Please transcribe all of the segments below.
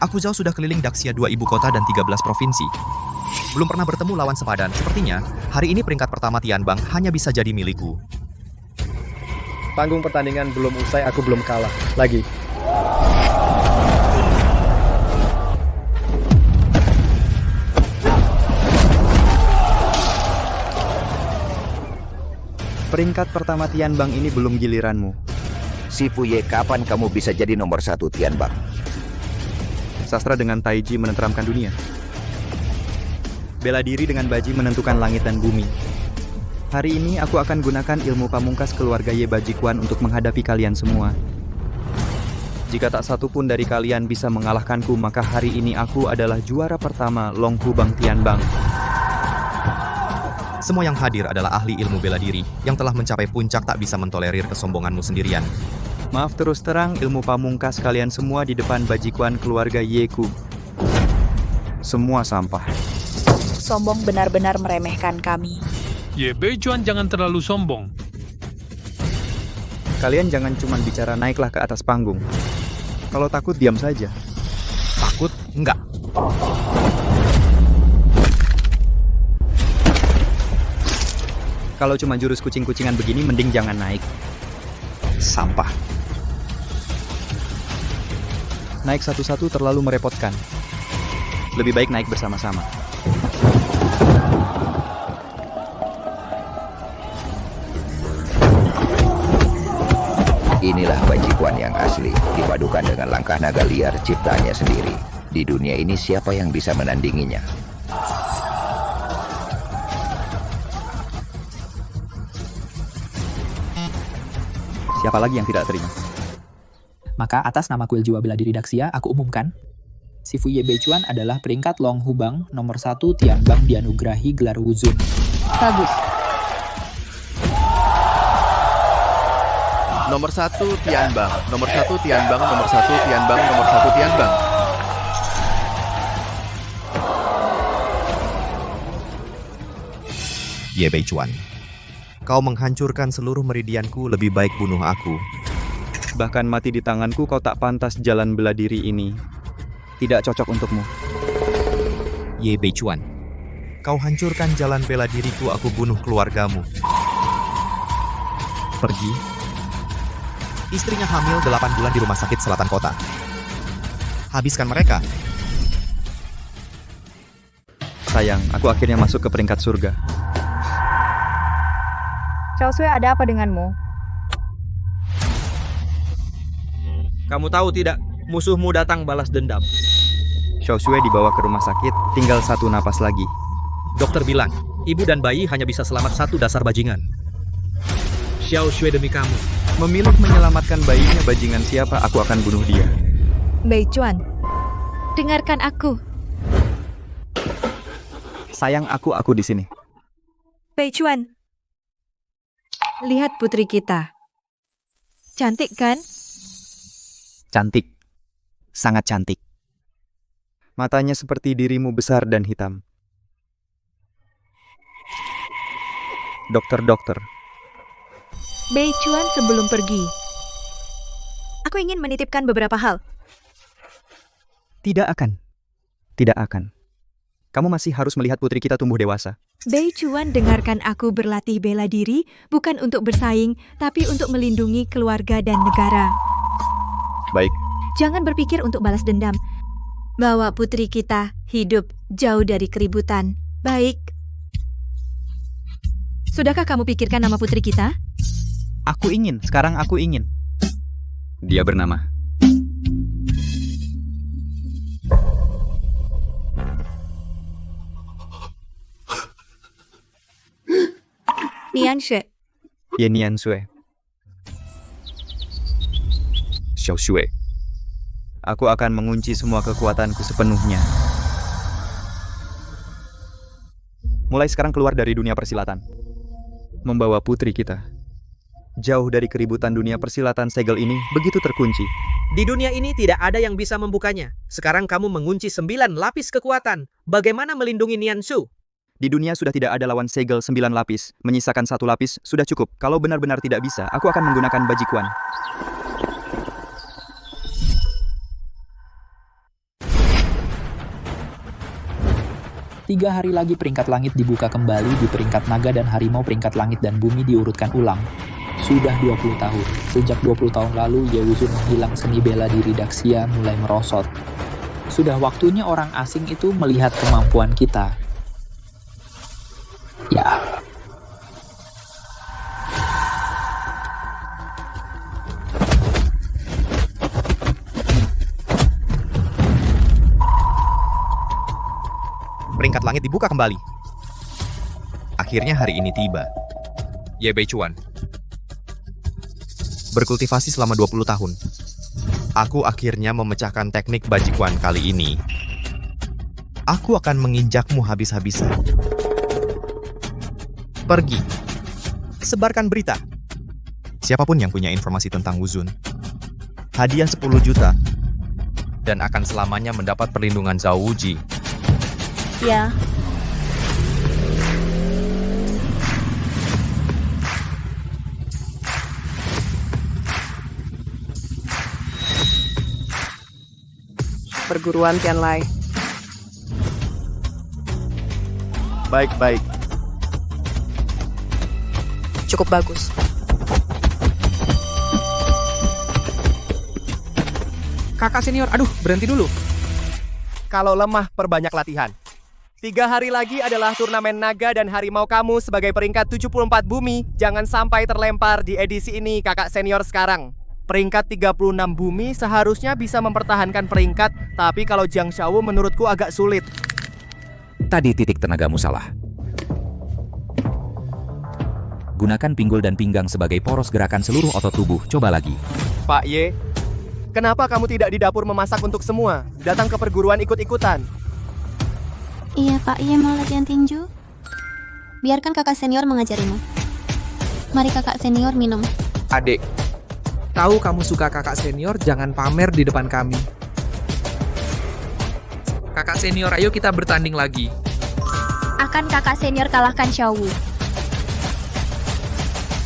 Aku jauh sudah keliling Daxia 2 ibu kota dan 13 provinsi. Belum pernah bertemu lawan sepadan. Sepertinya, hari ini peringkat pertama Tianbang hanya bisa jadi milikku. Panggung pertandingan belum usai, aku belum kalah. Lagi. Peringkat pertama Tianbang ini belum giliranmu. Sifuye, kapan kamu bisa jadi nomor 1 Tianbang? Sastra dengan Taiji menenteramkan dunia. Bela diri dengan Baji menentukan langit dan bumi. Hari ini aku akan gunakan ilmu pamungkas keluarga Ye Bajikuan untuk menghadapi kalian semua. Jika tak satu pun dari kalian bisa mengalahkanku, maka hari ini aku adalah juara pertama Long Hubang Tianbang. Semua yang hadir adalah ahli ilmu bela diri yang telah mencapai puncak, tak bisa mentolerir kesombonganmu sendirian. Maaf terus terang, ilmu pamungkas kalian semua di depan Bajikuan keluarga Yeku. Semua sampah. Sombong benar-benar meremehkan kami. Ye Beijuan, jangan terlalu sombong. Kalian jangan cuma bicara naiklah ke atas panggung. Kalau takut diam saja. Takut? Enggak. Kalau cuma jurus kucing-kucingan begini, mending jangan naik. Sampah. Naik satu-satu terlalu merepotkan. Lebih baik naik bersama-sama. Inilah Bajikuan yang asli, dipadukan dengan langkah naga liar ciptaannya sendiri. Di dunia ini siapa yang bisa menandinginya? Siapa lagi yang tidak terima? Maka atas nama kuil jiwa bela diri Daxia, aku umumkan, Sifuye Beijuan adalah peringkat Long Hubang nomor 1 Tianbang, dianugerahi gelar Wuzun. Bagus. Nomor 1 Tianbang, nomor 1 Tianbang, nomor 1 Tianbang, nomor 1 Tianbang. Ye Beijuan, kau menghancurkan seluruh meridianku, lebih baik bunuh aku. Bahkan mati di tanganku, kau tak pantas jalan bela diri ini. Tidak cocok untukmu. Ye Beijuan, kau hancurkan jalan bela diriku, aku bunuh keluargamu. Pergi. Istrinya hamil 8 bulan di rumah sakit selatan kota. Habiskan mereka. Sayang, aku akhirnya masuk ke peringkat surga. Xiaosui, ada apa denganmu? Kamu tahu tidak, musuhmu datang balas dendam. Xiaosui dibawa ke rumah sakit, tinggal satu napas lagi. Dokter bilang, ibu dan bayi hanya bisa selamat satu dasar bajingan. Xiaosui, demi kamu. Memilih menyelamatkan bayinya bajingan siapa, aku akan bunuh dia. Beijuan, dengarkan aku. Sayang, aku di sini. Beijuan, lihat putri kita. Cantik kan? Cantik. Sangat cantik. Matanya seperti dirimu, besar dan hitam. Dokter. Beijuan, sebelum pergi, aku ingin menitipkan beberapa hal. Tidak akan. Kamu masih harus melihat putri kita tumbuh dewasa. Beijuan, dengarkan aku. Berlatih bela diri bukan untuk bersaing, tapi untuk melindungi keluarga dan negara. Baik. Jangan berpikir untuk balas dendam. Bawa putri kita hidup jauh dari keributan. Baik. Sudahkah kamu pikirkan nama putri kita? Sekarang aku ingin. Dia bernama Nianxue. Ye Nianxue. Xiaosui. Aku akan mengunci semua kekuatanku sepenuhnya. Mulai sekarang keluar dari dunia persilatan. Membawa putri kita jauh dari keributan dunia persilatan. Segel ini begitu terkunci. Di dunia ini tidak ada yang bisa membukanya. Sekarang kamu mengunci 9 lapis kekuatan. Bagaimana melindungi Niansu? Di dunia sudah tidak ada lawan segel 9 lapis. Menyisakan 1 lapis sudah cukup. Kalau benar-benar tidak bisa, aku akan menggunakan Bajikuan. 3 hari lagi peringkat langit dibuka kembali, di peringkat naga dan harimau peringkat langit dan bumi diurutkan ulang. Sudah 20 tahun. Sejak 20 tahun lalu Ye Wuzun menghilang, seni bela diri Daxia mulai merosot. Sudah waktunya orang asing itu melihat kemampuan kita. Ya. Peringkat langit dibuka kembali. Akhirnya hari ini tiba. Ye Beichuan. Berkultivasi selama 20 tahun. Aku akhirnya memecahkan teknik bajikuan kali ini. Aku akan menginjakmu habis-habisan. Pergi. Sebarkan berita. Siapapun yang punya informasi tentang Wuzun. Hadiah 10 juta. Dan akan selamanya mendapat perlindungan Zhao Wuji. Ya. Perguruan Tianlai. Baik-baik. Cukup bagus. Kakak senior, aduh, berhenti dulu. Kalau lemah, perbanyak latihan. 3 hari lagi adalah turnamen naga dan harimau kamu sebagai peringkat 74 bumi. Jangan sampai terlempar di edisi ini, kakak senior sekarang. Peringkat 36 bumi seharusnya bisa mempertahankan peringkat, tapi kalau Jiang Xiao menurutku agak sulit. Tadi titik tenagamu salah. Gunakan pinggul dan pinggang sebagai poros gerakan seluruh otot tubuh. Coba lagi. Pak Ye, kenapa kamu tidak di dapur memasak untuk semua? Datang ke perguruan ikut-ikutan. Iya, Pak Ye mau latihan tinju. Biarkan kakak senior mengajarimu. Mari kakak senior minum. Adik, tahu kamu suka kakak senior, jangan pamer di depan kami. Kakak senior, ayo kita bertanding lagi. Akan kakak senior kalahkan Xiao Wu.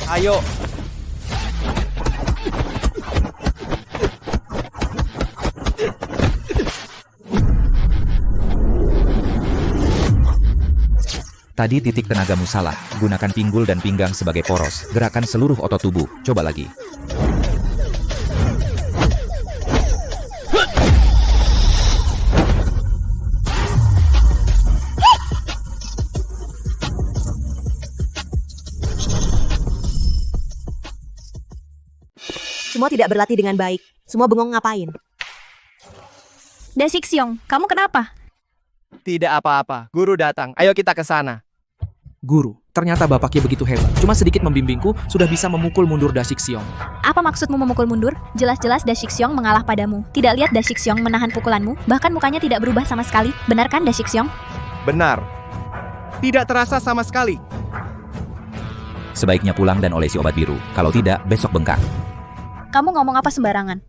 Ayo. Tadi titik tenagamu salah. Gunakan pinggul dan pinggang sebagai poros. Gerakan seluruh otot tubuh. Coba lagi. Semua tidak berlatih dengan baik. Semua bengong ngapain? Da Xixiong, kamu kenapa? Tidak apa-apa, guru datang. Ayo kita ke sana. Guru, ternyata bapaknya begitu hebat. Cuma sedikit membimbingku, sudah bisa memukul mundur Da Xixiong. Apa maksudmu memukul mundur? Jelas-jelas Da Xixiong mengalah padamu. Tidak lihat Da Xixiong menahan pukulanmu, bahkan mukanya tidak berubah sama sekali. Benar kan Da Xixiong? Benar. Tidak terasa sama sekali. Sebaiknya pulang dan olesi obat biru. Kalau tidak, besok bengkak. Kamu ngomong apa sembarangan?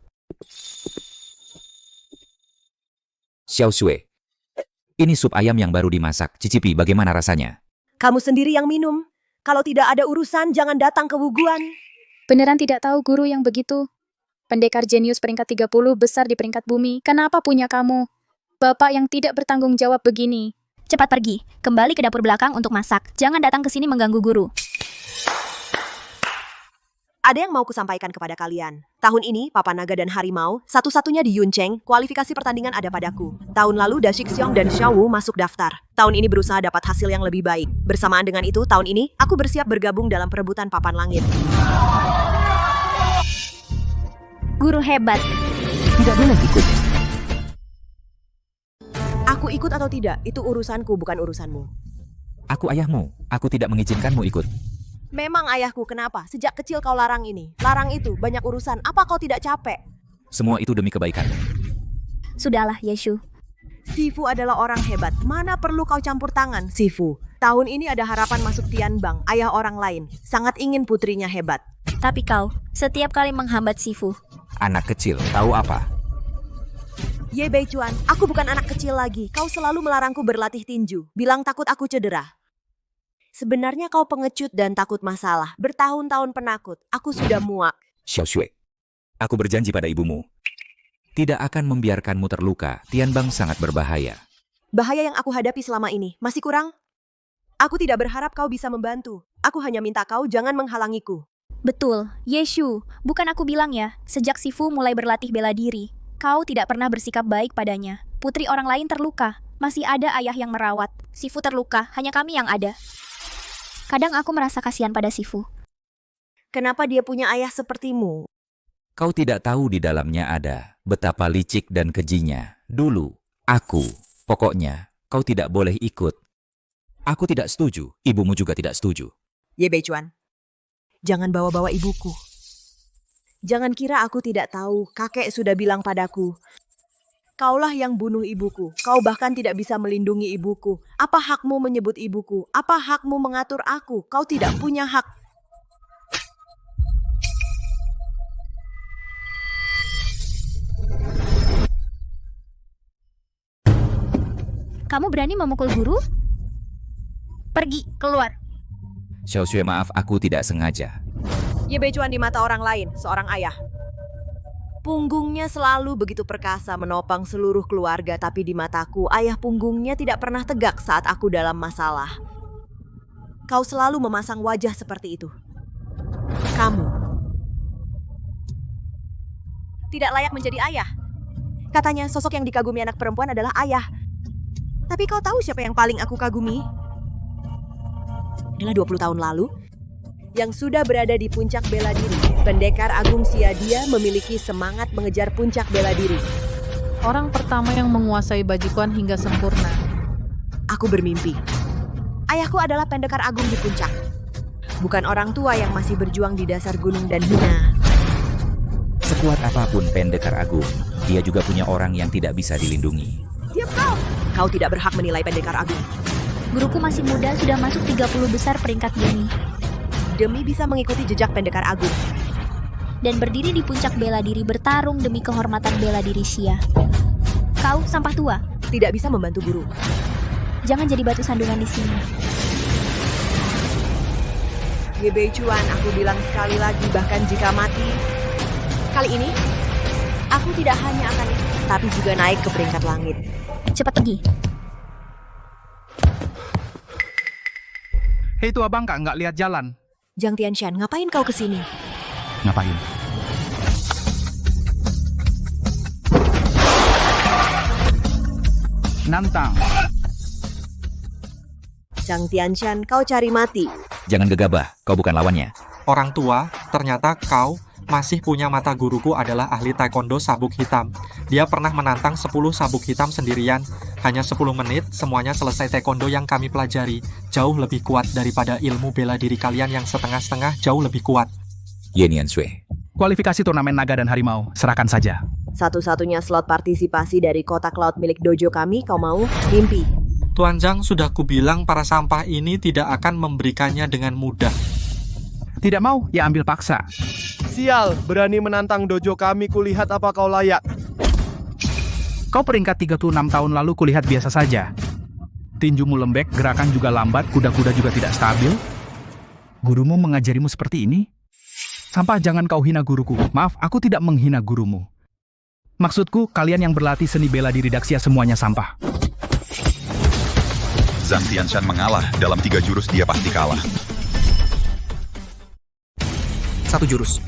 Xiao Shui. Ini sup ayam yang baru dimasak. Cicipi bagaimana rasanya. Kamu sendiri yang minum. Kalau tidak ada urusan, jangan datang ke Wuguan. Beneran tidak tahu guru yang begitu. Pendekar jenius peringkat 30 besar di peringkat bumi. Kenapa punya kamu? Bapak yang tidak bertanggung jawab begini. Cepat pergi. Kembali ke dapur belakang untuk masak. Jangan datang ke sini mengganggu guru. Ada yang mau kusampaikan kepada kalian. Tahun ini, Papa Naga dan Harimau, satu-satunya di Yuncheng, kualifikasi pertandingan ada padaku. Tahun lalu, Da Xixiong dan Xiao Wu masuk daftar. Tahun ini berusaha dapat hasil yang lebih baik. Bersamaan dengan itu, tahun ini, aku bersiap bergabung dalam perebutan papan langit. Guru hebat. Tidak boleh ikut. Aku ikut atau tidak, itu urusanku, bukan urusanmu. Aku ayahmu. Aku tidak mengizinkanmu ikut. Memang ayahku, kenapa? Sejak kecil kau larang ini. Larang itu, banyak urusan. Apa kau tidak capek? Semua itu demi kebaikan. Sudahlah, Yeshu. Sifu adalah orang hebat. Mana perlu kau campur tangan, Sifu? Tahun ini ada harapan masuk Tianbang, ayah orang lain. Sangat ingin putrinya hebat. Tapi kau, setiap kali menghambat Sifu. Anak kecil, tahu apa? Ye Beichuan, aku bukan anak kecil lagi. Kau selalu melarangku berlatih tinju. Bilang takut aku cedera. Sebenarnya kau pengecut dan takut masalah. Bertahun-tahun penakut. Aku sudah muak. Xiao Shui. Aku berjanji pada ibumu. Tidak akan membiarkanmu terluka. Tianbang sangat berbahaya. Bahaya yang aku hadapi selama ini masih kurang? Aku tidak berharap kau bisa membantu. Aku hanya minta kau jangan menghalangiku. Betul, Yeshu. Bukan aku bilang ya, sejak Sifu mulai berlatih bela diri, kau tidak pernah bersikap baik padanya. Putri orang lain terluka, masih ada ayah yang merawat. Sifu terluka, hanya kami yang ada. Kadang aku merasa kasihan pada Sifu. Kenapa dia punya ayah sepertimu? Kau tidak tahu di dalamnya ada betapa licik dan kejinya. Dulu, pokoknya, kau tidak boleh ikut. Aku tidak setuju, ibumu juga tidak setuju. Ye Beichuan, jangan bawa-bawa ibuku. Jangan kira aku tidak tahu, kakek sudah bilang padaku. Kaulah yang bunuh ibuku, kau bahkan tidak bisa melindungi ibuku. Apa hakmu menyebut ibuku? Apa hakmu mengatur aku? Kau tidak punya hak. Kamu berani memukul guru? Pergi, keluar. Xiao Xue, maaf, aku tidak sengaja. Ye Beichuan di mata orang lain, seorang ayah. Punggungnya selalu begitu perkasa menopang seluruh keluarga, tapi di mataku ayah punggungnya tidak pernah tegak saat aku dalam masalah. Kau selalu memasang wajah seperti itu. Kamu tidak layak menjadi ayah. Katanya sosok yang dikagumi anak perempuan adalah ayah. Tapi kau tahu siapa yang paling aku kagumi? Adalah 20 tahun lalu, yang sudah berada di puncak bela diri. Pendekar Agung Siadia memiliki semangat mengejar puncak bela diri. Orang pertama yang menguasai bajikuan hingga sempurna. Aku bermimpi. Ayahku adalah pendekar agung di puncak. Bukan orang tua yang masih berjuang di dasar gunung dan hina. Sekuat apapun pendekar agung, dia juga punya orang yang tidak bisa dilindungi. Diam kau! Kau tidak berhak menilai pendekar agung. Guruku masih muda, sudah masuk 30 besar peringkat bumi. Demi bisa mengikuti jejak pendekar agung. Dan berdiri di puncak bela diri bertarung demi kehormatan bela diri Xia. Kau sampah tua. Tidak bisa membantu guru. Jangan jadi batu sandungan di sini. Ye Beichuan, aku bilang sekali lagi, bahkan jika mati, kali ini, aku tidak hanya akan ikut, tapi juga naik ke peringkat langit. Cepat pergi. Hei tua bangka, nggak lihat jalan. Jiang Tianshan, ngapain kau kesini? Ngapain? Nantang. Jiang Tianshan, kau cari mati. Jangan gegabah, kau bukan lawannya. Orang tua, ternyata kau masih punya mata. Guruku adalah ahli taekwondo sabuk hitam. Dia pernah menantang 10 sabuk hitam sendirian. Hanya 10 menit, semuanya selesai taekwondo yang kami pelajari. Jauh lebih kuat daripada ilmu bela diri kalian yang setengah-setengah, jauh lebih kuat. Ye Nianshui. Kualifikasi turnamen naga dan harimau, serahkan saja. Satu-satunya slot partisipasi dari kotak laut milik dojo kami, kau mau? Mimpi. Tuan Zhang, sudah kubilang para sampah ini tidak akan memberikannya dengan mudah. Tidak mau, ya ambil paksa. Sial, berani menantang dojo kami, kulihat apa kau layak. Kau peringkat 36 tahun lalu kulihat biasa saja. Tinjumu lembek, gerakan juga lambat, kuda-kuda juga tidak stabil. Gurumu mengajarimu seperti ini? Sampah, jangan kau hina guruku. Maaf, aku tidak menghina gurumu. Maksudku, kalian yang berlatih seni bela diri Daxia semuanya sampah. Zhang Tianshan mengalah, dalam 3 jurus dia pasti kalah. 1 jurus.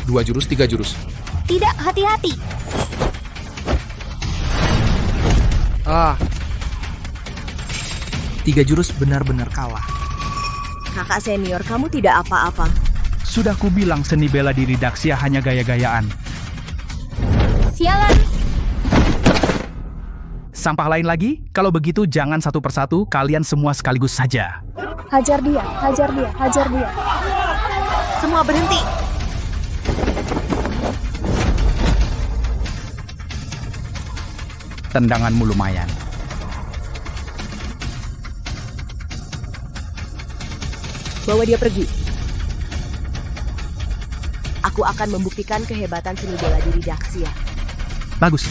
2 jurus, 3 jurus. Tidak, hati-hati. 3 jurus benar-benar kalah. Kakak senior, kamu tidak apa-apa. Sudah kubilang seni bela diri Daxia hanya gaya-gayaan. Sialan. Sampah lain lagi? Kalau begitu jangan satu persatu, kalian semua sekaligus saja. Hajar dia, hajar dia, hajar dia. Semua berhenti. Tendanganmu lumayan. Bawa dia pergi. Aku akan membuktikan kehebatan seni bela diri Daxia. Bagus.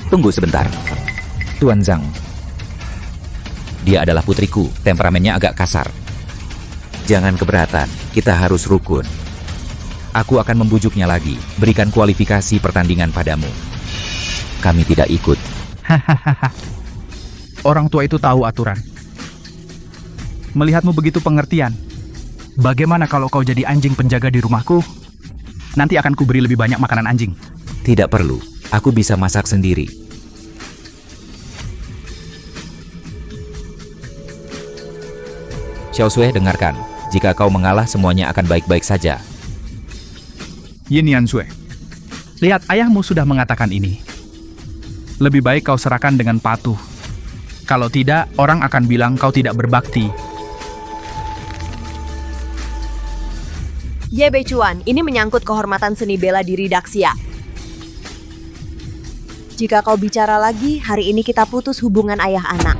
Tunggu sebentar. Tuan Zhang. Dia adalah putriku, temperamennya agak kasar. Jangan keberatan, kita harus rukun. Aku akan membujuknya lagi, berikan kualifikasi pertandingan padamu. kami tidak ikut. Hahaha. Orang tua itu tahu aturan. Melihatmu begitu pengertian. Bagaimana kalau kau jadi anjing penjaga di rumahku? Nanti akan kuberi lebih banyak makanan anjing. Tidak perlu, aku bisa masak sendiri. Xiao Sui, dengarkan. Jika kau mengalah, semuanya akan baik-baik saja. Yin Yan Sui, lihat ayahmu sudah mengatakan ini. Lebih baik kau serahkan dengan patuh. Kalau tidak, orang akan bilang kau tidak berbakti. Ye Beichuan, ini menyangkut kehormatan seni bela diri Daxia. Jika kau bicara lagi, hari ini kita putus hubungan ayah anak.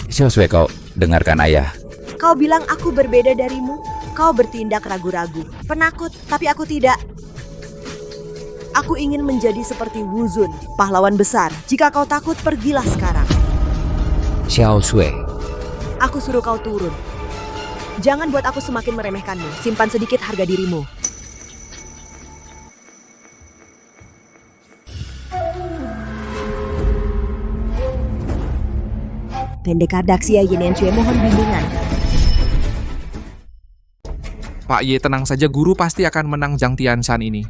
Xiao Sui, kau dengarkan ayah. Kau bilang aku berbeda darimu. Kau bertindak ragu-ragu, penakut, tapi aku tidak. Aku ingin menjadi seperti Wu Zun, pahlawan besar. Jika kau takut, pergilah sekarang. Xiao Sui, Aku suruh kau turun. Jangan buat aku semakin meremehkanmu. Simpan sedikit harga dirimu. Pendekar Daxia Yin Yan Sui mohon bimbingan. Pak Ye, tenang saja, guru pasti akan menang Zhang Tianshan ini.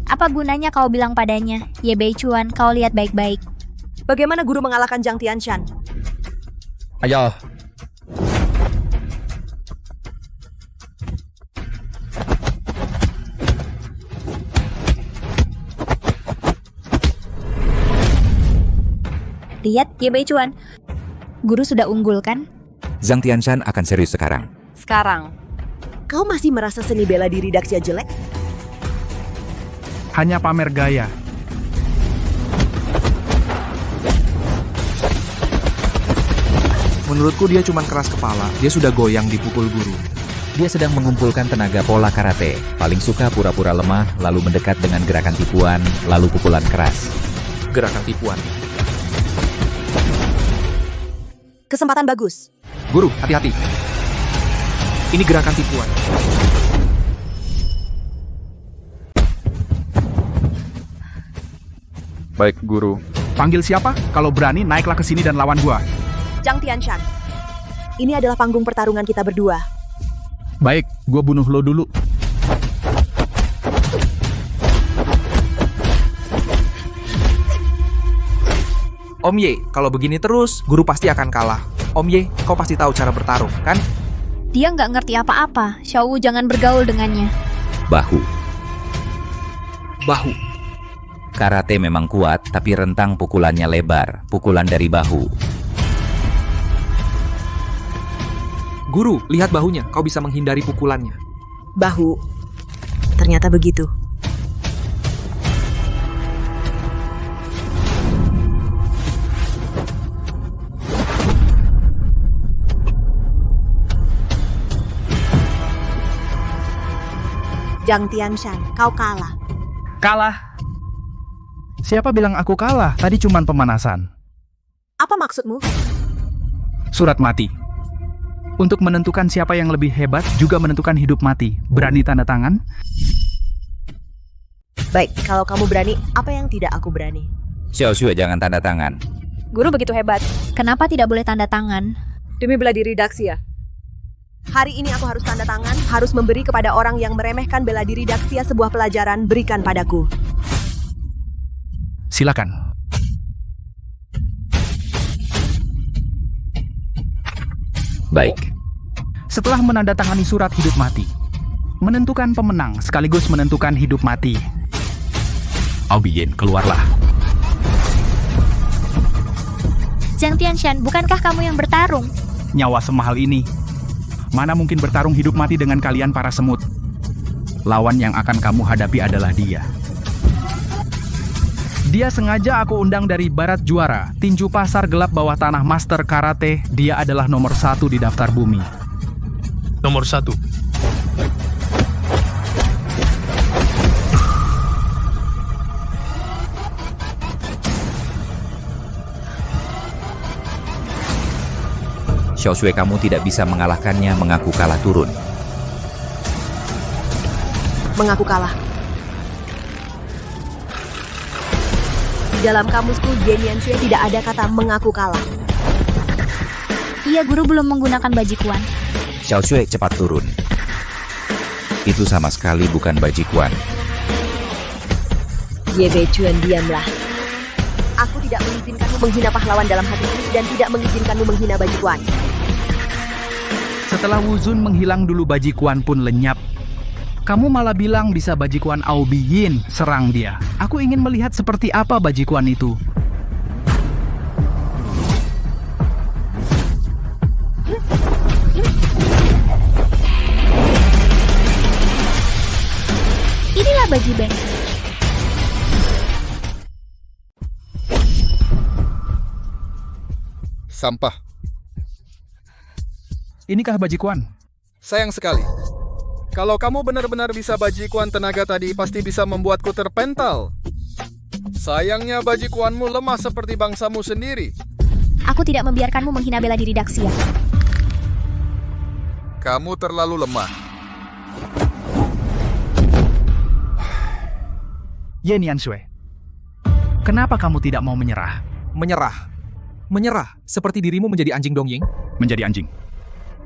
Apa gunanya kau bilang padanya? Ye Beichuan, kau lihat baik-baik. Bagaimana guru mengalahkan Zhang Tianshan? Ayo. Lihat, Ye Beichuan. Guru sudah unggul kan? Zhang Tianshan akan serius sekarang. Sekarang. Kau masih merasa seni bela diri Daxia jelek? Hanya pamer gaya. Menurutku dia cuma keras kepala. Dia sudah goyang dipukul guru. Dia sedang mengumpulkan tenaga pola karate. Paling suka pura-pura lemah, lalu mendekat dengan gerakan tipuan, lalu pukulan keras. Gerakan tipuan. Kesempatan bagus. Guru, hati-hati. Ini gerakan tipuan. Baik, guru. Panggil siapa? Kalau berani, naiklah ke sini dan lawan gua. Zhang Tianshan. Ini adalah panggung pertarungan kita berdua. Baik, gua bunuh lo dulu. Om Ye, kalau begini terus, guru pasti akan kalah. Om Ye, kau pasti tahu cara bertarung, kan? Dia nggak ngerti apa-apa. Xiao Wu jangan bergaul dengannya. Bahu. Bahu. Karate memang kuat, tapi rentang pukulannya lebar. Pukulan dari bahu. Guru, lihat bahunya. Kau bisa menghindari pukulannya. Bahu. Ternyata begitu. Zhang Tianshan, kau kalah. Kalah? Siapa bilang aku kalah? Tadi cuman pemanasan. Apa maksudmu? Surat mati. Untuk menentukan siapa yang lebih hebat, juga menentukan hidup mati. Berani tanda tangan? Baik, kalau kamu berani, apa yang tidak aku berani? Xiao Sui, jangan tanda tangan. Guru begitu hebat. Kenapa tidak boleh tanda tangan? Demi bela diri Daxia. Hari ini aku harus tanda tangan, harus memberi kepada orang yang meremehkan bela diri Daxia sebuah pelajaran. Berikan padaku. Silakan. Baik. Setelah menandatangani surat hidup mati, menentukan pemenang sekaligus menentukan hidup mati. Aobiyin, keluarlah. Zhang Tianshan, bukankah kamu yang bertarung? Nyawa semahal ini. Mana mungkin bertarung hidup mati dengan kalian para semut? Lawan yang akan kamu hadapi adalah dia. Dia sengaja aku undang dari Barat Juara, tinju pasar gelap bawah tanah master karate. Dia adalah nomor 1 di daftar bumi. Nomor 1. Xiao Sui, kamu tidak bisa mengalahkannya, mengaku kalah turun. Mengaku kalah. Di dalam kamusku, Geniansue tidak ada kata mengaku kalah. Iya, guru belum menggunakan bajikuan. Xiaoshui cepat turun. Itu sama sekali bukan bajikuan. Ye Beichuan, diamlah. Aku tidak mengizinkanmu menghina pahlawan dalam hatiku dan tidak mengizinkanmu menghina bajikuan. Setelah Wuzun menghilang dulu bajikuan pun lenyap. Kamu malah bilang bisa bajikuan Aobiyin serang dia. Aku ingin melihat seperti apa bajikuan itu. Inilah Baji Beng. Sampah. Inikah bajikuan? Sayang sekali. Kalau kamu benar-benar bisa bajikuan tenaga tadi, pasti bisa membuatku terpental. Sayangnya bajikuanmu lemah seperti bangsamu sendiri. Aku tidak membiarkanmu menghina bela diri Daxia. Kamu terlalu lemah. Ye Niansue, kenapa kamu tidak mau menyerah? Menyerah? Menyerah? Seperti dirimu menjadi anjing Dongying? Menjadi anjing?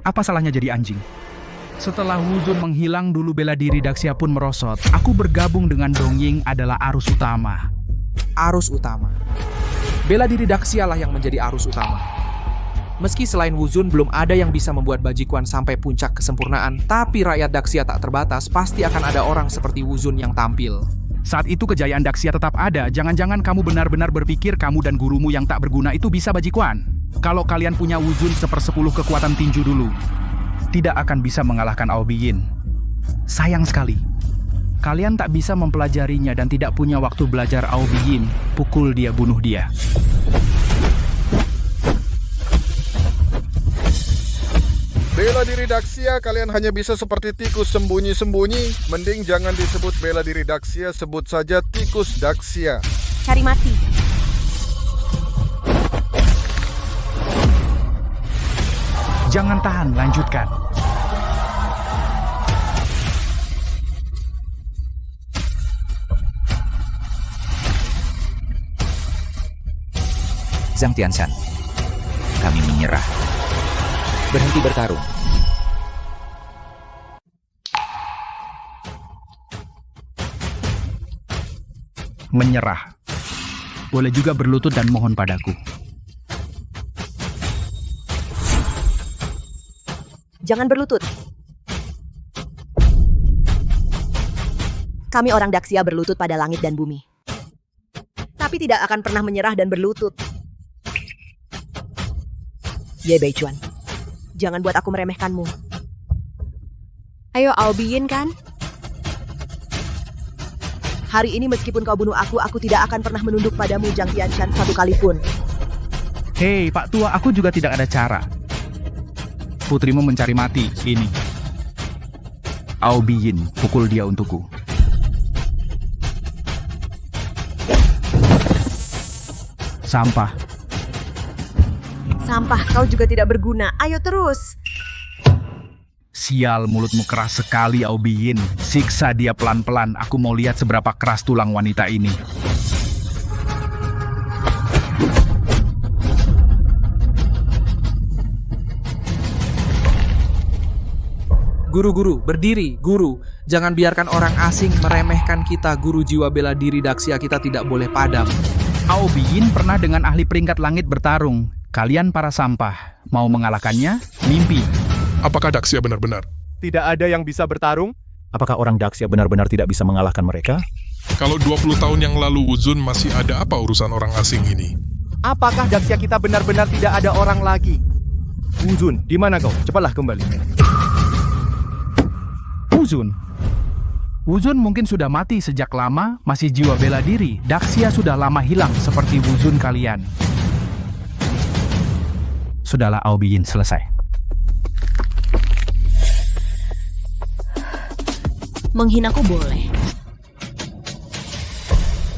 Apa salahnya jadi anjing? Setelah Wuzun menghilang dulu bela diri Daxia pun merosot. Aku bergabung dengan Dongying adalah arus utama. Arus utama. Bela diri Daxia lah yang menjadi arus utama. Meski selain Wuzun belum ada yang bisa membuat bajikuan sampai puncak kesempurnaan, tapi rakyat Daxia tak terbatas, pasti akan ada orang seperti Wuzun yang tampil. Saat itu kejayaan Daxia tetap ada. Jangan-jangan kamu benar-benar berpikir kamu dan gurumu yang tak berguna itu bisa bajikuan. Kalau kalian punya Wuzun 1/10 kekuatan tinju dulu, tidak akan bisa mengalahkan Aobiyin. Sayang sekali. Kalian tak bisa mempelajarinya dan tidak punya waktu belajar Aobiyin. Pukul dia, bunuh dia. Bela diri Daxia, kalian hanya bisa seperti tikus sembunyi-sembunyi. Mending jangan disebut bela diri Daxia, sebut saja tikus Daxia. Cari mati. Jangan tahan, lanjutkan. Zhang Tianshan, kami menyerah. Berhenti bertarung. Menyerah. Boleh juga berlutut dan mohon padaku. Jangan berlutut. Kami orang Daxia berlutut pada langit dan bumi. Tapi tidak akan pernah menyerah dan berlutut. Ye Beichuan, jangan buat aku meremehkanmu. Ayo Aobiyin kan? Hari ini meskipun kau bunuh aku tidak akan pernah menunduk padamu Zhang Tianshan satu kali pun. Hei, Pak Tua, aku juga tidak ada cara. Putrimu mencari mati, ini. Aobiyin, pukul dia untukku. Sampah. Sampah, kau juga tidak berguna. Ayo terus. Sial, mulutmu keras sekali, Aobiyin. Siksa dia pelan-pelan. Aku mau lihat seberapa keras tulang wanita ini. Guru-guru, berdiri, guru. Jangan biarkan orang asing meremehkan kita, guru. Jiwa bela diri Daxia kita tidak boleh padam. Aobiyin pernah dengan ahli peringkat langit bertarung. Kalian para sampah, mau mengalahkannya? Mimpi. Apakah Daxia benar-benar? Tidak ada yang bisa bertarung? Apakah orang Daxia benar-benar tidak bisa mengalahkan mereka? Kalau 20 tahun yang lalu Wuzun, masih ada apa urusan orang asing ini? Apakah Daxia kita benar-benar tidak ada orang lagi? Wuzun, di mana kau? Cepatlah kembali. Wuzun? Wuzun mungkin sudah mati sejak lama, masih jiwa bela diri. Daxia sudah lama hilang seperti Wuzun kalian. Sudahlah, Aobiyin, selesai. Menghinaku boleh.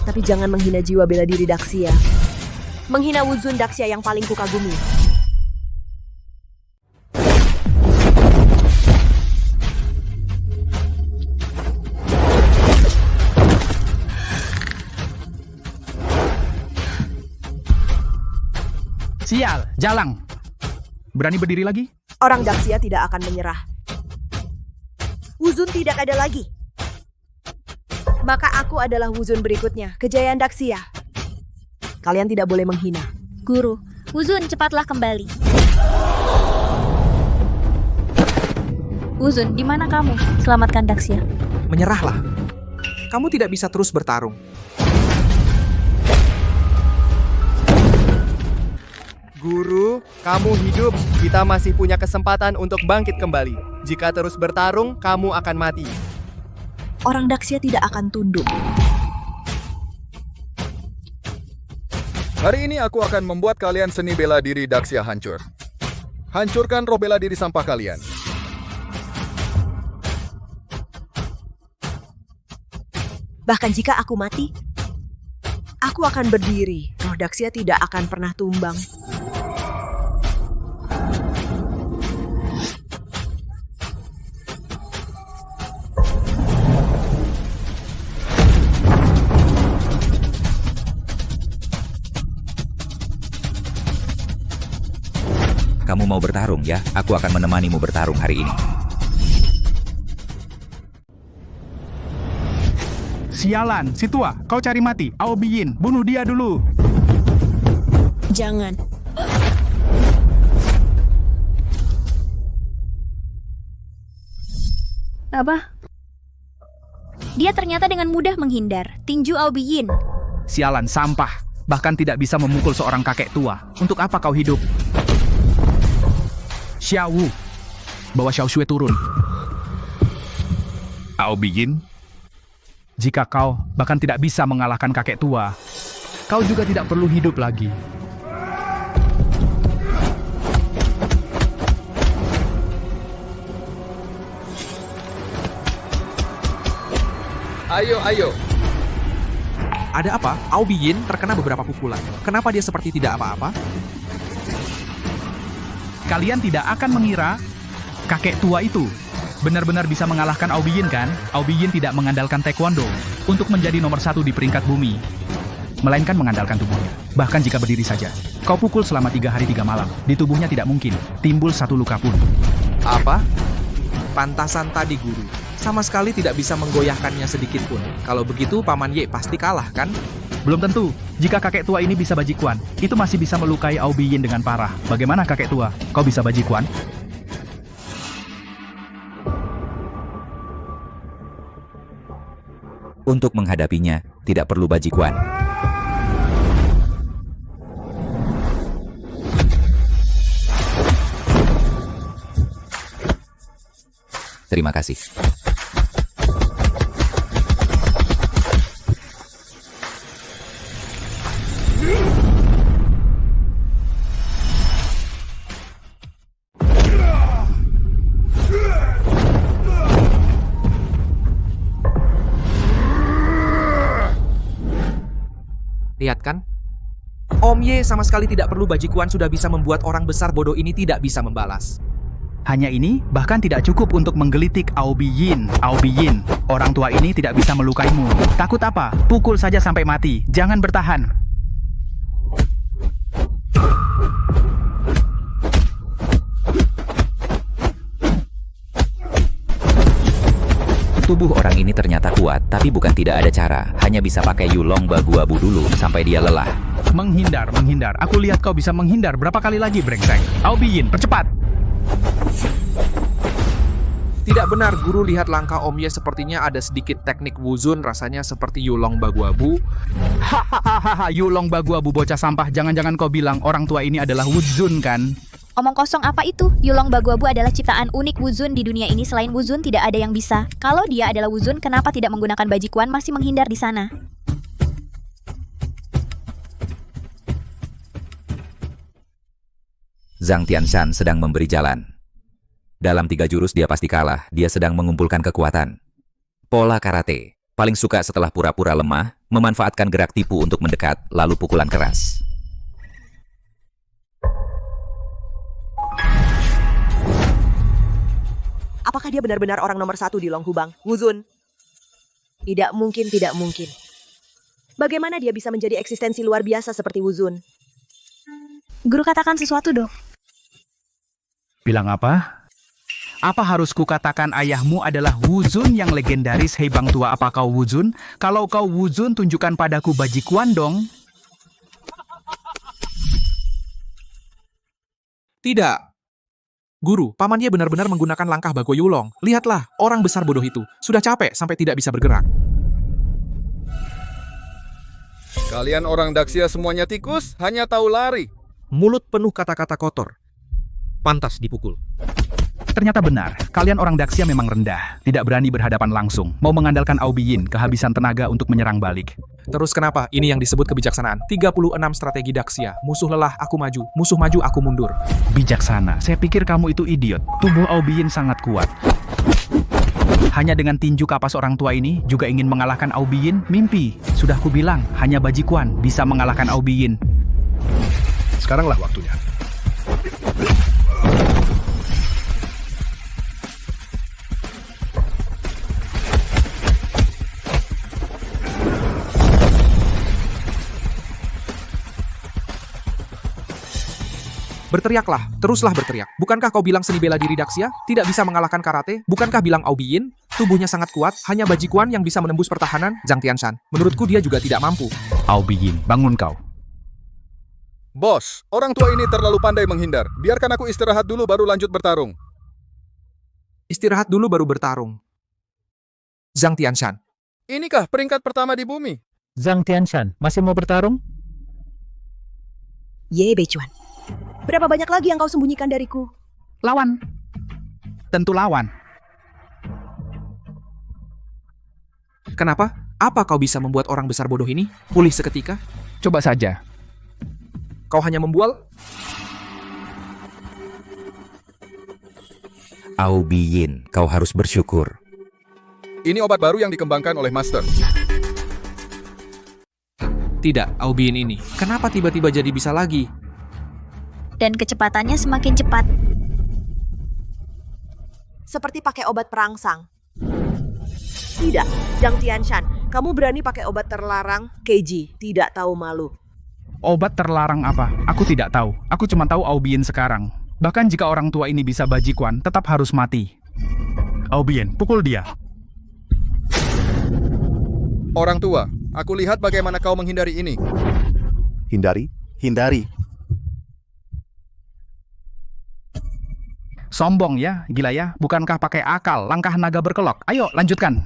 Tapi jangan menghina jiwa bela diri Daxia. Menghina Wuzun Daxia yang paling kukagumi. Sial, jalang. Berani berdiri lagi? Orang Daxia tidak akan menyerah. Wuzun tidak ada lagi. Maka aku adalah Wuzun berikutnya, kejayaan Daxia. Kalian tidak boleh menghina. Guru, Wuzun cepatlah kembali. Wuzun, di mana kamu? Selamatkan Daxia. Menyerahlah. Kamu tidak bisa terus bertarung. Guru, kamu hidup. Kita masih punya kesempatan untuk bangkit kembali. Jika terus bertarung, kamu akan mati. Orang Daxia tidak akan tunduk. Hari ini aku akan membuat kalian seni bela diri Daxia hancur. Hancurkan roh bela diri sampah kalian. Bahkan jika aku mati, aku akan berdiri. Roh Daxia tidak akan pernah tumbang. Kamu mau bertarung ya? Aku akan menemanimu bertarung hari ini. Sialan, si tua, kau cari mati. Aobiyin, bunuh dia dulu. Jangan. Apa? Dia ternyata dengan mudah menghindar. Tinju Aobiyin. Sialan, sampah. Bahkan tidak bisa memukul seorang kakek tua. Untuk apa kau hidup? Xiaowu, bawa Xiao Shui turun. Aobiyin, jika kau bahkan tidak bisa mengalahkan kakek tua, kau juga tidak perlu hidup lagi. Ayo. Ada apa? Aobiyin terkena beberapa pukulan. Kenapa dia seperti tidak apa-apa? Kalian tidak akan mengira kakek tua itu benar-benar bisa mengalahkan Aobiyin kan? Aobiyin tidak mengandalkan taekwondo untuk menjadi nomor 1 di peringkat bumi, melainkan mengandalkan tubuhnya. Bahkan jika berdiri saja, kau pukul selama 3 hari 3 malam, di tubuhnya tidak mungkin timbul satu luka pun. Apa? Pantasan tadi, Guru. Sama sekali tidak bisa menggoyahkannya sedikit pun. Kalau begitu, Paman Ye pasti kalah, kan? Belum tentu. Jika kakek tua ini bisa bajikuan, itu masih bisa melukai Aobiyin dengan parah. Bagaimana kakek tua? Kau bisa bajikuan? Untuk menghadapinya, tidak perlu bajikuan. Terima kasih. Lihat kan? Om Ye sama sekali tidak perlu bajikuan sudah bisa membuat orang besar bodoh ini tidak bisa membalas. Hanya ini bahkan tidak cukup untuk menggelitik Aobiyin. Aobiyin, orang tua ini tidak bisa melukaimu. Takut apa? Pukul saja sampai mati. Jangan bertahan. Tubuh orang ini ternyata kuat, tapi bukan tidak ada cara. Hanya bisa pakai Yulong Baguabu dulu sampai dia lelah. Menghindar. Aku lihat kau bisa menghindar berapa kali lagi, brengsek. Aobiyin, percepat. Tidak benar, Guru. Lihat langkah Om Ye, sepertinya ada sedikit teknik Wuzun, rasanya seperti Yulong Baguabu. Hahaha, Yulong Baguabu bocah sampah. Jangan-jangan kau bilang orang tua ini adalah Wuzun kan? Omong kosong apa itu? Yulong Baguabu adalah ciptaan unik Wuzun di dunia ini. Selain Wuzun tidak ada yang bisa. Kalau dia adalah Wuzun, kenapa tidak menggunakan bajikuan masih menghindar di sana? Zhang Tianshan sedang memberi jalan. Dalam 3 jurus dia pasti kalah, dia sedang mengumpulkan kekuatan. Pola karate, paling suka setelah pura-pura lemah, memanfaatkan gerak tipu untuk mendekat, lalu pukulan keras. Apakah dia benar-benar orang nomor 1 di Longhubang? Wuzun? Tidak mungkin. Bagaimana dia bisa menjadi eksistensi luar biasa seperti Wuzun? Guru katakan sesuatu dong. Bilang apa? Apa harus kukatakan ayahmu adalah Wuzun yang legendaris? Hei bang tua, apa kau Wuzun? Kalau kau Wuzun, tunjukkan padaku bajikuan dong. Tidak. Guru, paman Ye benar-benar menggunakan langkah Bago Yulong. Lihatlah, orang besar bodoh itu. Sudah capek sampai tidak bisa bergerak. Kalian orang Daxia semuanya tikus, hanya tahu lari. Mulut penuh kata-kata kotor. Pantas dipukul. Ternyata benar, kalian orang Daxia memang rendah. Tidak berani berhadapan langsung. Mau mengandalkan Aobiyin, kehabisan tenaga untuk menyerang balik. Terus kenapa? Ini yang disebut kebijaksanaan. 36 strategi Daxia. Musuh lelah, aku maju. Musuh maju, aku mundur. Bijaksana, saya pikir kamu itu idiot. Tubuh Aobiyin sangat kuat. Hanya dengan tinju kapas orang tua ini juga ingin mengalahkan Aobiyin? Mimpi. Sudah kubilang, hanya Bajikuan bisa mengalahkan Aobiyin. Sekaranglah waktunya. Berteriaklah, teruslah berteriak. Bukankah kau bilang seni bela diri Daxia tidak bisa mengalahkan karate? Bukankah bilang Aobiyin tubuhnya sangat kuat, hanya Bajikuan yang bisa menembus pertahanan? Zhang Tianshan, menurutku dia juga tidak mampu. Aobiyin, bangun kau. Bos, orang tua ini terlalu pandai menghindar. Biarkan aku istirahat dulu baru lanjut bertarung. Istirahat dulu baru bertarung. Zhang Tianshan. Inikah peringkat pertama di bumi? Zhang Tianshan, masih mau bertarung? Ye Beichuan, berapa banyak lagi yang kau sembunyikan dariku? Lawan. Tentu lawan. Kenapa? Apa kau bisa membuat orang besar bodoh ini pulih seketika? Coba saja. Kau hanya membual? Aobiyin, kau harus bersyukur. Ini obat baru yang dikembangkan oleh Master. Tidak, Aobiyin ini. Kenapa tiba-tiba jadi bisa lagi? Dan kecepatannya semakin cepat. Seperti pakai obat perangsang. Tidak, Zhang Tianshan, kamu berani pakai obat terlarang? Keiji, tidak tahu malu. Obat terlarang apa? Aku tidak tahu. Aku cuma tahu Aobiyin sekarang. Bahkan jika orang tua ini bisa Bajikuan, tetap harus mati. Aobiyin, pukul dia. Orang tua, aku lihat bagaimana kau menghindari ini. Hindari? Hindari. Sombong ya, gila ya. Bukankah pakai akal, langkah naga berkelok? Ayo, lanjutkan.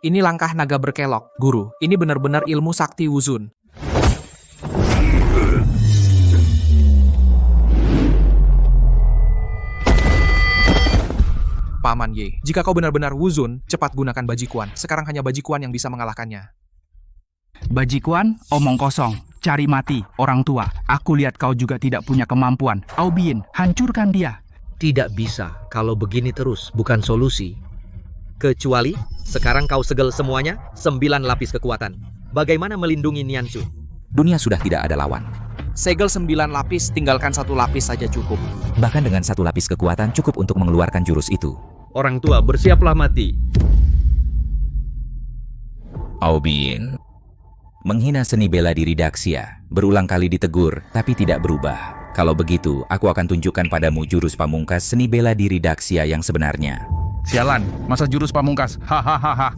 Ini langkah naga berkelok, guru. Ini benar-benar ilmu sakti Wuzun. Paman Ye, jika kau benar-benar Wuzun, cepat gunakan Bajikuan. Sekarang hanya Bajikuan yang bisa mengalahkannya. Bajikuan, omong kosong. Cari mati, orang tua. Aku lihat kau juga tidak punya kemampuan. Aobiyin, hancurkan dia. Tidak bisa. Kalau begini terus, bukan solusi. Kecuali, sekarang kau segel semuanya, 9 lapis kekuatan. Bagaimana melindungi Nianshu? Dunia sudah tidak ada lawan. Segel 9 lapis, tinggalkan 1 lapis saja cukup. Bahkan dengan 1 lapis kekuatan cukup untuk mengeluarkan jurus itu. Orang tua, bersiaplah mati. Aobiyin menghina seni bela diri Daxia, berulang kali ditegur, tapi tidak berubah. Kalau begitu, aku akan tunjukkan padamu jurus pamungkas seni bela diri Daxia yang sebenarnya. Sialan, masa jurus pamungkas? Hahaha.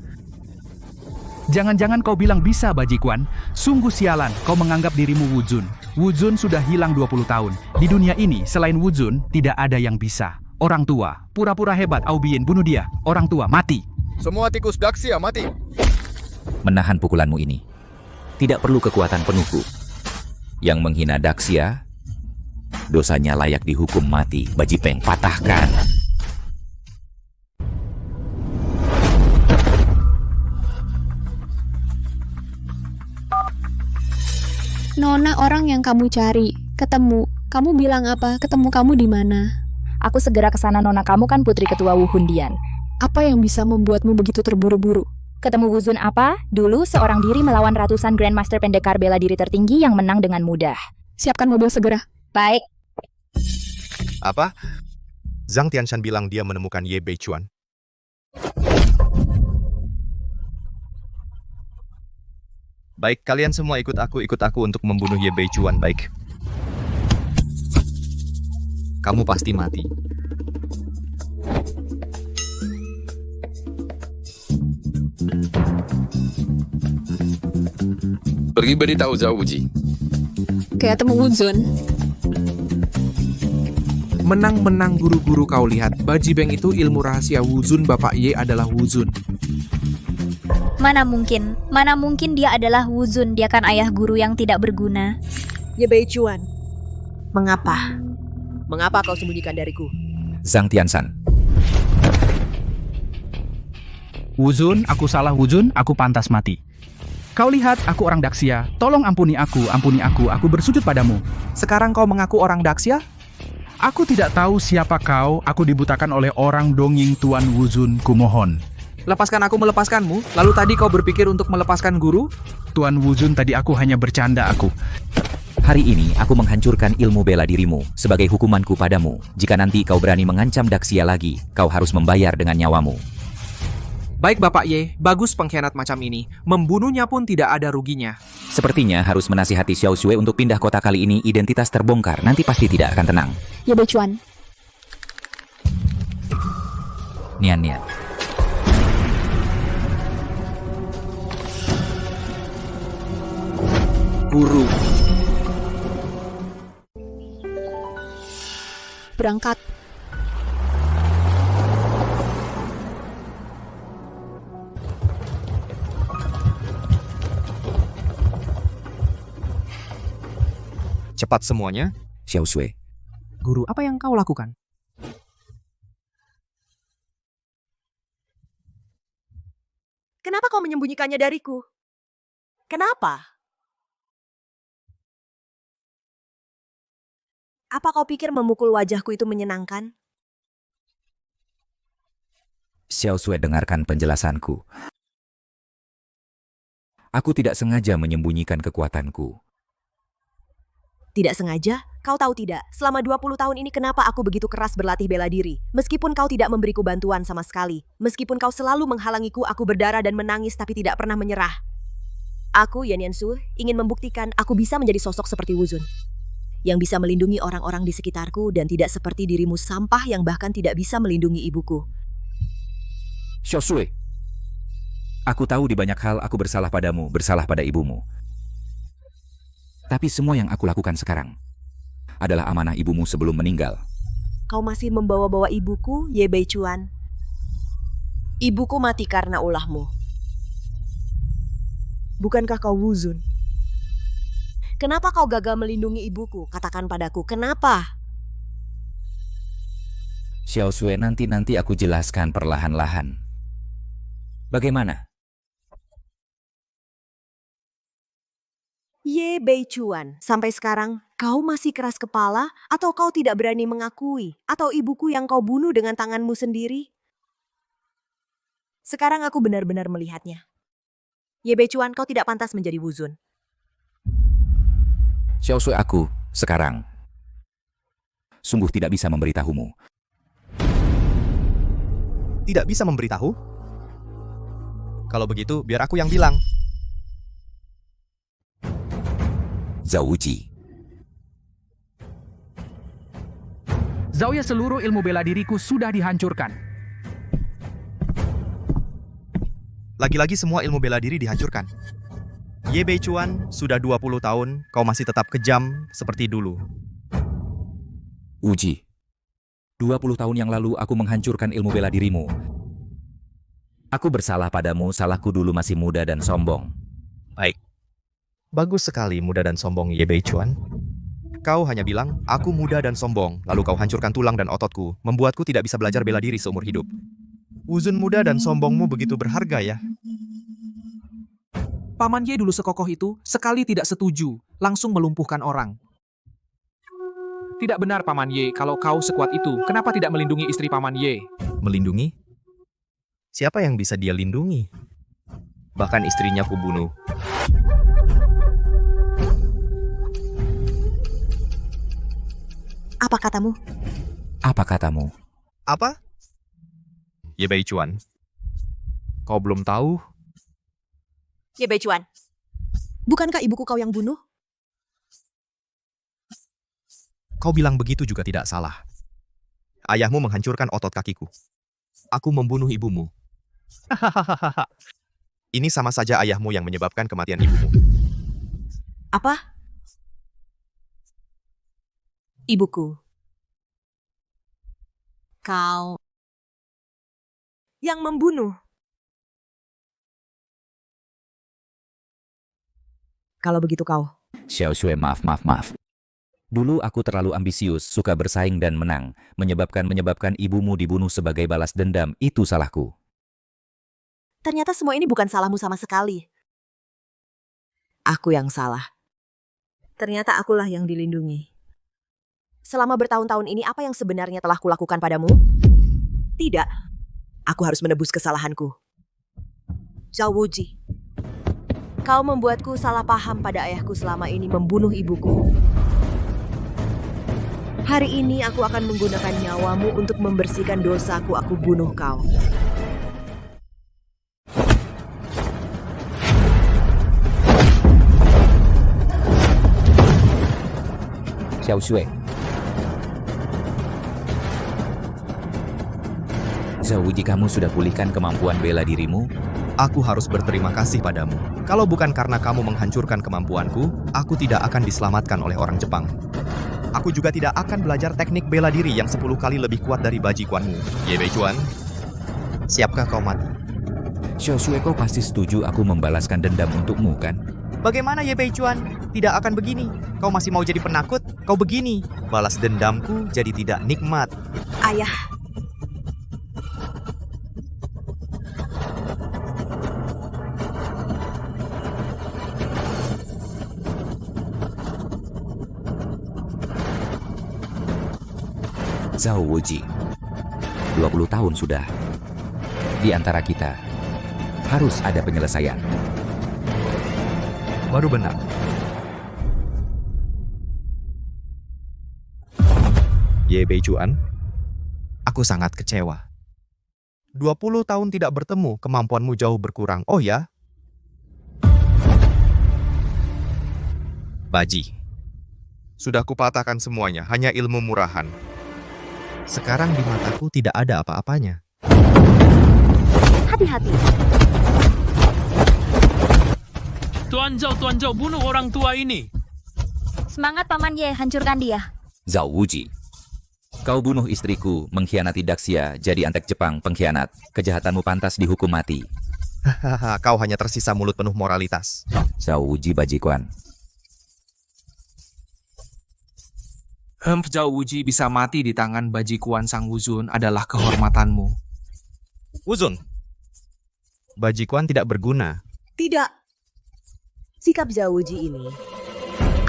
Jangan-jangan kau bilang bisa, Bajikuan. Sungguh sialan, kau menganggap dirimu Wuzun. Wuzun sudah hilang 20 tahun. Di dunia ini, selain Wuzun, tidak ada yang bisa. Orang tua, pura-pura hebat, Aobiyin, bunuh dia. Orang tua, mati. Semua tikus Daxia mati. Menahan pukulanmu ini. Tidak perlu kekuatan penuhku. Yang menghina Daxia, dosanya layak dihukum mati. Bajipeng, patahkan. Nona orang yang kamu cari, ketemu. Kamu bilang apa? Ketemu kamu di mana? Aku segera ke sana, Nona. Kamu kan putri ketua Wu Hundian. Apa yang bisa membuatmu begitu terburu-buru? Ketemu Wuzun apa? Dulu seorang diri melawan ratusan Grandmaster pendekar bela diri tertinggi yang menang dengan mudah. Siapkan mobil segera. Baik. Apa? Zhang Tianshan bilang dia menemukan Ye Beichuan. Baik, kalian semua ikut aku untuk membunuh Ye Beichuan, baik. Kamu pasti mati. Pergi beritahu Zhao Wuji. Kayak temu Wuzun. Menang-menang guru-guru kau lihat, Baji Beng itu ilmu rahasia Wuzun, Bapak Ye adalah Wuzun. Mana mungkin dia adalah Wuzun, dia kan ayah guru yang tidak berguna. Ye Beichuan, mengapa? Mengapa kau sembunyikan dariku? Zhang Tianshan. Wuzun, aku salah Wuzun, aku pantas mati. Kau lihat, aku orang Daxia. Tolong ampuni aku bersujud padamu. Sekarang kau mengaku orang Daxia? Aku tidak tahu siapa kau, aku dibutakan oleh orang dongeng Tuan Wuzun, kumohon. Lepaskan aku melepaskanmu, lalu tadi kau berpikir untuk melepaskan guru? Tuan Wuzun, tadi aku hanya bercanda aku. Hari ini aku menghancurkan ilmu bela dirimu sebagai hukumanku padamu. Jika nanti kau berani mengancam Daxia lagi, kau harus membayar dengan nyawamu. Baik Bapak Ye, bagus pengkhianat macam ini. Membunuhnya pun tidak ada ruginya. Sepertinya harus menasihati Xiao Shui untuk pindah kota kali ini. Identitas terbongkar, nanti pasti tidak akan tenang. Ye Beichuan. Nian. Guru. Berangkat. Cepat semuanya. Xiao Shui. Guru, apa yang kau lakukan? Kenapa kau menyembunyikannya dariku? Kenapa? Apa kau pikir memukul wajahku itu menyenangkan? Xiao Shui, dengarkan penjelasanku. Aku tidak sengaja menyembunyikan kekuatanku. Tidak sengaja? Kau tahu tidak, selama 20 tahun ini kenapa aku begitu keras berlatih bela diri? Meskipun kau tidak memberiku bantuan sama sekali. Meskipun kau selalu menghalangiku, aku berdarah dan menangis tapi tidak pernah menyerah. Aku, Yan Yansu, ingin membuktikan aku bisa menjadi sosok seperti Wuzun. Yang bisa melindungi orang-orang di sekitarku dan tidak seperti dirimu sampah yang bahkan tidak bisa melindungi ibuku. Xiao Shui. Aku tahu di banyak hal aku bersalah padamu, bersalah pada ibumu. Tapi semua yang aku lakukan sekarang adalah amanah ibumu sebelum meninggal. Kau masih membawa-bawa ibuku, Ye Beichuan. Ibuku mati karena ulahmu. Bukankah kau Wuzun? Kenapa kau gagal melindungi ibuku? Katakan padaku, kenapa? Xiao Shui, nanti aku jelaskan perlahan-lahan. Bagaimana? Ye Beichuan, sampai sekarang kau masih keras kepala atau kau tidak berani mengakui atau ibuku yang kau bunuh dengan tanganmu sendiri? Sekarang aku benar-benar melihatnya. Ye Beichuan, kau tidak pantas menjadi Wuzun. Xiao Shui, aku sekarang sungguh tidak bisa memberitahumu. Tidak bisa memberitahu? Kalau begitu, biar aku yang bilang. Zhao Wuji. Zhao, seluruh ilmu bela diriku sudah dihancurkan. Lagi-lagi semua ilmu bela diri dihancurkan. Ye Beichuan, sudah 20 tahun, kau masih tetap kejam seperti dulu. Wuji, 20 tahun yang lalu aku menghancurkan ilmu bela dirimu. Aku bersalah padamu, salahku dulu masih muda dan sombong. Baik. Bagus sekali muda dan sombong, Ye Beichuan. Kau hanya bilang, aku muda dan sombong, lalu kau hancurkan tulang dan ototku, membuatku tidak bisa belajar bela diri seumur hidup. Wuzun muda dan sombongmu begitu berharga ya? Paman Ye dulu sekokoh itu, sekali tidak setuju, langsung melumpuhkan orang. Tidak benar Paman Ye, kalau kau sekuat itu, kenapa tidak melindungi istri Paman Ye? Melindungi? Siapa yang bisa dia lindungi? Bahkan istrinya kubunuh. Apa katamu? Apa katamu? Apa? Ye Beichuan, kau belum tahu? Ye Beichuan, Bukankah ibuku kau yang bunuh? Kau bilang begitu juga tidak salah. Ayahmu menghancurkan otot kakiku. Aku membunuh ibumu. Ini sama saja ayahmu yang menyebabkan kematian ibumu. Apa? Ibuku. Kau yang membunuh. Kalau begitu kau. Xiao Shui, maaf. Dulu aku terlalu ambisius, suka bersaing dan menang, menyebabkan ibumu dibunuh sebagai balas dendam. Itu salahku. Ternyata semua ini bukan salahmu sama sekali. Aku yang salah. Ternyata akulah yang dilindungi. Selama bertahun-tahun ini apa yang sebenarnya telah kulakukan padamu? Tidak. Aku harus menebus kesalahanku. Zhao Wuji. Kau membuatku salah paham pada ayahku selama ini membunuh ibuku. Hari ini aku akan menggunakan nyawamu untuk membersihkan dosaku. Aku bunuh kau. Xiao Shui. Zhao Wuji, kamu sudah pulihkan kemampuan bela dirimu? Aku harus berterima kasih padamu. Kalau bukan karena kamu menghancurkan kemampuanku, aku tidak akan diselamatkan oleh orang Jepang. Aku juga tidak akan belajar teknik bela diri yang 10 kali lebih kuat dari bajikuanmu. Ye Beichuan, siapkah kau mati? Xiao Shui, kau pasti setuju aku membalaskan dendam untukmu, kan? Bagaimana Ye Beichuan? Tidak akan begini. Kau masih mau jadi penakut? Kau begini. Balas dendamku jadi tidak nikmat. Ayah. Zhao Wuji, 20 tahun sudah. Di antara kita, harus ada penyelesaian. Baru benar. Ye Beichuan, aku sangat kecewa. 20 tahun tidak bertemu, kemampuanmu jauh berkurang. Oh ya? Baji. Sudah kupatahkan semuanya, hanya ilmu murahan. Sekarang di mataku tidak ada apa-apanya. Hati-hati. Tuan Zhao, bunuh orang tua ini. Semangat Paman Ye, hancurkan dia. Zhao Wuji, kau bunuh istriku, mengkhianati Daxia, jadi antek Jepang, pengkhianat. Kejahatanmu pantas dihukum mati. Hahaha, kau hanya tersisa mulut penuh moralitas. Zhao Wuji bajikuan. Zhao Wuji bisa mati di tangan bajikuan Sang Wuzun adalah kehormatanmu. Wuzun, bajikuan tidak berguna. Tidak. Sikap Zhao Wuji ini.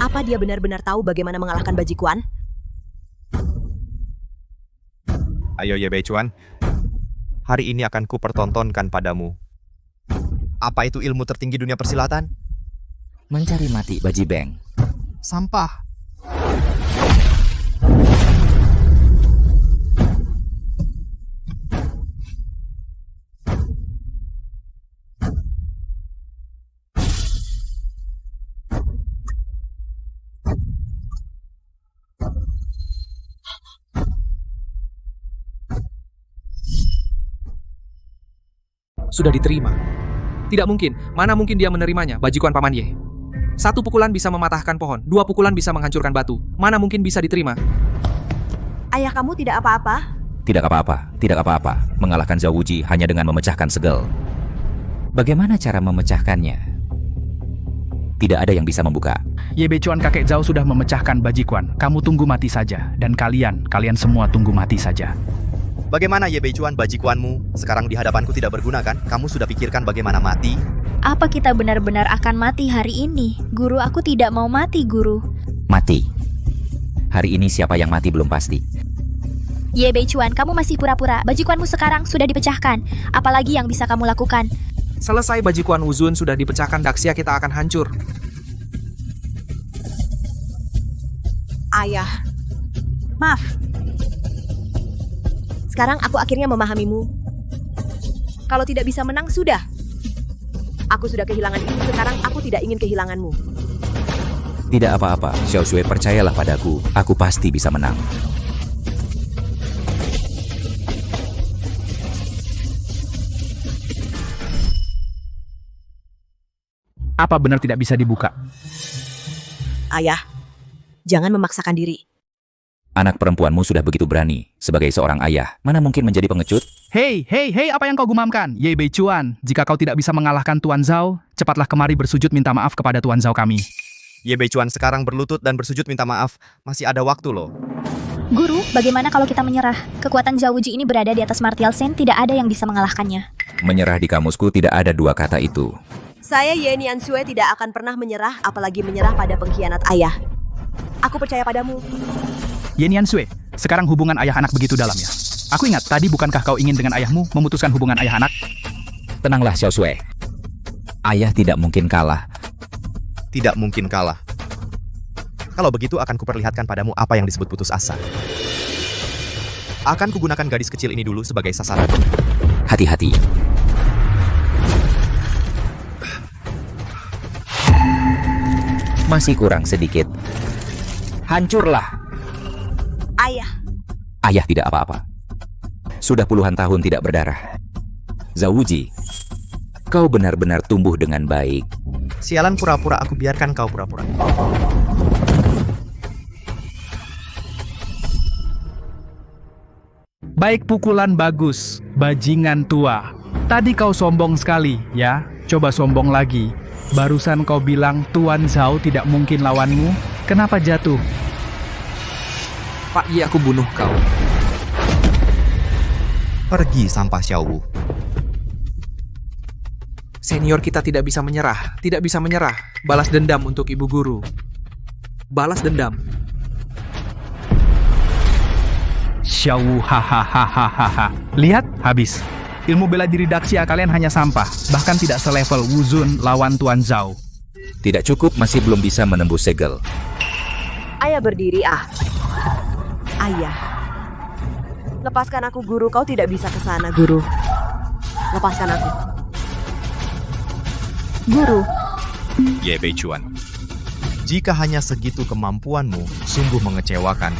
Apa dia benar-benar tahu bagaimana mengalahkan bajikuan? Ayo Ye Beichuan, hari ini akan kupertontonkan padamu. Apa itu ilmu tertinggi dunia persilatan? Mencari mati, Baji Beng. Sampah. Sudah diterima. Tidak mungkin. Mana mungkin dia menerimanya, bajikuan Paman Ye. 1 pukulan bisa mematahkan pohon, 2 pukulan bisa menghancurkan batu. Mana mungkin bisa diterima? Ayah kamu tidak apa-apa? Tidak apa-apa. Mengalahkan Zhao Wuji hanya dengan memecahkan segel. Bagaimana cara memecahkannya? Tidak ada yang bisa membuka. Ye Beichuan, kakek Zhao sudah memecahkan bajikuan. Kamu tunggu mati saja. Dan kalian semua tunggu mati saja. Bagaimana Ye Beichuan, bajikuanmu? Sekarang di hadapanku tidak berguna kan? Kamu sudah pikirkan bagaimana mati? Apa kita benar-benar akan mati hari ini? Guru, aku tidak mau mati, Guru. Mati? Hari ini siapa yang mati belum pasti. Ye Beichuan, kamu masih pura-pura. Bajikuanmu sekarang sudah dipecahkan. Apalagi yang bisa kamu lakukan? Selesai bajikuan Wuzun sudah dipecahkan, Daxia kita akan hancur. Ayah. Maaf. Sekarang aku akhirnya memahamimu. Kalau tidak bisa menang, sudah. Aku sudah kehilangan itu, sekarang aku tidak ingin kehilanganmu. Tidak apa-apa, Xiao Shui, percayalah padaku, aku pasti bisa menang. Apa benar tidak bisa dibuka? Ayah, jangan memaksakan diri. Anak perempuanmu sudah begitu berani. Sebagai seorang ayah, mana mungkin menjadi pengecut? Hei, apa yang kau gumamkan? Ye Beichuan, jika kau tidak bisa mengalahkan Tuan Zhao, cepatlah kemari bersujud minta maaf kepada Tuan Zhao kami. Ye Beichuan sekarang berlutut dan bersujud minta maaf. Masih ada waktu loh. Guru, bagaimana kalau kita menyerah? Kekuatan Zhao Wuji ini berada di atas Martial Saint, tidak ada yang bisa mengalahkannya. Menyerah di kamusku tidak ada dua kata itu. Saya Ye Nianshui tidak akan pernah menyerah, apalagi menyerah pada pengkhianat ayah. Aku percaya padamu. Ye Nianshui, sekarang hubungan ayah anak begitu dalam ya. Aku ingat tadi bukankah kau ingin dengan ayahmu memutuskan hubungan ayah anak? Tenanglah Xiao Shui. Ayah tidak mungkin kalah. Tidak mungkin kalah. Kalau begitu akan kuperlihatkan padamu apa yang disebut putus asa. Akan kugunakan gadis kecil ini dulu sebagai sasaran. Hati-hati. Masih kurang sedikit. Hancurlah. Ayah. Ayah tidak apa-apa. Sudah puluhan tahun tidak berdarah. Zhao Wuji, kau benar-benar tumbuh dengan baik. Sialan, pura-pura aku biarkan kau pura-pura. Baik, pukulan bagus, bajingan tua. Tadi kau sombong sekali, ya. Coba sombong lagi. Barusan kau bilang Tuan Zhao tidak mungkin lawanmu. Kenapa jatuh? Pak Yi, aku bunuh kau. Pergi, sampah Xiao Wu. Senior kita tidak bisa menyerah. Tidak bisa menyerah. Balas dendam untuk ibu guru. Balas dendam. Xiao Wu, hahaha. Lihat, habis. Ilmu bela diri Daxia kalian hanya sampah. Bahkan tidak selevel Wu Zun lawan Tuan Zhao. Tidak cukup, masih belum bisa menembus segel. Ayah berdiri, Ayah. Lepaskan aku, guru. Kau tidak bisa ke sana, guru. Lepaskan aku. Guru. Ye Beichuan, jika hanya segitu kemampuanmu, sungguh mengecewakan.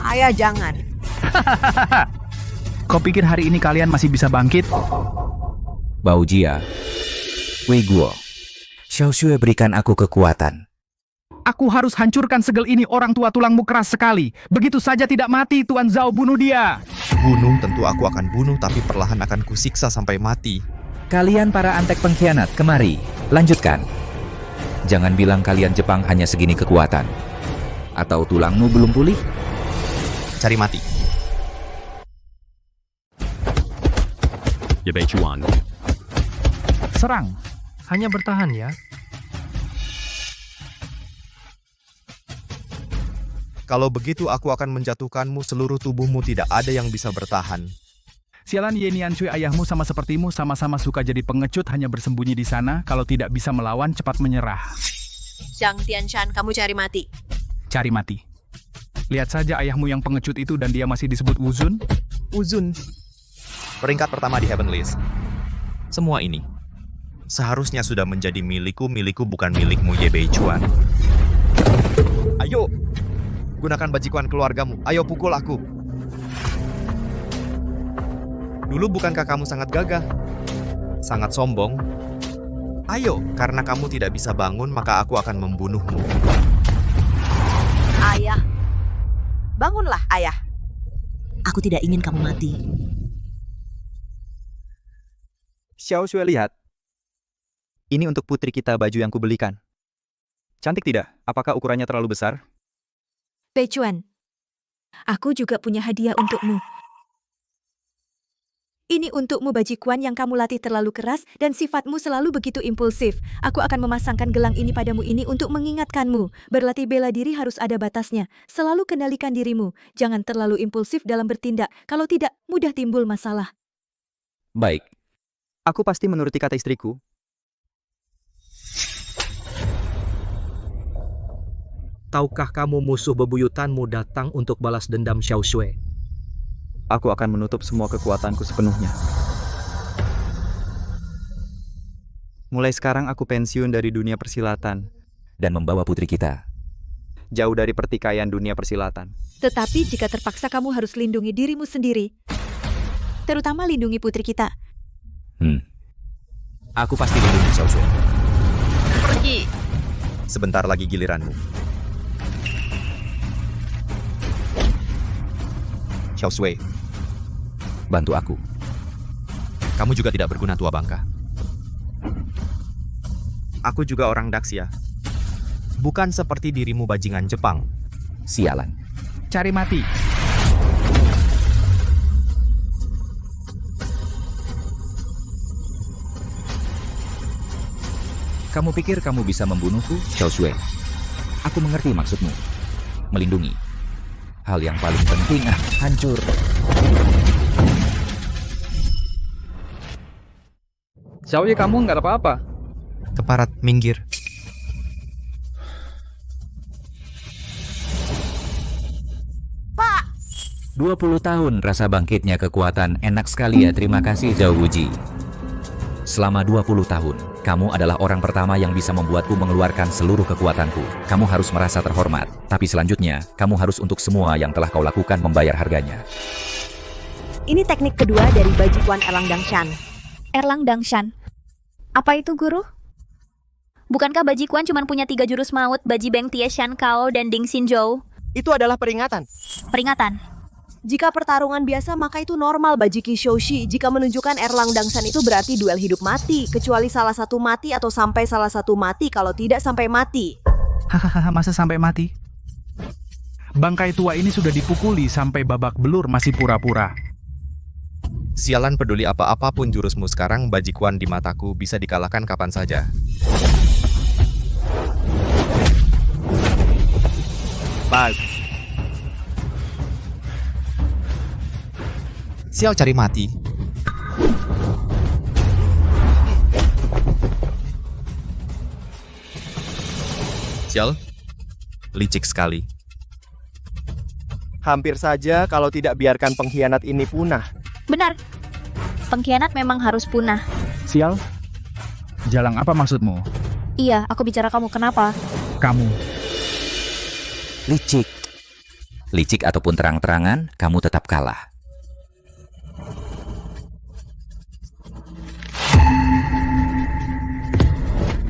Ayah, jangan. Kau pikir hari ini kalian masih bisa bangkit? Bao Jia, Wei Guo, Xiao Shui berikan aku kekuatan. Aku harus hancurkan segel ini, orang tua tulangmu keras sekali. Begitu saja tidak mati, Tuan Zhao bunuh dia. Bunuh, tentu aku akan bunuh, tapi perlahan akan kusiksa sampai mati. Kalian para antek pengkhianat, kemari, lanjutkan. Jangan bilang kalian Jepang hanya segini kekuatan. Atau tulangmu belum pulih? Cari mati. Ye Beichuan. Serang, hanya bertahan ya. Kalau begitu aku akan menjatuhkanmu, seluruh tubuhmu tidak ada yang bisa bertahan. Sialan, Ye Nianshui, ayahmu sama sepertimu, sama-sama suka jadi pengecut, hanya bersembunyi di sana. Kalau tidak bisa melawan, cepat menyerah. Zhang Tianshan, kamu cari mati. Cari mati. Lihat saja ayahmu yang pengecut itu dan dia masih disebut Wu Zun. Wu Zun, peringkat pertama di Heaven List. Semua ini seharusnya sudah menjadi milikku bukan milikmu, Ye Beichuan. Ayo, gunakan bajikuan keluargamu. Ayo pukul aku. Dulu bukankah kamu sangat gagah? Sangat sombong? Ayo, karena kamu tidak bisa bangun, maka aku akan membunuhmu. Ayah. Bangunlah, ayah. Aku tidak ingin kamu mati. Xiao Shui, lihat. Ini untuk putri kita baju yang kubelikan. Cantik tidak? Apakah ukurannya terlalu besar? Beichuan, aku juga punya hadiah untukmu. Ini untukmu, bajikuan yang kamu latih terlalu keras dan sifatmu selalu begitu impulsif. Aku akan memasangkan gelang ini padamu ini untuk mengingatkanmu. Berlatih bela diri harus ada batasnya. Selalu kendalikan dirimu. Jangan terlalu impulsif dalam bertindak. Kalau tidak, mudah timbul masalah. Baik. Aku pasti menuruti kata istriku. Tahukah kamu musuh bebuyutanmu datang untuk balas dendam Xiao Shui? Aku akan menutup semua kekuatanku sepenuhnya. Mulai sekarang aku pensiun dari dunia persilatan. Dan membawa putri kita jauh dari pertikaian dunia persilatan. Tetapi jika terpaksa kamu harus lindungi dirimu sendiri. Terutama lindungi putri kita. Aku pasti lindungi Xiao Shui. Pergi. Sebentar lagi giliranmu. Xiao Shui, bantu aku. kamu juga tidak berguna tua bangka. Aku juga orang Daxia. Bukan seperti dirimu bajingan Jepang. Sialan. Cari mati. Kamu pikir kamu bisa membunuhku, Xiao Shui? Aku mengerti maksudmu. Melindungi. Hal yang paling penting, hancur. Xiao Yi, kamu nggak apa-apa. Keparat, minggir. Pak! 20 tahun rasa bangkitnya kekuatan, enak sekali ya, terima kasih Zhao Wuji. Selama 20 tahun, kamu adalah orang pertama yang bisa membuatku mengeluarkan seluruh kekuatanku. Kamu harus merasa terhormat. Tapi selanjutnya, kamu harus untuk semua yang telah kau lakukan membayar harganya. Ini teknik kedua dari Bajikuan Erlang Dangshan. Erlang Dangshan. Apa itu, Guru? Bukankah Bajikuan cuma punya 3 jurus maut, Baji Beng, Tie Shan Kao, dan Ding Xin Zhou? Itu adalah peringatan. Peringatan. Jika pertarungan biasa maka itu normal Bajiki Shoushi. Jika menunjukkan Erlang Dangshan itu berarti duel hidup mati. Kecuali salah satu mati atau sampai salah satu mati, kalau tidak sampai mati. Hahaha, masa sampai mati? Bangkai tua ini sudah dipukuli sampai babak belur masih pura-pura. Sialan, peduli apapun jurusmu sekarang, Bajikuan di mataku bisa dikalahkan kapan saja. Bagus. Xiao cari mati. Xiao, licik sekali. Hampir saja kalau tidak biarkan pengkhianat ini punah. Benar. Pengkhianat memang harus punah. Sial, Jalang, apa maksudmu? Iya, aku bicara kamu. Kenapa? Kamu. Licik. Licik ataupun terang-terangan, kamu tetap kalah.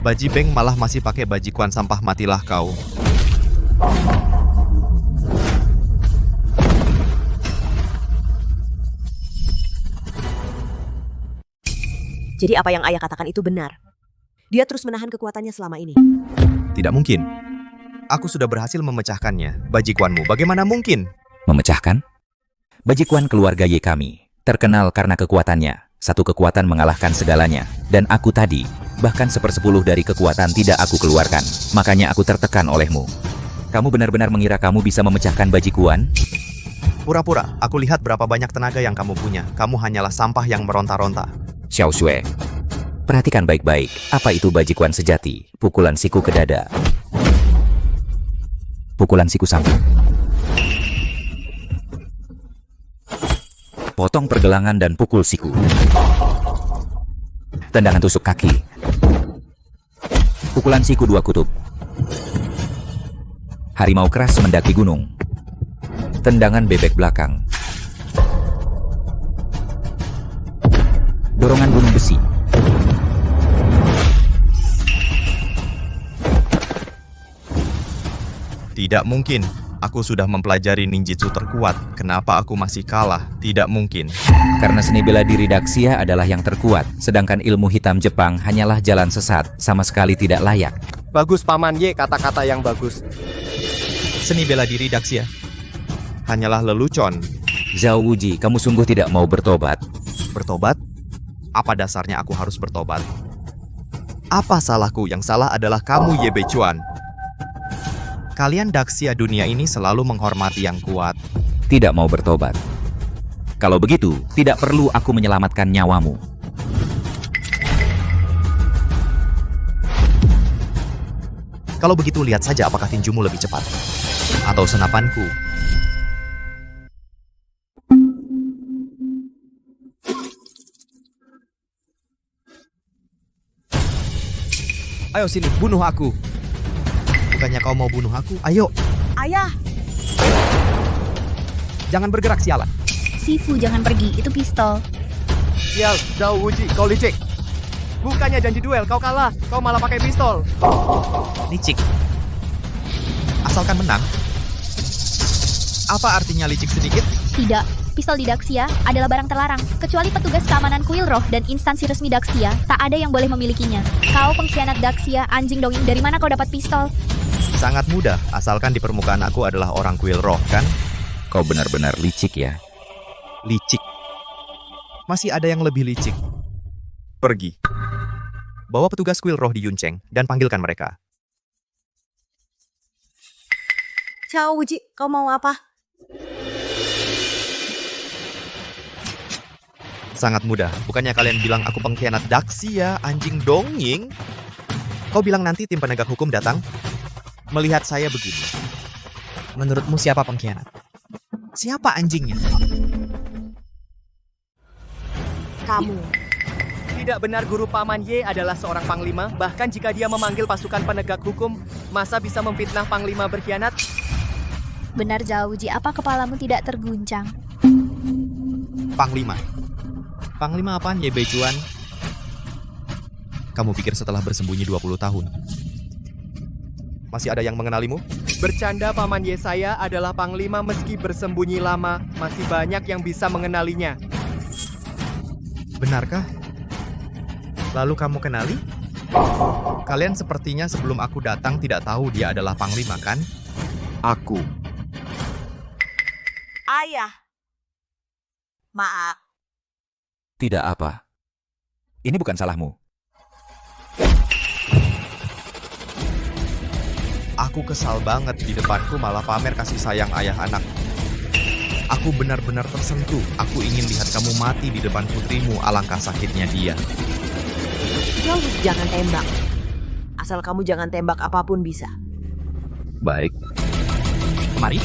Baji Beng malah masih pakai Bajikuan sampah, matilah kau. Jadi apa yang ayah katakan itu benar. Dia terus menahan kekuatannya selama ini. Tidak mungkin. Aku sudah berhasil memecahkannya. Bajikuanmu bagaimana mungkin? Memecahkan? Bajikuan keluarga Ye kami terkenal karena kekuatannya. Satu kekuatan mengalahkan segalanya. Dan aku tadi, bahkan 1/10 dari kekuatan tidak aku keluarkan. Makanya aku tertekan olehmu. Kamu benar-benar mengira kamu bisa memecahkan Bajikuan? Pura-pura, aku lihat berapa banyak tenaga yang kamu punya. Kamu hanyalah sampah yang meronta-ronta. Xiao Shui, perhatikan baik-baik. Apa itu Bajikuan sejati? Pukulan siku ke dada. Pukulan siku samping. Potong pergelangan dan pukul siku. Tendangan tusuk kaki. Pukulan siku 2 kutub. Harimau keras mendaki gunung. Tendangan bebek belakang. Dorongan gunung besi. Tidak mungkin. Aku sudah mempelajari ninjutsu terkuat. Kenapa aku masih kalah? Tidak mungkin. Karena seni bela diri Daxia adalah yang terkuat, sedangkan ilmu hitam Jepang hanyalah jalan sesat, sama sekali tidak layak. Bagus Paman Ye, kata-kata yang bagus. Seni bela diri Daxia hanyalah lelucon. Zhao Wuji, kamu sungguh tidak mau bertobat? Bertobat? Apa dasarnya aku harus bertobat? Apa salahku? Yang salah adalah kamu, Ye Beichuan. Kalian Daxia dunia ini selalu menghormati yang kuat. Tidak mau bertobat. Kalau begitu, tidak perlu aku menyelamatkan nyawamu. Kalau begitu, lihat saja apakah tinjumu lebih cepat. Atau senapanku. Ayo sini, bunuh aku. Bukannya kau mau bunuh aku? Ayo. Ayah! Jangan bergerak, sialan. Sifu, jangan pergi. Itu pistol. Sial, Zhao Wuji, kau licik. Bukannya janji duel, kau kalah. Kau malah pakai pistol. Licik. Asalkan menang. Apa artinya licik sedikit? Tidak. Pistol di Daxia adalah barang terlarang. Kecuali petugas keamanan kuil roh dan instansi resmi Daxia, tak ada yang boleh memilikinya. Kau pengkhianat Daxia, anjing dongeng. Dari mana kau dapat pistol? Sangat mudah, asalkan di permukaan aku adalah orang kuil roh, kan? Kau benar-benar licik ya. Licik. Masih ada yang lebih licik. Pergi. Bawa petugas kuil roh di Yuncheng dan panggilkan mereka. Zhao Wuji, kau mau apa? Sangat mudah. Bukannya kalian bilang aku pengkhianat Daxia, anjing dongeng? Kau bilang nanti tim penegak hukum datang? Melihat saya begini. Menurutmu siapa pengkhianat? Siapa anjingnya? Kamu. Tidak benar guru Paman Ye adalah seorang panglima, bahkan jika dia memanggil pasukan penegak hukum, masa bisa memfitnah panglima berkhianat? Benar, Zhao Wuji, apa kepalamu tidak terguncang? Panglima. Panglima apaan, Ye Beichuan? Kamu pikir setelah bersembunyi 20 tahun? Masih ada yang mengenalimu? Bercanda, Paman Ye, saya adalah panglima meski bersembunyi lama, masih banyak yang bisa mengenalinya. Benarkah? Lalu kamu kenali? Kalian sepertinya sebelum aku datang tidak tahu dia adalah panglima, kan? Aku. Ayah. Maaf. Tidak apa. Ini bukan salahmu. Aku kesal banget di depanku malah pamer kasih sayang ayah anak. Aku benar-benar tersentuh. Aku ingin lihat kamu mati di depan putrimu, alangkah sakitnya dia. Jangan tembak. Asal kamu jangan tembak apapun bisa. Baik. Mari.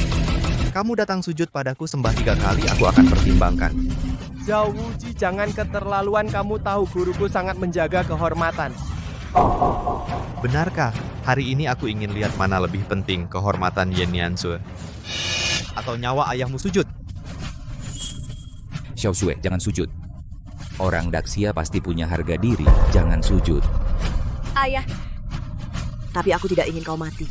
Kamu datang sujud padaku sembah 3 kali, aku akan pertimbangkan. Zhao Wuji, jangan keterlaluan, kamu tahu guruku sangat menjaga kehormatan. Benarkah? Hari ini aku ingin lihat mana lebih penting, kehormatan Yen Nianzue atau nyawa ayahmu sujud. Xiao Shui, jangan sujud. Orang Daxia pasti punya harga diri, jangan sujud. Ayah. Tapi aku tidak ingin kau mati.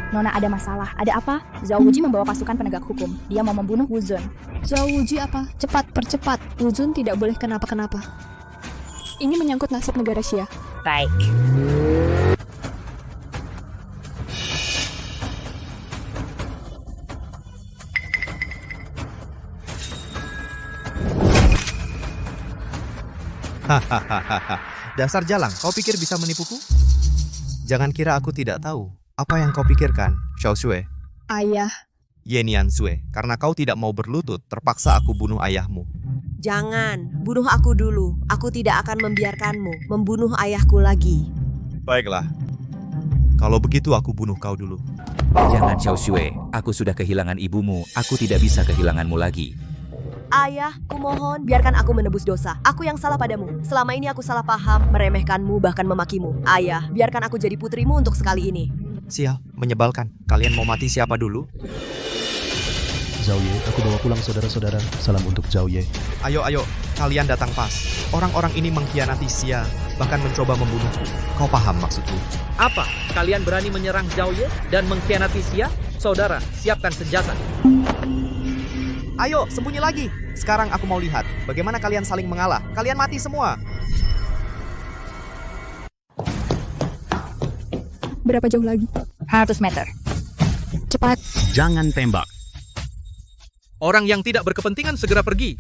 Nona, ada masalah. Ada apa? Zhao Wuji membawa pasukan penegak hukum. Dia mau membunuh Wuzun. Zhao Wuji apa? Cepat, percepat. Wuzun tidak boleh kenapa-kenapa. Ini menyangkut nasib negara Xia. Baik. Hahaha. Dasar jalang, kau pikir bisa menipuku? Jangan kira aku tidak tahu. Apa yang kau pikirkan, Xiao Shui? Ayah. Ye Nianzue, karena kau tidak mau berlutut, terpaksa aku bunuh ayahmu. Jangan, bunuh aku dulu. Aku tidak akan membiarkanmu membunuh ayahku lagi. Baiklah. Kalau begitu aku bunuh kau dulu. Jangan Xiao Shui, aku sudah kehilangan ibumu, aku tidak bisa kehilanganmu lagi. Ayah, kumohon biarkan aku menebus dosa. Aku yang salah padamu. Selama ini aku salah paham, meremehkanmu, bahkan memakimu. Ayah, biarkan aku jadi putrimu untuk sekali ini. Sial, menyebalkan. Kalian mau mati siapa dulu? Zhao Ye, aku bawa pulang saudara-saudara. Salam untuk Zhao Ye. Ayo, kalian datang pas. Orang-orang ini mengkhianati Xia, bahkan mencoba membunuhku. Kau paham maksudku? Apa? Kalian berani menyerang Zhao Ye dan mengkhianati Xia? Saudara, siapkan senjata. Ayo, sembunyi lagi. Sekarang aku mau lihat bagaimana kalian saling mengalah. Kalian mati semua. Berapa jauh lagi? 100 meter. Cepat. Jangan tembak. Orang yang tidak berkepentingan segera pergi.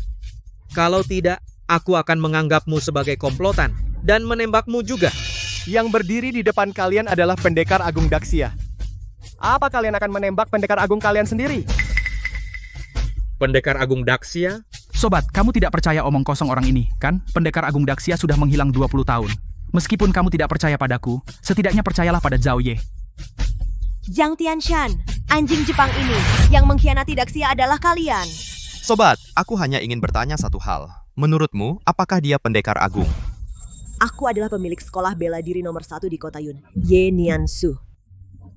Kalau tidak, aku akan menganggapmu sebagai komplotan dan menembakmu juga. Yang berdiri di depan kalian adalah Pendekar Agung Daxia. Apa kalian akan menembak Pendekar Agung kalian sendiri? Pendekar Agung Daxia? Sobat, kamu tidak percaya omong kosong orang ini, kan? Pendekar Agung Daxia sudah menghilang 20 tahun. Meskipun kamu tidak percaya padaku, setidaknya percayalah pada Zhao Ye. Jiang Tianshan, anjing Jepang ini, yang mengkhianati Daxia adalah kalian. Sobat, aku hanya ingin bertanya satu hal. Menurutmu, apakah dia Pendekar Agung? Aku adalah pemilik sekolah bela diri nomor 1 di kota Yun, Ye Niansu.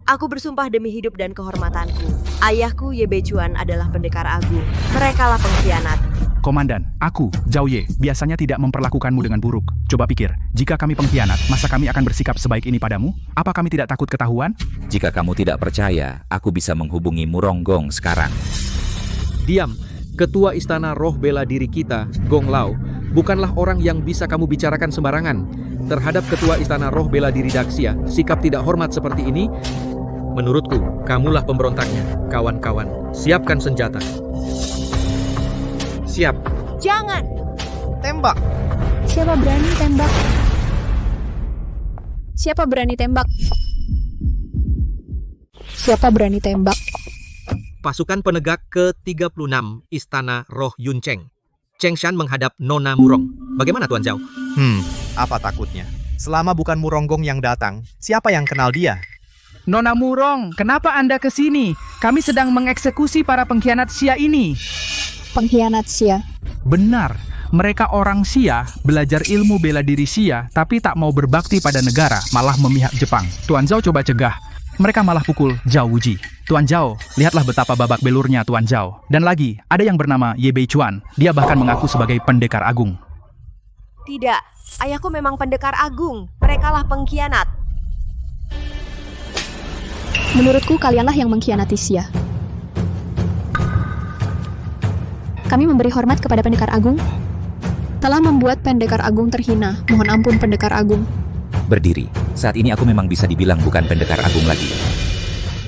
Aku bersumpah demi hidup dan kehormatanku. Ayahku Ye Beichuan adalah pendekar agung. Merekalah pengkhianat. Komandan, aku, Zhao Ye, biasanya tidak memperlakukanmu dengan buruk. Coba pikir, jika kami pengkhianat, masa kami akan bersikap sebaik ini padamu? Apa kami tidak takut ketahuan? Jika kamu tidak percaya, aku bisa menghubungi Muronggong sekarang. Diam. Ketua Istana Roh Bela Diri kita, Gong Lao, bukanlah orang yang bisa kamu bicarakan sembarangan. Terhadap Ketua Istana Roh Bela Diri Daxia, sikap tidak hormat seperti ini, menurutku, kamulah pemberontaknya. Kawan-kawan, siapkan senjata. Siap. Jangan! Tembak! Siapa berani tembak? Siapa berani tembak? Siapa berani tembak? Pasukan penegak ke-36 Istana Roh Yuncheng. Cheng Shan menghadap Nona Murong. Bagaimana Tuan Zhao? Apa takutnya? Selama bukan Muronggong yang datang, siapa yang kenal dia? Nona Murong, kenapa Anda ke sini? Kami sedang mengeksekusi para pengkhianat Xia ini. Pengkhianat Xia. Benar, mereka orang Xia, belajar ilmu bela diri Xia, tapi tak mau berbakti pada negara, malah memihak Jepang. Tuan Zhao coba cegah. Mereka malah pukul Zhao Wuji. Tuan Zhao, lihatlah betapa babak belurnya Tuan Zhao. Dan lagi, ada yang bernama Ye Beichuan. Dia bahkan mengaku sebagai pendekar agung. Tidak, ayahku memang pendekar agung. Merekalah pengkhianat. Menurutku kalianlah yang mengkhianati Xia. Kami memberi hormat kepada pendekar agung. Telah membuat pendekar agung terhina. Mohon ampun pendekar agung. Berdiri. Saat ini aku memang bisa dibilang bukan pendekar agung lagi.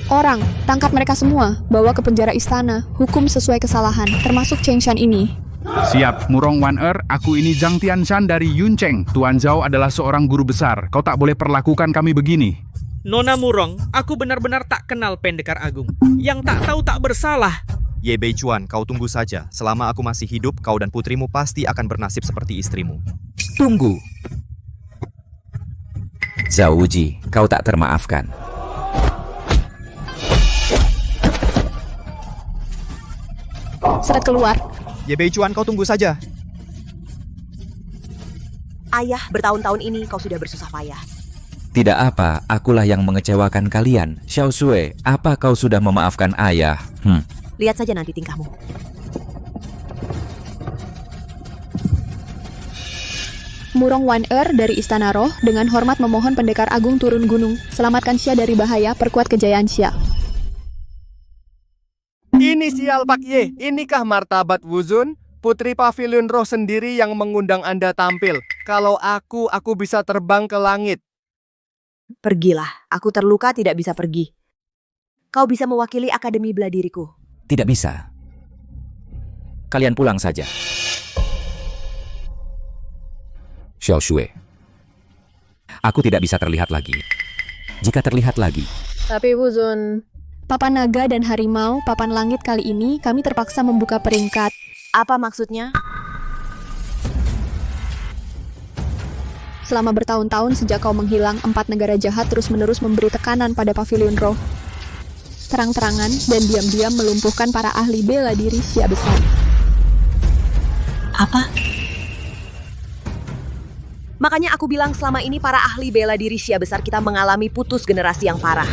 Orang, tangkap mereka semua. Bawa ke penjara istana. Hukum sesuai kesalahan, termasuk Cheng Shan ini. Siap, Murong Wan-er, aku ini Zhang Tianshan dari Yuncheng. Tuan Zhao adalah seorang guru besar. Kau tak boleh perlakukan kami begini. Nona Murong, aku benar-benar tak kenal pendekar agung. Yang tak tahu tak bersalah. Ye Beichuan, kau tunggu saja. Selama aku masih hidup, kau dan putrimu pasti akan bernasib seperti istrimu. Tunggu. Zhao Wuji, kau tak termaafkan. Seret keluar. Ye Beichuan, kau tunggu saja. Ayah, bertahun-tahun ini kau sudah bersusah payah. Tidak apa, akulah yang mengecewakan kalian. Xiao Sui, apa kau sudah memaafkan ayah? Lihat saja nanti tingkahmu. Murong Wan-er dari Istana Roh dengan hormat memohon pendekar agung turun gunung. Selamatkan Xia dari bahaya, perkuat kejayaan Xia. Inisial Pak Ye, inikah martabat Wuzun? Putri Pavilion Roh sendiri yang mengundang Anda tampil. Kalau aku bisa terbang ke langit. Pergilah, aku terluka tidak bisa pergi. Kau bisa mewakili Akademi Bela Diriku. Tidak bisa. Kalian pulang saja. Xiao Shui. Aku tidak bisa terlihat lagi. Jika terlihat lagi. Tapi Wuzun, Papan Naga dan Harimau, Papan Langit kali ini kami terpaksa membuka peringkat. Apa maksudnya? Selama bertahun-tahun sejak kau menghilang, 4 negara jahat terus-menerus memberi tekanan pada Pavilion Roh. Terang-terangan dan diam-diam melumpuhkan para ahli bela diri Xia besar. Apa? Makanya aku bilang selama ini para ahli bela diri Xia besar kita mengalami putus generasi yang parah.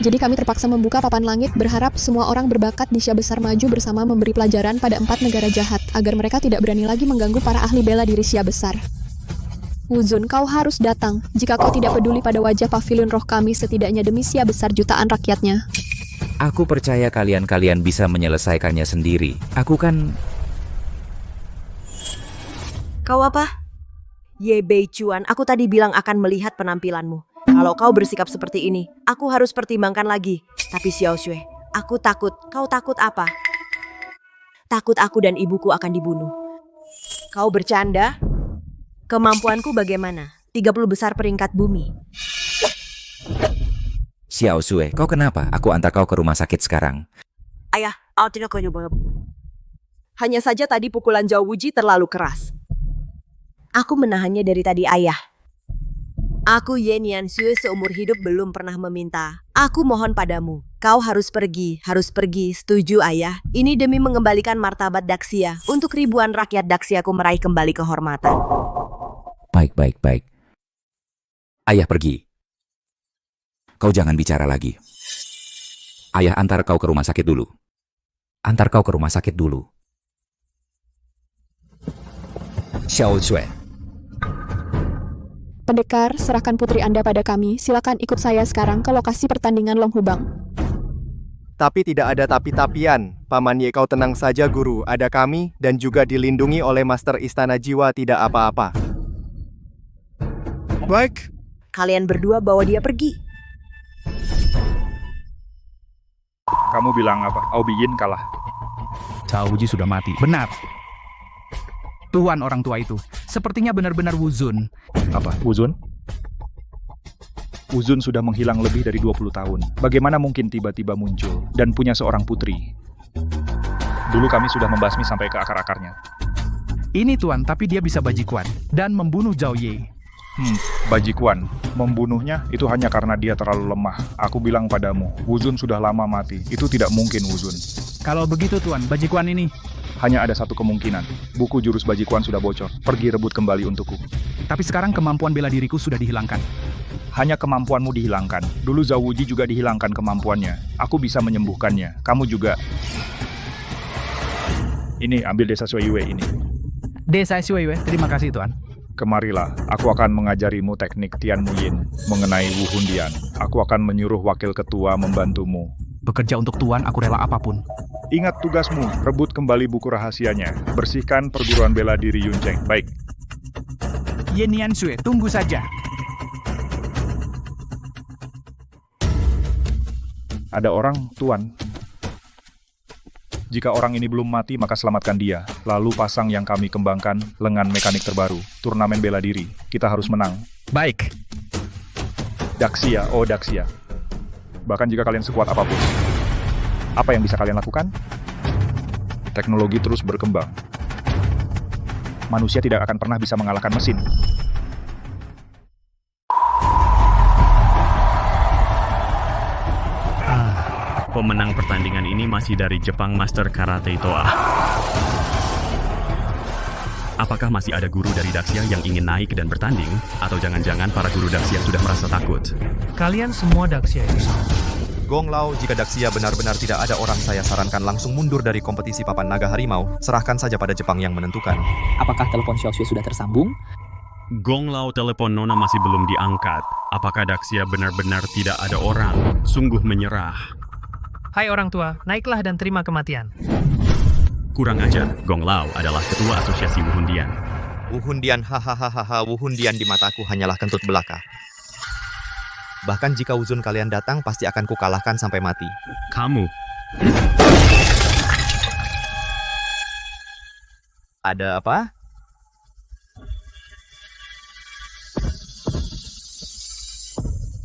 Jadi kami terpaksa membuka Papan Langit berharap semua orang berbakat di Xia besar maju bersama memberi pelajaran pada 4 negara jahat agar mereka tidak berani lagi mengganggu para ahli bela diri Xia besar. Wuzun, kau harus datang. Jika kau tidak peduli pada wajah Pavilion Roh kami setidaknya demi Xia besar jutaan rakyatnya. Aku percaya kalian bisa menyelesaikannya sendiri. Aku kan... Kau apa? Ye Beichuan, aku tadi bilang akan melihat penampilanmu. Kalau kau bersikap seperti ini, aku harus pertimbangkan lagi. Tapi Xiao Shui, aku takut. Kau takut apa? Takut aku dan ibuku akan dibunuh. Kau bercanda? Kemampuanku bagaimana? 30 besar peringkat bumi. Xiao Sui, kau kenapa? Aku antar kau ke rumah sakit sekarang. Ayah, tidak kau nyoba. Hanya saja tadi pukulan Zhao Wuji terlalu keras. Aku menahannya dari tadi, ayah. Aku Yen Yansue seumur hidup belum pernah meminta. Aku mohon padamu, kau harus pergi, setuju ayah? Ini demi mengembalikan martabat Daxia, untuk ribuan rakyat Daxiaku meraih kembali kehormatan. Baik. Ayah pergi. Kau jangan bicara lagi. Ayah antar kau ke rumah sakit dulu. Xiao Shui. Pendekar, serahkan putri Anda pada kami. Silakan ikut saya sekarang ke lokasi pertandingan Long Hubang. Tapi tidak ada tapi-tapian. Paman Ye, kau tenang saja guru. Ada kami dan juga dilindungi oleh Master Istana Jiwa, tidak apa-apa. Baik. Kalian berdua bawa dia pergi. Kamu bilang apa? Aobiyin kalah. Cao Wuji sudah mati. Benar. Tuan orang tua itu. Sepertinya benar-benar Wuzun. Apa? Wuzun? Wuzun sudah menghilang lebih dari 20 tahun. Bagaimana mungkin tiba-tiba muncul dan punya seorang putri? Dulu kami sudah membasmi sampai ke akar-akarnya. Ini tuan, tapi dia bisa bajikuan dan membunuh Zhao Ye. Bajikuan. Membunuhnya itu hanya karena dia terlalu lemah. Aku bilang padamu, Wuzun sudah lama mati. Itu tidak mungkin Wuzun. Kalau begitu tuan, bajikuan ini hanya ada satu kemungkinan. Buku jurus bajikuan sudah bocor. Pergi rebut kembali untukku. Tapi sekarang kemampuan bela diriku sudah dihilangkan. Hanya kemampuanmu dihilangkan. Dulu Zhao Wuji juga dihilangkan kemampuannya. Aku bisa menyembuhkannya. Kamu juga. Ini, ambil desa Suiwe ini. Desa Suiwe, terima kasih tuan. Kemarilah, aku akan mengajarimu teknik Tian Muyin mengenai Wuhundian. Aku akan menyuruh wakil ketua membantumu. Bekerja untuk tuan, aku rela apapun. Ingat tugasmu, rebut kembali buku rahasianya. Bersihkan perguruan bela diri Yuncheng. Baik. Yen Yansue, tunggu saja. Ada orang, tuan. Jika orang ini belum mati, maka selamatkan dia. Lalu pasang yang kami kembangkan, lengan mekanik terbaru. Turnamen bela diri. Kita harus menang. Baik. Daxia, oh Daxia. Bahkan jika kalian sekuat apapun. Apa yang bisa kalian lakukan? Teknologi terus berkembang. Manusia tidak akan pernah bisa mengalahkan mesin. Pemenang pertandingan ini masih dari Jepang Master Karate Toa. Apakah masih ada guru dari Daxia yang ingin naik dan bertanding? Atau jangan-jangan para guru Daxia sudah merasa takut? Kalian semua Daxia itu sama. Gong Lao, jika Daxia benar-benar tidak ada orang, saya sarankan langsung mundur dari kompetisi papan naga harimau. Serahkan saja pada Jepang yang menentukan. Apakah telepon Xiaoxue sudah tersambung? Gong Lao, telepon Nona masih belum diangkat. Apakah Daxia benar-benar tidak ada orang? Sungguh menyerah. Hai orang tua, naiklah dan terima kematian. Kurang ajar, Gong Lao adalah ketua asosiasi Wuhundian. Wuhundian, hahaha, Wuhundian di mataku hanyalah kentut belaka. Bahkan jika Wuzun kalian datang, pasti akan kukalahkan sampai mati. Kamu. Ada apa?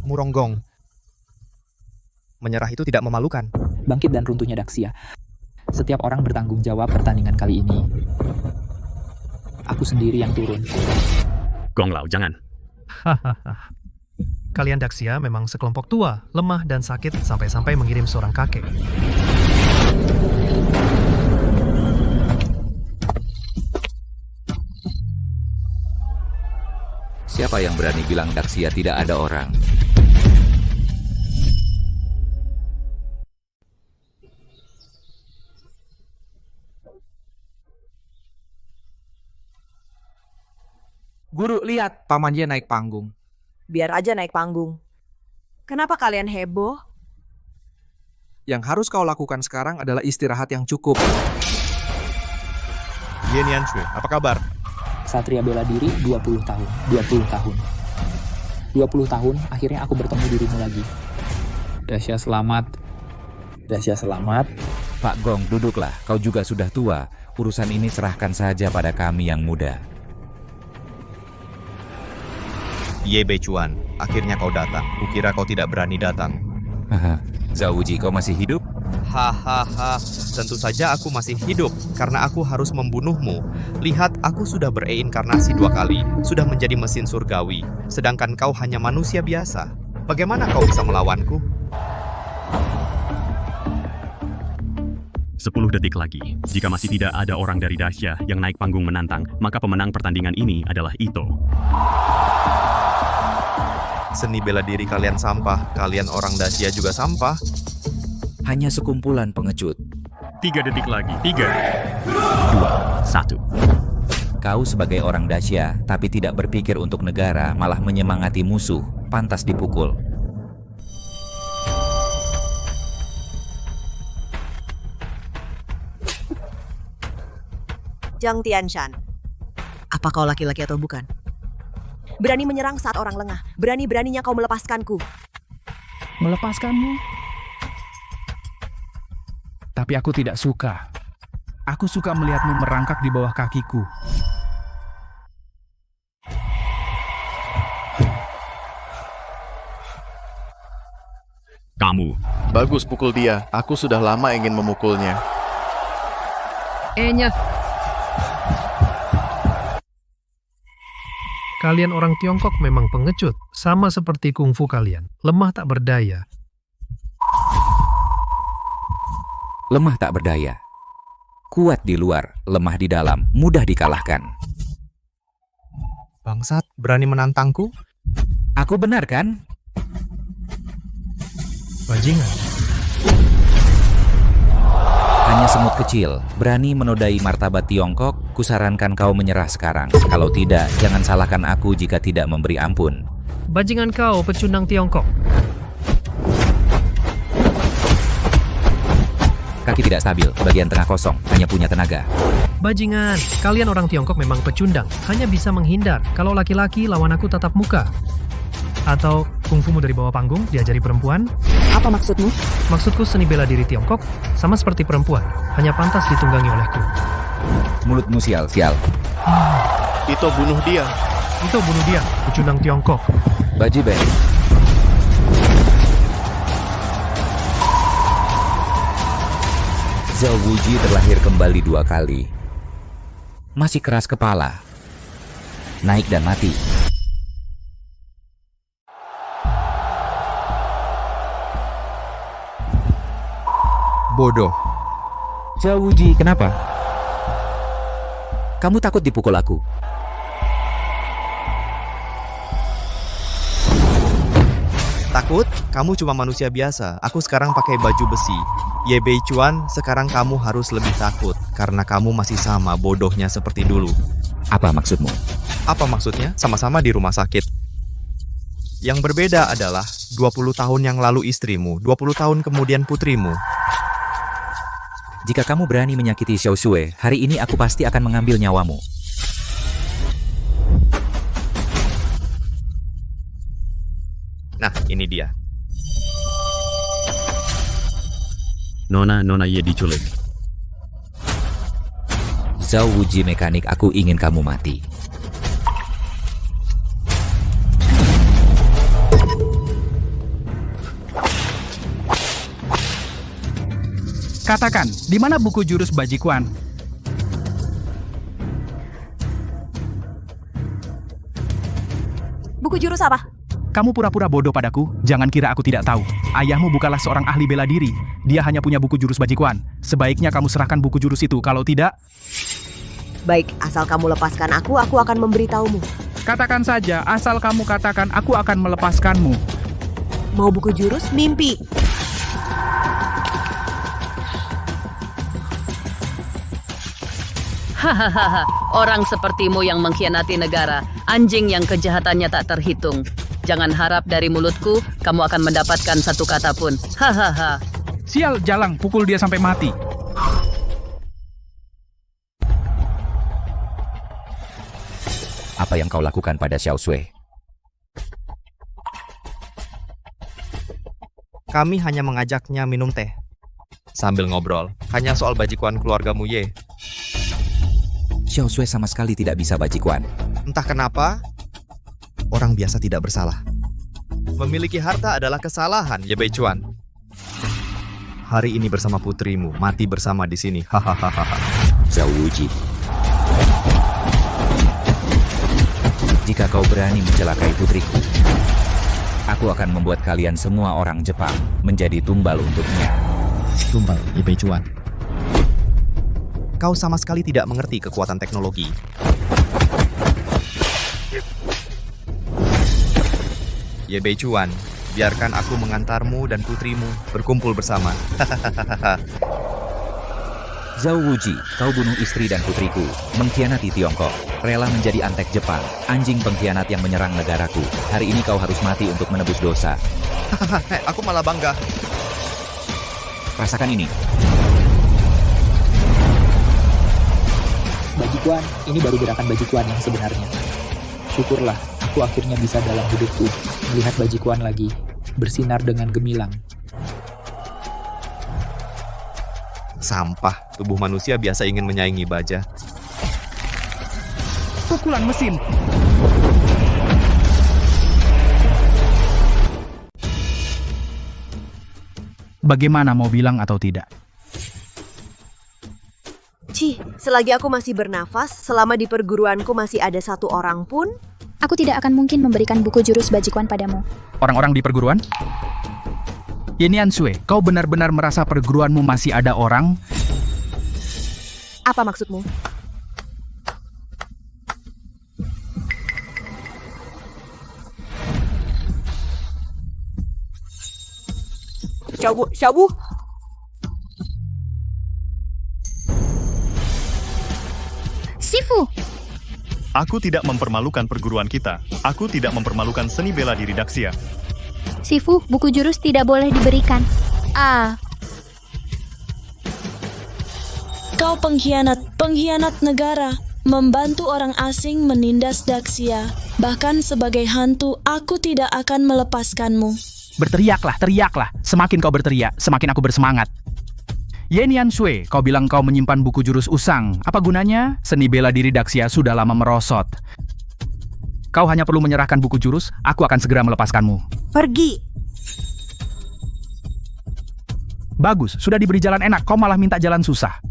Muronggong. Menyerah itu tidak memalukan. Bangkit dan runtuhnya Daxia. Setiap orang bertanggung jawab pertandingan kali ini. Aku sendiri yang turun. Gong Lao, jangan. Hahaha. Kalian Daxia memang sekelompok tua, lemah dan sakit sampai-sampai mengirim seorang kakek. Siapa yang berani bilang Daxia tidak ada orang? Guru, lihat, Paman Ye naik panggung. Biar aja naik panggung. Kenapa kalian heboh? Yang harus kau lakukan sekarang adalah istirahat yang cukup. Yen Yansue, apa kabar? Satria bela diri 20 tahun. 20 tahun. 20 tahun, akhirnya aku bertemu dirimu lagi. Daxia selamat. Daxia selamat. Pak Gong, duduklah. Kau juga sudah tua. Urusan ini serahkan saja pada kami yang muda. Ye Beichuan, akhirnya kau datang. Kukira kau tidak berani datang. Zhao Wuji, kau masih hidup? Hahaha, tentu saja aku masih hidup karena aku harus membunuhmu. Lihat, aku sudah bereinkarnasi 2 kali, sudah menjadi mesin surgawi, sedangkan kau hanya manusia biasa. Bagaimana kau bisa melawanku? 10 detik lagi. Jika masih tidak ada orang dari Dacia yang naik panggung menantang, maka pemenang pertandingan ini adalah Ito. Seni bela diri kalian sampah, kalian orang Dacia juga sampah. Hanya sekumpulan pengecut. 3 detik lagi. 3, 2, 1. Kau sebagai orang Dacia, tapi tidak berpikir untuk negara, malah menyemangati musuh, pantas dipukul. Zhang Tianshan, apa kau laki-laki atau bukan? Berani menyerang saat orang lengah, berani-beraninya kau melepaskanku. Melepaskanmu? Tapi aku tidak suka. Aku suka melihatmu merangkak di bawah kakiku. Kamu. Bagus, pukul dia. Aku sudah lama ingin memukulnya. Kalian orang Tiongkok memang pengecut, sama seperti kungfu kalian, lemah tak berdaya. Lemah tak berdaya. Kuat di luar, lemah di dalam, mudah dikalahkan. Bangsat, berani menantangku? Aku benar kan? Bajingan. Hanya semut kecil, berani menodai martabat Tiongkok, kusarankan kau menyerah sekarang. Kalau tidak, jangan salahkan aku jika tidak memberi ampun. Bajingan kau, pecundang Tiongkok. Kaki tidak stabil, bagian tengah kosong, hanya punya tenaga. Bajingan, kalian orang Tiongkok memang pecundang, hanya bisa menghindar. Kalau laki-laki, lawan aku tatap muka. Atau kungfumu dari bawah panggung, diajari perempuan? Apa maksudmu? Maksudku seni bela diri Tiongkok, sama seperti perempuan, hanya pantas ditunggangi olehku. Mulutmu sial. Ito bunuh dia. Ito bunuh dia, pecundang Tiongkok. Baji Ben. Zhao Wuji terlahir kembali 2 kali. Masih keras kepala. Naik dan mati. Bodoh. Zhao Wuji, kenapa? Kamu takut dipukul aku? Takut? Kamu cuma manusia biasa. Aku sekarang pakai baju besi. Ye Beichuan, sekarang kamu harus lebih takut. Karena kamu masih sama bodohnya seperti dulu. Apa maksudmu? Apa maksudnya? Sama-sama di rumah sakit. Yang berbeda adalah 20 tahun yang lalu istrimu, 20 tahun kemudian putrimu. Jika kamu berani menyakiti Xiao Shui, hari ini aku pasti akan mengambil nyawamu. Nah, ini dia. Nona Ye diculik. Zhao Wuji mekanik, aku ingin kamu mati. Katakan, di mana buku jurus Bajikuan? Buku jurus apa? Kamu pura-pura bodoh padaku, jangan kira aku tidak tahu. Ayahmu bukanlah seorang ahli bela diri. Dia hanya punya buku jurus Bajikuan. Sebaiknya kamu serahkan buku jurus itu, kalau tidak... Baik, asal kamu lepaskan aku akan memberitahumu. Katakan saja, asal kamu katakan, aku akan melepaskanmu. Mau buku jurus? Mimpi. Hahaha, orang sepertimu yang mengkhianati negara, anjing yang kejahatannya tak terhitung. Jangan harap dari mulutku, kamu akan mendapatkan satu kata pun. Hahaha. Sial, jalang, pukul dia sampai mati. Apa yang kau lakukan pada Xiao Shui? Kami hanya mengajaknya minum teh. Sambil ngobrol, hanya soal Bajikuan keluargamu Ye. Xiao Shui sama sekali tidak bisa Bajikuan. Entah kenapa, orang biasa tidak bersalah. Memiliki harta adalah kesalahan, Ye Beichuan. Hari ini bersama putrimu, mati bersama di sini. Hahaha. Zhao Wuji. Jika kau berani mencelakai putriku, aku akan membuat kalian semua orang Jepang menjadi tumbal untuknya. Tumbal, Ye Beichuan. Kau sama sekali tidak mengerti kekuatan teknologi. Ye Beichuan, biarkan aku mengantarmu dan putrimu berkumpul bersama. Zhao Wuji, kau bunuh istri dan putriku, mengkhianati Tiongkok, rela menjadi antek Jepang, anjing pengkhianat yang menyerang negaraku. Hari ini kau harus mati untuk menebus dosa. Aku malah bangga. Rasakan ini. Bajikuan, ini baru gerakan Bajikuan yang sebenarnya. Syukurlah, aku akhirnya bisa dalam hidupku melihat Bajikuan lagi, bersinar dengan gemilang. Sampah, tubuh manusia biasa ingin menyaingi baja. Pukulan mesin. Bagaimana, mau bilang atau tidak? Cih, selagi aku masih bernafas, selama di perguruanku masih ada satu orang pun, Aku tidak akan mungkin memberikan buku jurus Bajikuan padamu. Orang-orang di perguruan? Yenian Sui, kau benar-benar merasa perguruanmu masih ada orang? apa maksudmu? Xiaowu. Sifu! Aku tidak mempermalukan perguruan kita. Aku tidak mempermalukan seni bela diri Daxia. Sifu, buku jurus tidak boleh diberikan. Kau pengkhianat negara, membantu orang asing menindas Daxia. Bahkan sebagai hantu, aku tidak akan melepaskanmu. Teriaklah. Semakin kau berteriak, semakin aku bersemangat. Yenian Sui, kau bilang kau menyimpan buku jurus usang. Apa gunanya? Seni bela diri Daxia sudah lama merosot. Kau hanya perlu menyerahkan buku jurus, aku akan segera melepaskanmu. Pergi. Bagus, sudah diberi jalan enak, kau malah minta jalan susah.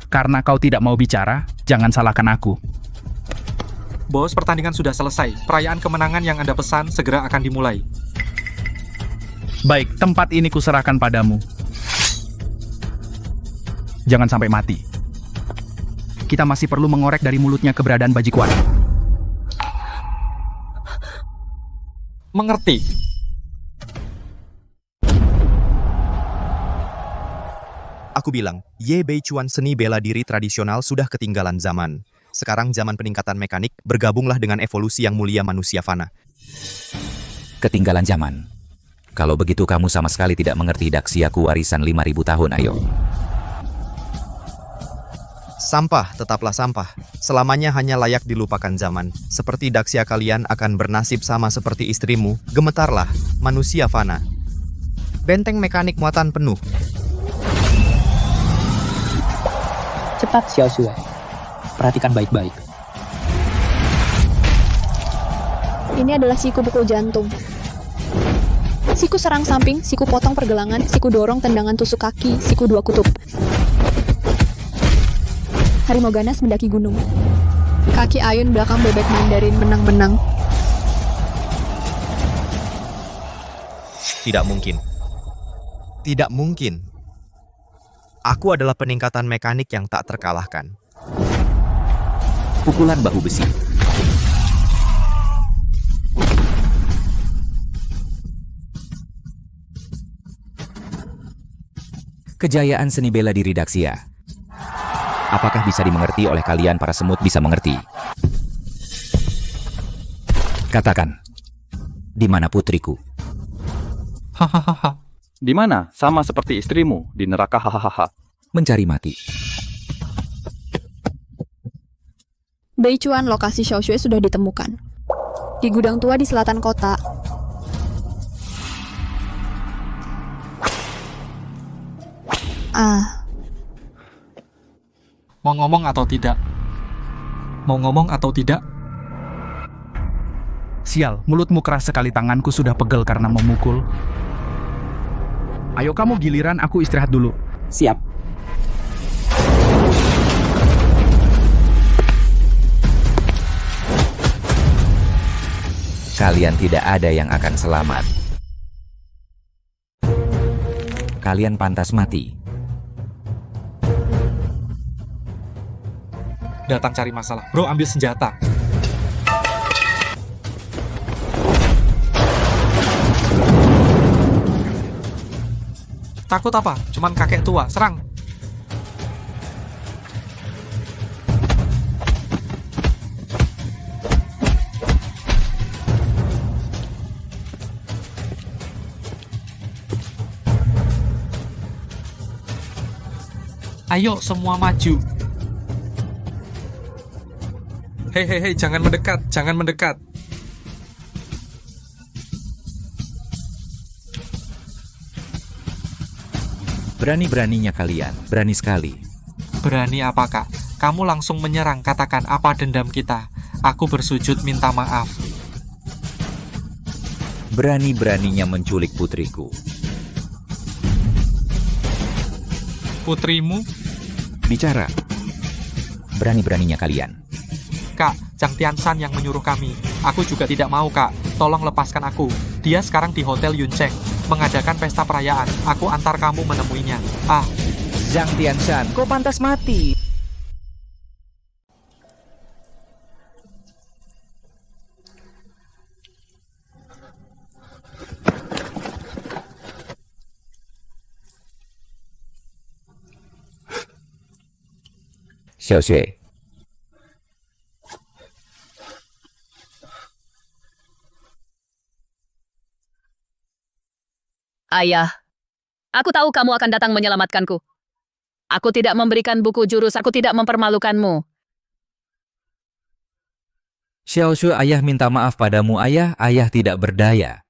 Karena kau tidak mau bicara, jangan salahkan aku. Bos, pertandingan sudah selesai. Perayaan kemenangan yang Anda pesan segera akan dimulai. Baik, tempat ini kuserahkan padamu. Jangan sampai mati. Kita masih perlu mengorek dari mulutnya keberadaan Bajikuan. Mengerti. Aku bilang, Ye Beichuan seni bela diri tradisional sudah ketinggalan zaman. Sekarang zaman peningkatan mekanik, bergabunglah dengan evolusi yang mulia manusia fana. Ketinggalan zaman. Kalau begitu kamu sama sekali tidak mengerti Daxiaku warisan 5.000 tahun, ayo. Sampah, tetaplah sampah. Selamanya hanya layak dilupakan zaman. Seperti Daxia kalian akan bernasib sama seperti istrimu. Gemetarlah, manusia fana. Benteng mekanik muatan penuh. Cepat, Xiao Sui. Perhatikan baik-baik. Ini adalah siku pukul jantung. Siku serang samping, siku potong pergelangan, siku dorong tendangan tusuk kaki, siku dua kutub. Harimau ganas mendaki gunung. Kaki ayun belakang bebek Mandarin menang-menang. Tidak mungkin. Tidak mungkin. Aku adalah peningkatan mekanik yang tak terkalahkan. Pukulan bahu besi. Kejayaan seni bela diri Daxia. Apakah bisa dimengerti oleh kalian para semut bisa mengerti? Katakan, di mana putriku? Hahaha. Di mana? Sama seperti istrimu, di neraka hahaha. Mencari mati. Beichuan, lokasi Xiao Shui sudah ditemukan. Di gudang tua di selatan kota. Mau ngomong atau tidak? Mau ngomong atau tidak? Sial, mulutmu keras sekali, tanganku sudah pegel karena memukul. Ayo kamu giliran, aku istirahat dulu. Siap. Kalian tidak ada yang akan selamat. Kalian pantas mati. Datang cari masalah. Bro, ambil senjata. Takut apa? Cuman kakek tua. Serang. Ayo, semua maju. Hei, jangan mendekat, jangan mendekat. Berani-beraninya kalian, berani sekali. Berani apa, Kak? Kamu langsung menyerang, katakan apa dendam kita. Aku bersujud minta maaf. Berani-beraninya menculik putriku. Putrimu? Bicara. Berani-beraninya kalian. Kak, Jang Tiansan yang menyuruh kami. Aku juga tidak mau, Kak. Tolong lepaskan aku. Dia sekarang di Hotel Yuncheng, mengadakan pesta perayaan. Aku antar kamu menemuinya. Jang Tiansan, kau pantas mati. Xiao Xue. Ayah, aku tahu kamu akan datang menyelamatkanku. Aku tidak memberikan buku jurus, aku tidak mempermalukanmu. Xiao Xue, ayah minta maaf padamu, ayah. Ayah tidak berdaya.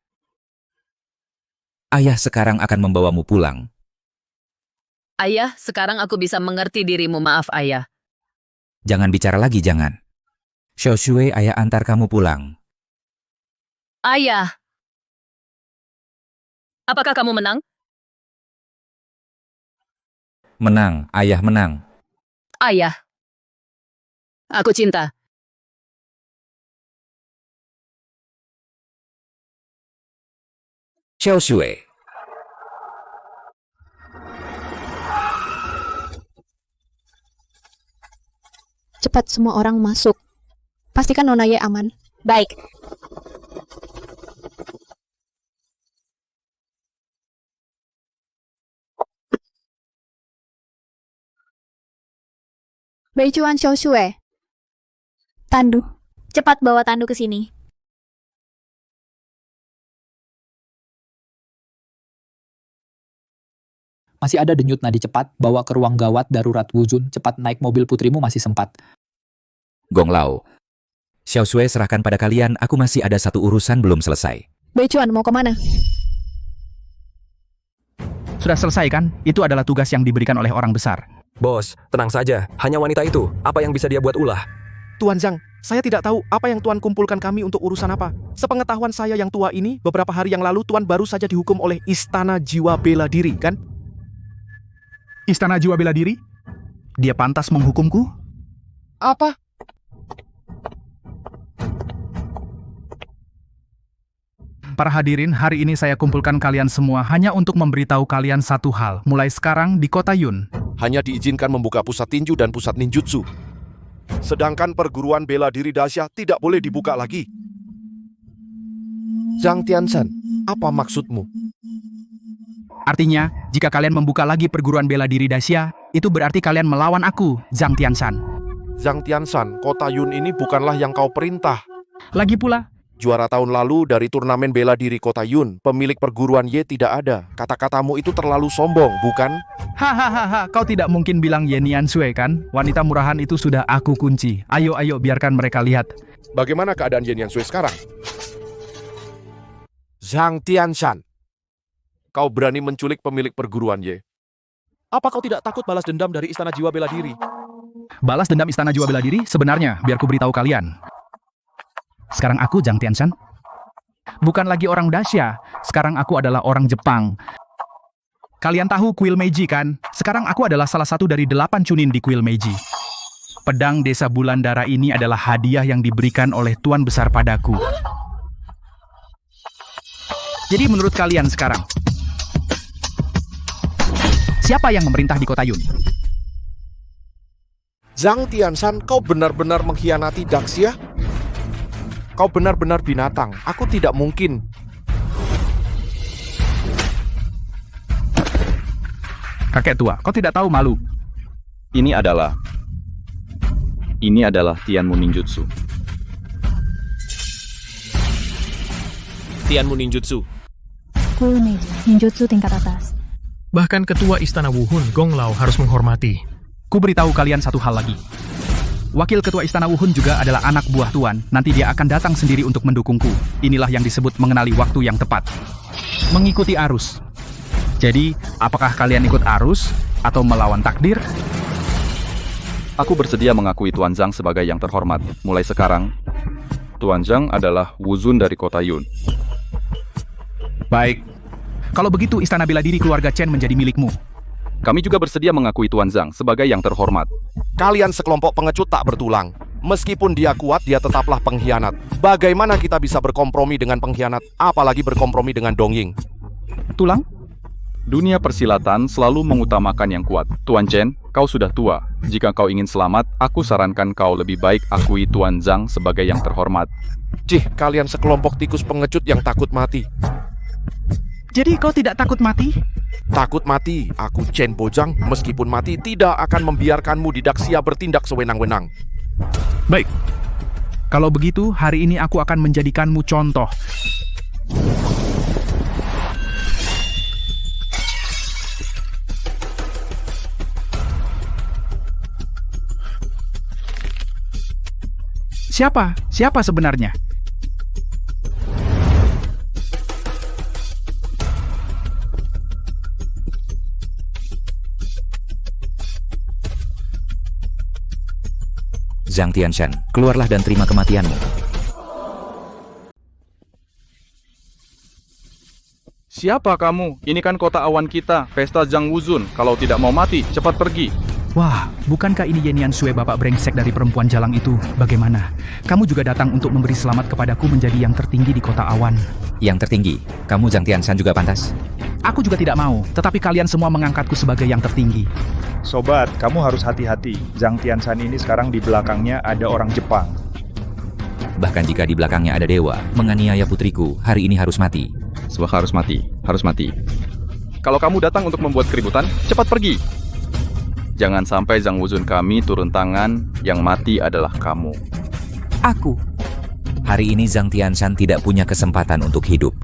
Ayah sekarang akan membawamu pulang. Ayah, sekarang aku bisa mengerti dirimu, maaf ayah. Jangan bicara lagi, jangan. Xiao Xue, ayah antar kamu pulang. Ayah. Apakah kamu menang? Menang, ayah menang. Ayah. Aku cinta. Xiao Xue. Cepat semua orang masuk. Pastikan Nona Ye aman. Baik. Beicuan Xiao Xue. Tandu. Cepat bawa Tandu ke sini. Masih ada denyut nadi cepat, bawa ke ruang gawat darurat Wuzun, cepat naik mobil putrimu masih sempat. Gong Lao. Xiao Xue, serahkan pada kalian, aku masih ada satu urusan belum selesai. Beicuan mau kemana? Sudah selesai kan? Itu adalah tugas yang diberikan oleh orang besar. Bos, tenang saja. Hanya wanita itu. Apa yang bisa dia buat ulah? Tuan Zhang, saya tidak tahu apa yang Tuan kumpulkan kami untuk urusan apa. Sepengetahuan saya yang tua ini, beberapa hari yang lalu Tuan baru saja dihukum oleh Istana Jiwa Bela Diri, kan? Istana Jiwa Bela Diri? Dia pantas menghukumku? Apa? Para hadirin, hari ini saya kumpulkan kalian semua hanya untuk memberitahu kalian satu hal. Mulai sekarang di kota Yun, hanya diizinkan membuka pusat tinju dan pusat ninjutsu. Sedangkan perguruan bela diri dahsyat tidak boleh dibuka lagi. Zhang Tiansan, apa maksudmu? artinya, jika kalian membuka lagi perguruan bela diri Daxia, itu berarti kalian melawan aku, Zhang Tiansan. Zhang Tiansan, kota Yun ini bukanlah yang kau perintah. Lagi pula, juara tahun lalu dari turnamen bela diri kota Yun, pemilik perguruan Ye tidak ada. Kata-katamu itu terlalu sombong, bukan? Hahaha, kau tidak mungkin bilang Ye Niansui kan? Wanita murahan itu sudah aku kunci. Ayo, biarkan mereka lihat. Bagaimana keadaan Ye Niansui sekarang? Zhang Tiansan, kau berani menculik pemilik perguruan Ye. Apa kau tidak takut balas dendam dari Istana Jiwa Bela Diri? Balas dendam Istana Jiwa Bela Diri? Sebenarnya, biar ku beritahu kalian. Sekarang aku Zhang Tiansan. Bukan lagi orang Daxia, sekarang aku adalah orang Jepang. Kalian tahu kuil Meiji kan? Sekarang aku adalah salah satu dari 8 Chunin di kuil Meiji. Pedang Desa Bulan Dara ini adalah hadiah yang diberikan oleh Tuan Besar padaku. Jadi menurut kalian sekarang, siapa yang memerintah di kota Yun? Zhang Tianshan, kau benar-benar mengkhianati Daxia? Kau benar-benar binatang. Aku tidak mungkin. Kakek tua, kau tidak tahu malu. Ini adalah Tianmu Ninjutsu. Tianmu Ninjutsu. Kuil Meiji, ninjutsu tingkat atas. Bahkan ketua istana Wuhun, Gong Lao, harus menghormati. Ku beritahu kalian satu hal lagi. Wakil ketua istana Wuhun juga adalah anak buah Tuan. Nanti dia akan datang sendiri untuk mendukungku. Inilah yang disebut mengenali waktu yang tepat. Mengikuti arus. Jadi, apakah kalian ikut arus atau melawan takdir? Aku bersedia mengakui Tuan Zhang sebagai yang terhormat. Mulai sekarang, Tuan Zhang adalah Wuzun dari kota Yun. Baik. Kalau begitu, istana bela diri keluarga Chen menjadi milikmu. Kami juga bersedia mengakui Tuan Zhang sebagai yang terhormat. Kalian sekelompok pengecut tak bertulang. Meskipun dia kuat, dia tetaplah pengkhianat. Bagaimana kita bisa berkompromi dengan pengkhianat, apalagi berkompromi dengan Dongying? Tulang? Dunia persilatan selalu mengutamakan yang kuat. Tuan Chen, kau sudah tua. Jika kau ingin selamat, aku sarankan kau lebih baik akui Tuan Zhang sebagai yang terhormat. Cih, kalian sekelompok tikus pengecut yang takut mati. Jadi kau tidak takut mati? Takut mati, aku Chen Bojang, meskipun mati tidak akan membiarkanmu di Daxia bertindak sewenang-wenang. Baik. Kalau begitu, hari ini aku akan menjadikanmu contoh. Siapa? Siapa sebenarnya? Zhang Tianshan, keluarlah dan terima kematianmu. Siapa kamu? Ini kan kota awan kita, pesta Zhang Wuzun. Kalau tidak mau mati, cepat pergi. Wah, bukankah ini Yenian Sue, bapak brengsek dari perempuan jalang itu? Bagaimana? Kamu juga datang untuk memberi selamat kepadaku menjadi yang tertinggi di kota awan. Yang tertinggi? Kamu Zhang Tianshan juga pantas? Aku juga tidak mau, tetapi kalian semua mengangkatku sebagai yang tertinggi. Sobat, kamu harus hati-hati. Zhang Tianshan ini sekarang di belakangnya ada orang Jepang. Bahkan jika di belakangnya ada dewa, menganiaya putriku, hari ini harus mati. Harus mati, harus mati. Kalau kamu datang untuk membuat keributan, cepat pergi. Jangan sampai Zhang Wuzun kami turun tangan, yang mati adalah kamu. Aku. Hari ini Zhang Tianshan tidak punya kesempatan untuk hidup.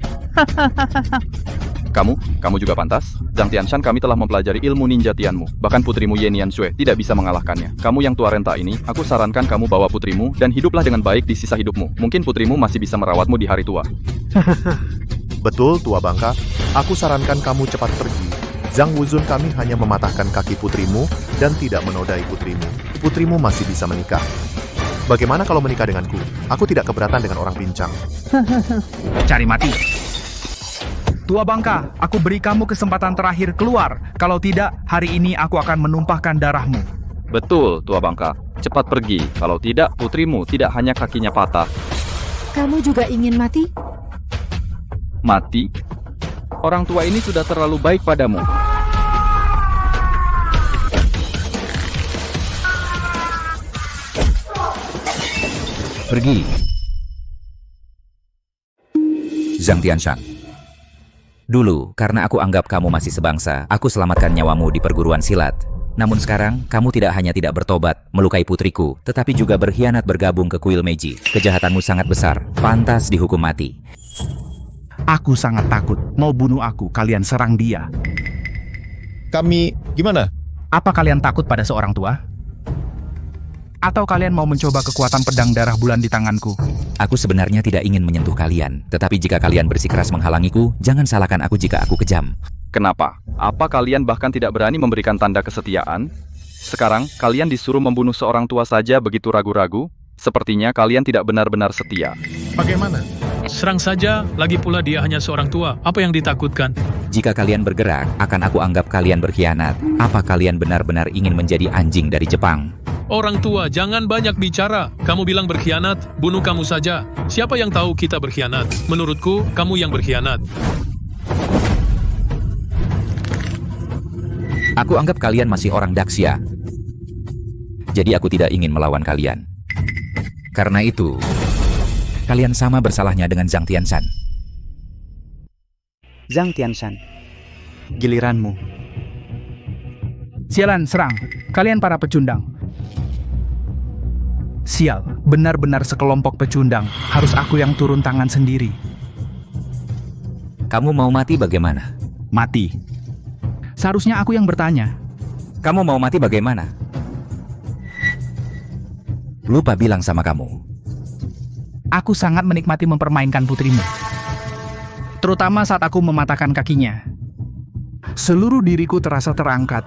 Kamu juga pantas. Zhang Tianshan, kami telah mempelajari ilmu ninja Tianmu. Bahkan putrimu Yenian Sue tidak bisa mengalahkannya. Kamu yang tua renta ini, aku sarankan kamu bawa putrimu dan hiduplah dengan baik di sisa hidupmu. Mungkin putrimu masih bisa merawatmu di hari tua. Betul, tua bangka. Aku sarankan kamu cepat pergi. Zhang Wuzun kami hanya mematahkan kaki putrimu dan tidak menodai putrimu. Putrimu masih bisa menikah. Bagaimana kalau menikah denganku? Aku tidak keberatan dengan orang pincang. Cari mati. Tua bangka, aku beri kamu kesempatan terakhir keluar. Kalau tidak, hari ini aku akan menumpahkan darahmu. Betul, tua bangka. Cepat pergi. Kalau tidak, putrimu tidak hanya kakinya patah. Kamu juga ingin mati? Mati? Orang tua ini sudah terlalu baik padamu. Pergi. Zhang Tianshan. Dulu, karena aku anggap kamu masih sebangsa, aku selamatkan nyawamu di perguruan silat. Namun sekarang, kamu tidak hanya tidak bertobat, melukai putriku, tetapi juga berkhianat bergabung ke kuil Meiji. Kejahatanmu sangat besar, pantas dihukum mati. Aku sangat takut. Mau bunuh aku, kalian serang dia. Kami, gimana? Apa kalian takut pada seorang tua? Atau kalian mau mencoba kekuatan pedang darah bulan di tanganku? Aku sebenarnya tidak ingin menyentuh kalian, tetapi jika kalian bersikeras menghalangiku, jangan salahkan aku jika aku kejam. Kenapa? Apa kalian bahkan tidak berani memberikan tanda kesetiaan? Sekarang, kalian disuruh membunuh seorang tua saja begitu ragu-ragu? Sepertinya kalian tidak benar-benar setia. Bagaimana? Serang saja, lagi pula dia hanya seorang tua. Apa yang ditakutkan? Jika kalian bergerak, akan aku anggap kalian berkhianat. Apa kalian benar-benar ingin menjadi anjing dari Jepang? Orang tua, jangan banyak bicara. Kamu bilang berkhianat, bunuh kamu saja. Siapa yang tahu kita berkhianat? Menurutku, kamu yang berkhianat. Aku anggap kalian masih orang Daxia. Jadi aku tidak ingin melawan kalian. Karena itu, kalian sama bersalahnya dengan Zhang Tianshan. Zhang Tianshan, giliranmu. Sialan, serang. Kalian para pecundang. Sial, benar-benar sekelompok pecundang. Harus aku yang turun tangan sendiri. Kamu mau mati bagaimana? Mati. Seharusnya aku yang bertanya. Kamu mau mati bagaimana? Lupa bilang sama kamu. Aku sangat menikmati mempermainkan putrimu. Terutama saat aku mematahkan kakinya. Seluruh diriku terasa terangkat.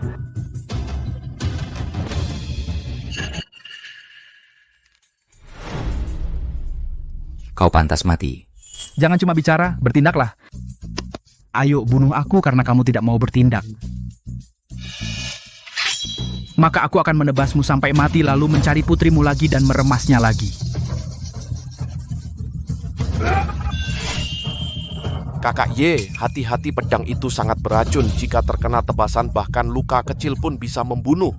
Kau pantas mati. Jangan cuma bicara, bertindaklah. Ayo bunuh aku karena kamu tidak mau bertindak. Maka aku akan menebasmu sampai mati lalu mencari putrimu lagi dan meremasnya lagi. Kakak Y, hati-hati pedang itu sangat beracun. Jika terkena tebasan bahkan luka kecil pun bisa membunuh.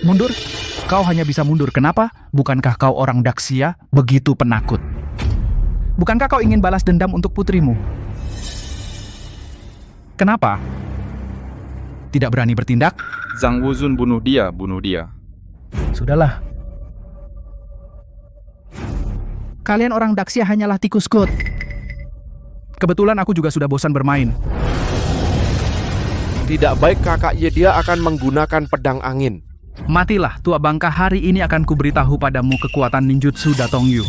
Mundur? Kau hanya bisa mundur. Kenapa? Bukankah kau orang Daxia? Begitu penakut. Bukankah kau ingin balas dendam untuk putrimu? Kenapa? Tidak berani bertindak? Zhang Wuzun bunuh dia. Sudahlah. Kalian orang Daxia hanyalah tikus kot. Kebetulan aku juga sudah bosan bermain. Tidak baik kakak Y, dia akan menggunakan pedang angin. Matilah, tua bangka. Hari ini akan kuberitahu padamu kekuatan ninjutsu Datongyu.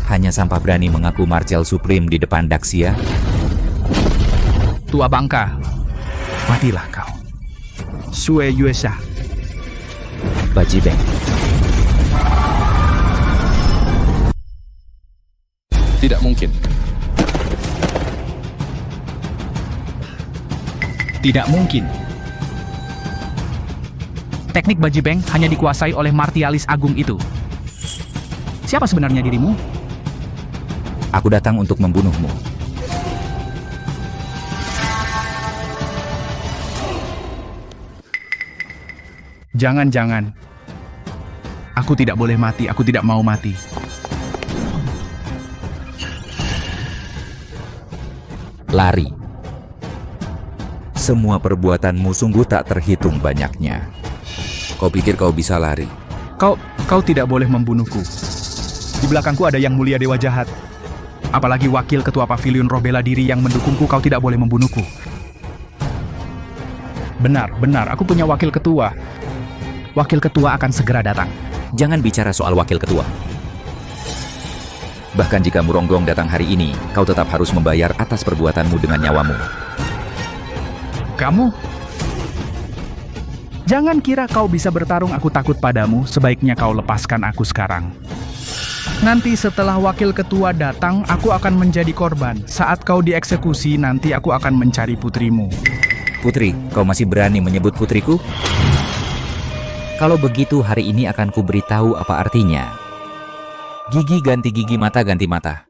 Hanya sampah berani mengaku Martial Supreme di depan Daxia. Tua bangka, matilah kau. Sue Yuesha. Bajibeng. Tidak mungkin. Tidak mungkin. Teknik Bajibeng hanya dikuasai oleh martialis agung itu. Siapa sebenarnya dirimu? Aku datang untuk membunuhmu. Jangan-jangan. Aku tidak boleh mati, aku tidak mau mati. Lari. Semua perbuatanmu sungguh tak terhitung banyaknya. Kau pikir kau bisa lari? Kau tidak boleh membunuhku. Di belakangku ada yang mulia dewa jahat. Apalagi wakil ketua pavilion roh bela diri yang mendukungku, kau tidak boleh membunuhku. Benar, aku punya wakil ketua. Wakil ketua akan segera datang. Jangan bicara soal wakil ketua. Bahkan jika Muronggong datang hari ini, kau tetap harus membayar atas perbuatanmu dengan nyawamu. Kamu? Jangan kira kau bisa bertarung, aku takut padamu. Sebaiknya kau lepaskan aku sekarang. Nanti setelah wakil ketua datang, aku akan menjadi korban. Saat kau dieksekusi, nanti aku akan mencari putrimu. Putri, kau masih berani menyebut putriku? Kalau begitu, hari ini akan kuberitahu apa artinya. Gigi ganti gigi, mata ganti mata.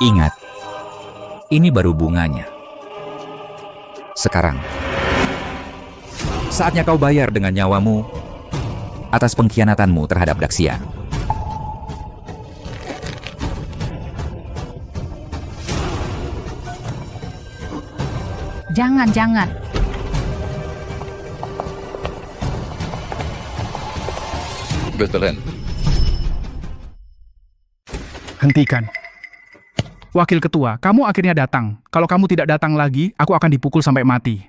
Ingat, ini baru bunganya. Sekarang, saatnya kau bayar dengan nyawamu atas pengkhianatanmu terhadap Daxia. Jangan. Veteran. Hentikan. Wakil ketua, kamu akhirnya datang. Kalau kamu tidak datang lagi, aku akan dipukul sampai mati.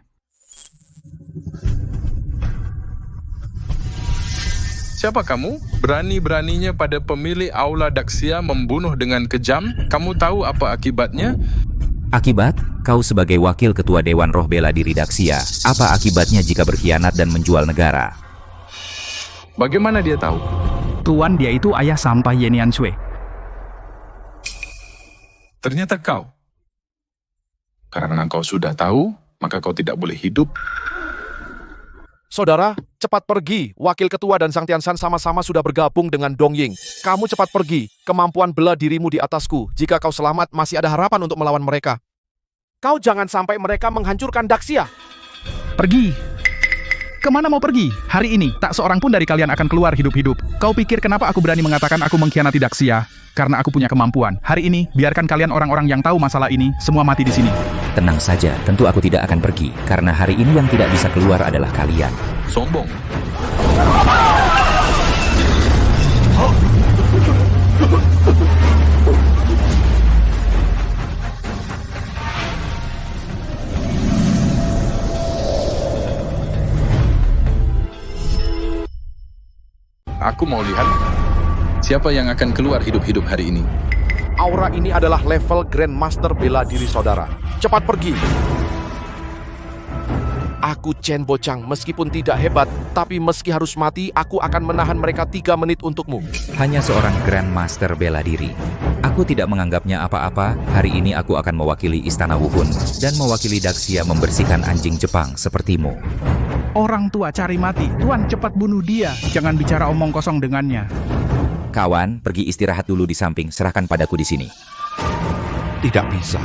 Siapa kamu? Berani-beraninya pada pemilik Aula Daxia membunuh dengan kejam? Kamu tahu apa akibatnya? Akibat? Kau sebagai wakil ketua Dewan Roh Bela Diri Daxia, apa akibatnya jika berkhianat dan menjual negara? Bagaimana dia tahu? Tuan, dia itu ayah sampah Yenian Sue. Ternyata kau. Karena kau sudah tahu, maka kau tidak boleh hidup. Saudara, cepat pergi. Wakil ketua dan Zhang Tianshan sama-sama sudah bergabung dengan Dong Ying. Kamu cepat pergi. Kemampuan bela dirimu di atasku. Jika kau selamat, masih ada harapan untuk melawan mereka. Kau jangan sampai mereka menghancurkan Daxia. Pergi. Kemana mau pergi? Hari ini, tak seorang pun dari kalian akan keluar hidup-hidup. Kau pikir kenapa aku berani mengatakan aku mengkhianati Daxia? Karena aku punya kemampuan. Hari ini, biarkan kalian orang-orang yang tahu masalah ini, semua mati di sini. Tenang saja, tentu aku tidak akan pergi. Karena hari ini yang tidak bisa keluar adalah kalian. Sombong. Aku mau lihat siapa yang akan keluar hidup-hidup hari ini. Aura ini adalah level Grandmaster bela diri saudara. Cepat pergi. Aku Chen Bochang, meskipun tidak hebat, tapi meski harus mati, aku akan menahan mereka 3 menit untukmu. Hanya seorang Grandmaster bela diri. Aku tidak menganggapnya apa-apa. Hari ini aku akan mewakili Istana Wuhun dan mewakili Daxia membersihkan anjing Jepang sepertimu. Orang tua cari mati. Tuan, cepat bunuh dia. Jangan bicara omong kosong dengannya. Kawan, pergi istirahat dulu di samping. Serahkan padaku di sini. Tidak bisa.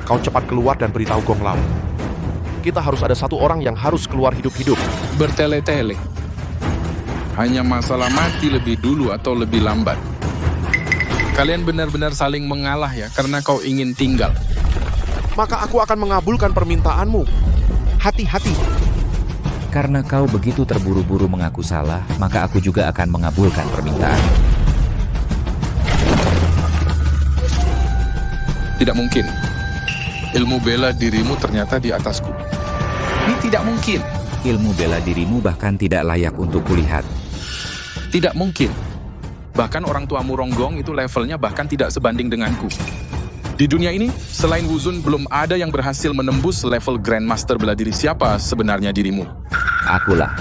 Kau cepat keluar dan beritahu Gong Lao. Kita harus ada satu orang yang harus keluar hidup-hidup. Bertele-tele. Hanya masalah mati lebih dulu atau lebih lambat. Kalian benar-benar saling mengalah ya, karena kau ingin tinggal. Maka aku akan mengabulkan permintaanmu. Hati-hati. Karena kau begitu terburu-buru mengaku salah, maka aku juga akan mengabulkan permintaan. Tidak mungkin. Ilmu bela dirimu ternyata di atasku. Ini tidak mungkin. Ilmu bela dirimu bahkan tidak layak untuk kulihat. Tidak mungkin. Bahkan orang tuamu Ronggong itu levelnya bahkan tidak sebanding denganku. Di dunia ini, selain Wuzun, belum ada yang berhasil menembus level Grandmaster bela diri. Siapa sebenarnya dirimu? Akulah.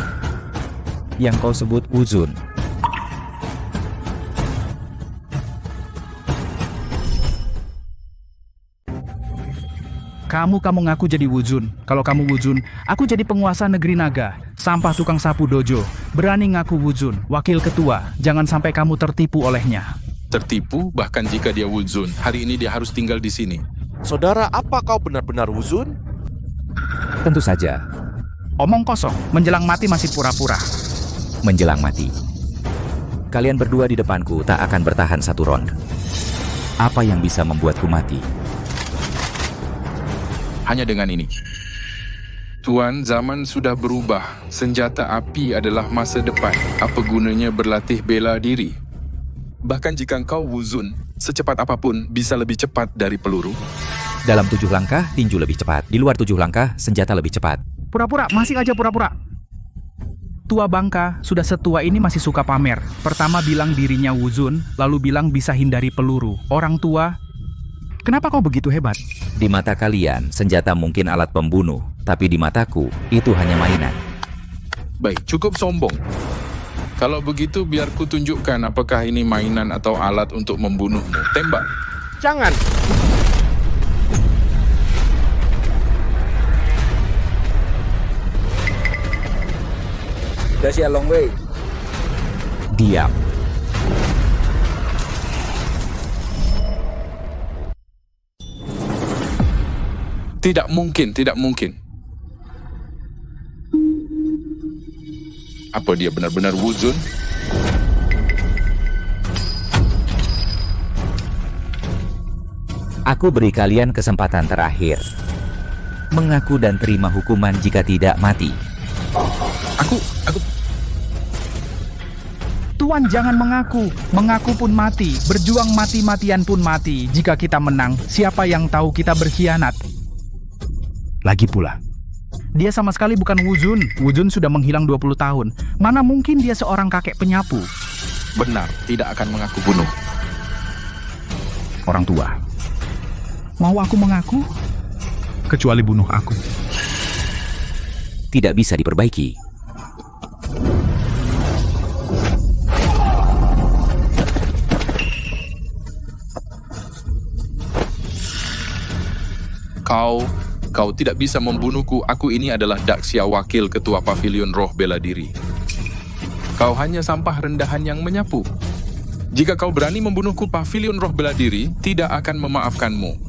Yang kau sebut Wuzun. Kamu ngaku jadi Wuzun. Kalau kamu Wuzun, aku jadi penguasa negeri naga. Sampah tukang sapu dojo. Berani ngaku Wuzun. Wakil ketua. Jangan sampai kamu tertipu olehnya. Tertipu, bahkan jika dia Wuzun. Hari ini dia harus tinggal di sini. Saudara, apa kau benar-benar Wuzun? Tentu saja. Omong kosong, menjelang mati masih pura-pura. Menjelang mati. Kalian berdua di depanku tak akan bertahan 1 round. Apa yang bisa membuatku mati? Hanya dengan ini. Tuan, zaman sudah berubah. Senjata api adalah masa depan. Apa gunanya berlatih bela diri? Bahkan jika engkau Wuzun, secepat apapun bisa lebih cepat dari peluru. Dalam 7 langkah, tinju lebih cepat. Di luar 7 langkah, senjata lebih cepat. Pura-pura, masih aja pura-pura. Tua bangka, sudah setua ini masih suka pamer. Pertama bilang dirinya Wuzun, lalu bilang bisa hindari peluru. Orang tua, kenapa kau begitu hebat? Di mata kalian, senjata mungkin alat pembunuh. Tapi di mataku, itu hanya mainan. Baik, cukup sombong. Kalau begitu biar ku tunjukkan apakah ini mainan atau alat untuk membunuhmu. Tembak. Jangan. Daxia Long Wei. Diam. Tidak mungkin, tidak mungkin. Apa dia benar-benar Wuzun? Aku beri kalian kesempatan terakhir. Mengaku dan terima hukuman jika tidak mati. Aku... Tuan, jangan mengaku. Mengaku pun mati. Berjuang mati-matian pun mati. Jika kita menang, siapa yang tahu kita berkhianat? Lagi pula, dia sama sekali bukan Wuzun. Wuzun sudah menghilang 20 tahun. Mana mungkin dia seorang kakek penyapu? Benar, tidak akan mengaku bunuh. Orang tua, Mau aku mengaku? Kecuali bunuh aku. Tidak bisa diperbaiki. Kau tidak bisa membunuhku. Aku ini adalah Daxia, wakil ketua Pavilion Roh Bela Diri. Kau hanya sampah rendahan yang menyapu. Jika kau berani membunuhku, Pavilion Roh Bela Diri tidak akan memaafkanmu.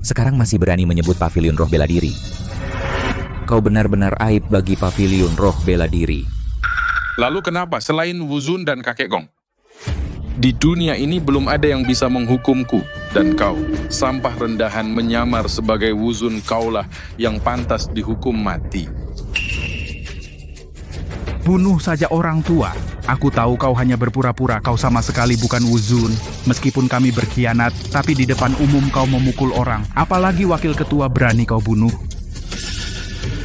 Sekarang masih berani menyebut Pavilion Roh Bela Diri. Kau benar-benar aib bagi Pavilion Roh Bela Diri. Lalu kenapa selain Wuzun dan kakek Gong? Di dunia ini belum ada yang bisa menghukumku. Dan kau, sampah rendahan menyamar sebagai Wuzun, kaulah yang pantas dihukum mati. Bunuh saja orang tua. Aku tahu kau hanya berpura-pura, kau sama sekali bukan Wuzun. Meskipun kami berkhianat, tapi di depan umum kau memukul orang. Apalagi wakil ketua berani kau bunuh.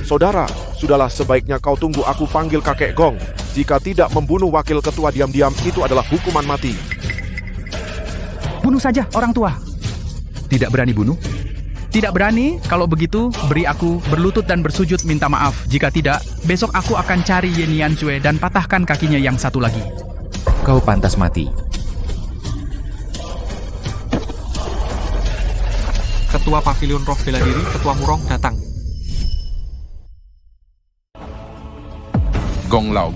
Saudara, sudahlah sebaiknya kau tunggu aku panggil kakek Gong. Jika tidak membunuh wakil ketua diam-diam, itu adalah hukuman mati. Bunuh saja orang tua. Tidak berani bunuh? Tidak berani? Kalau begitu, beri aku berlutut dan bersujud minta maaf. Jika tidak, besok aku akan cari Yenian Cue dan patahkan kakinya yang satu lagi. Kau pantas mati. Ketua Pavilion Roh Bela Diri, Ketua Murong datang. Gong Lao.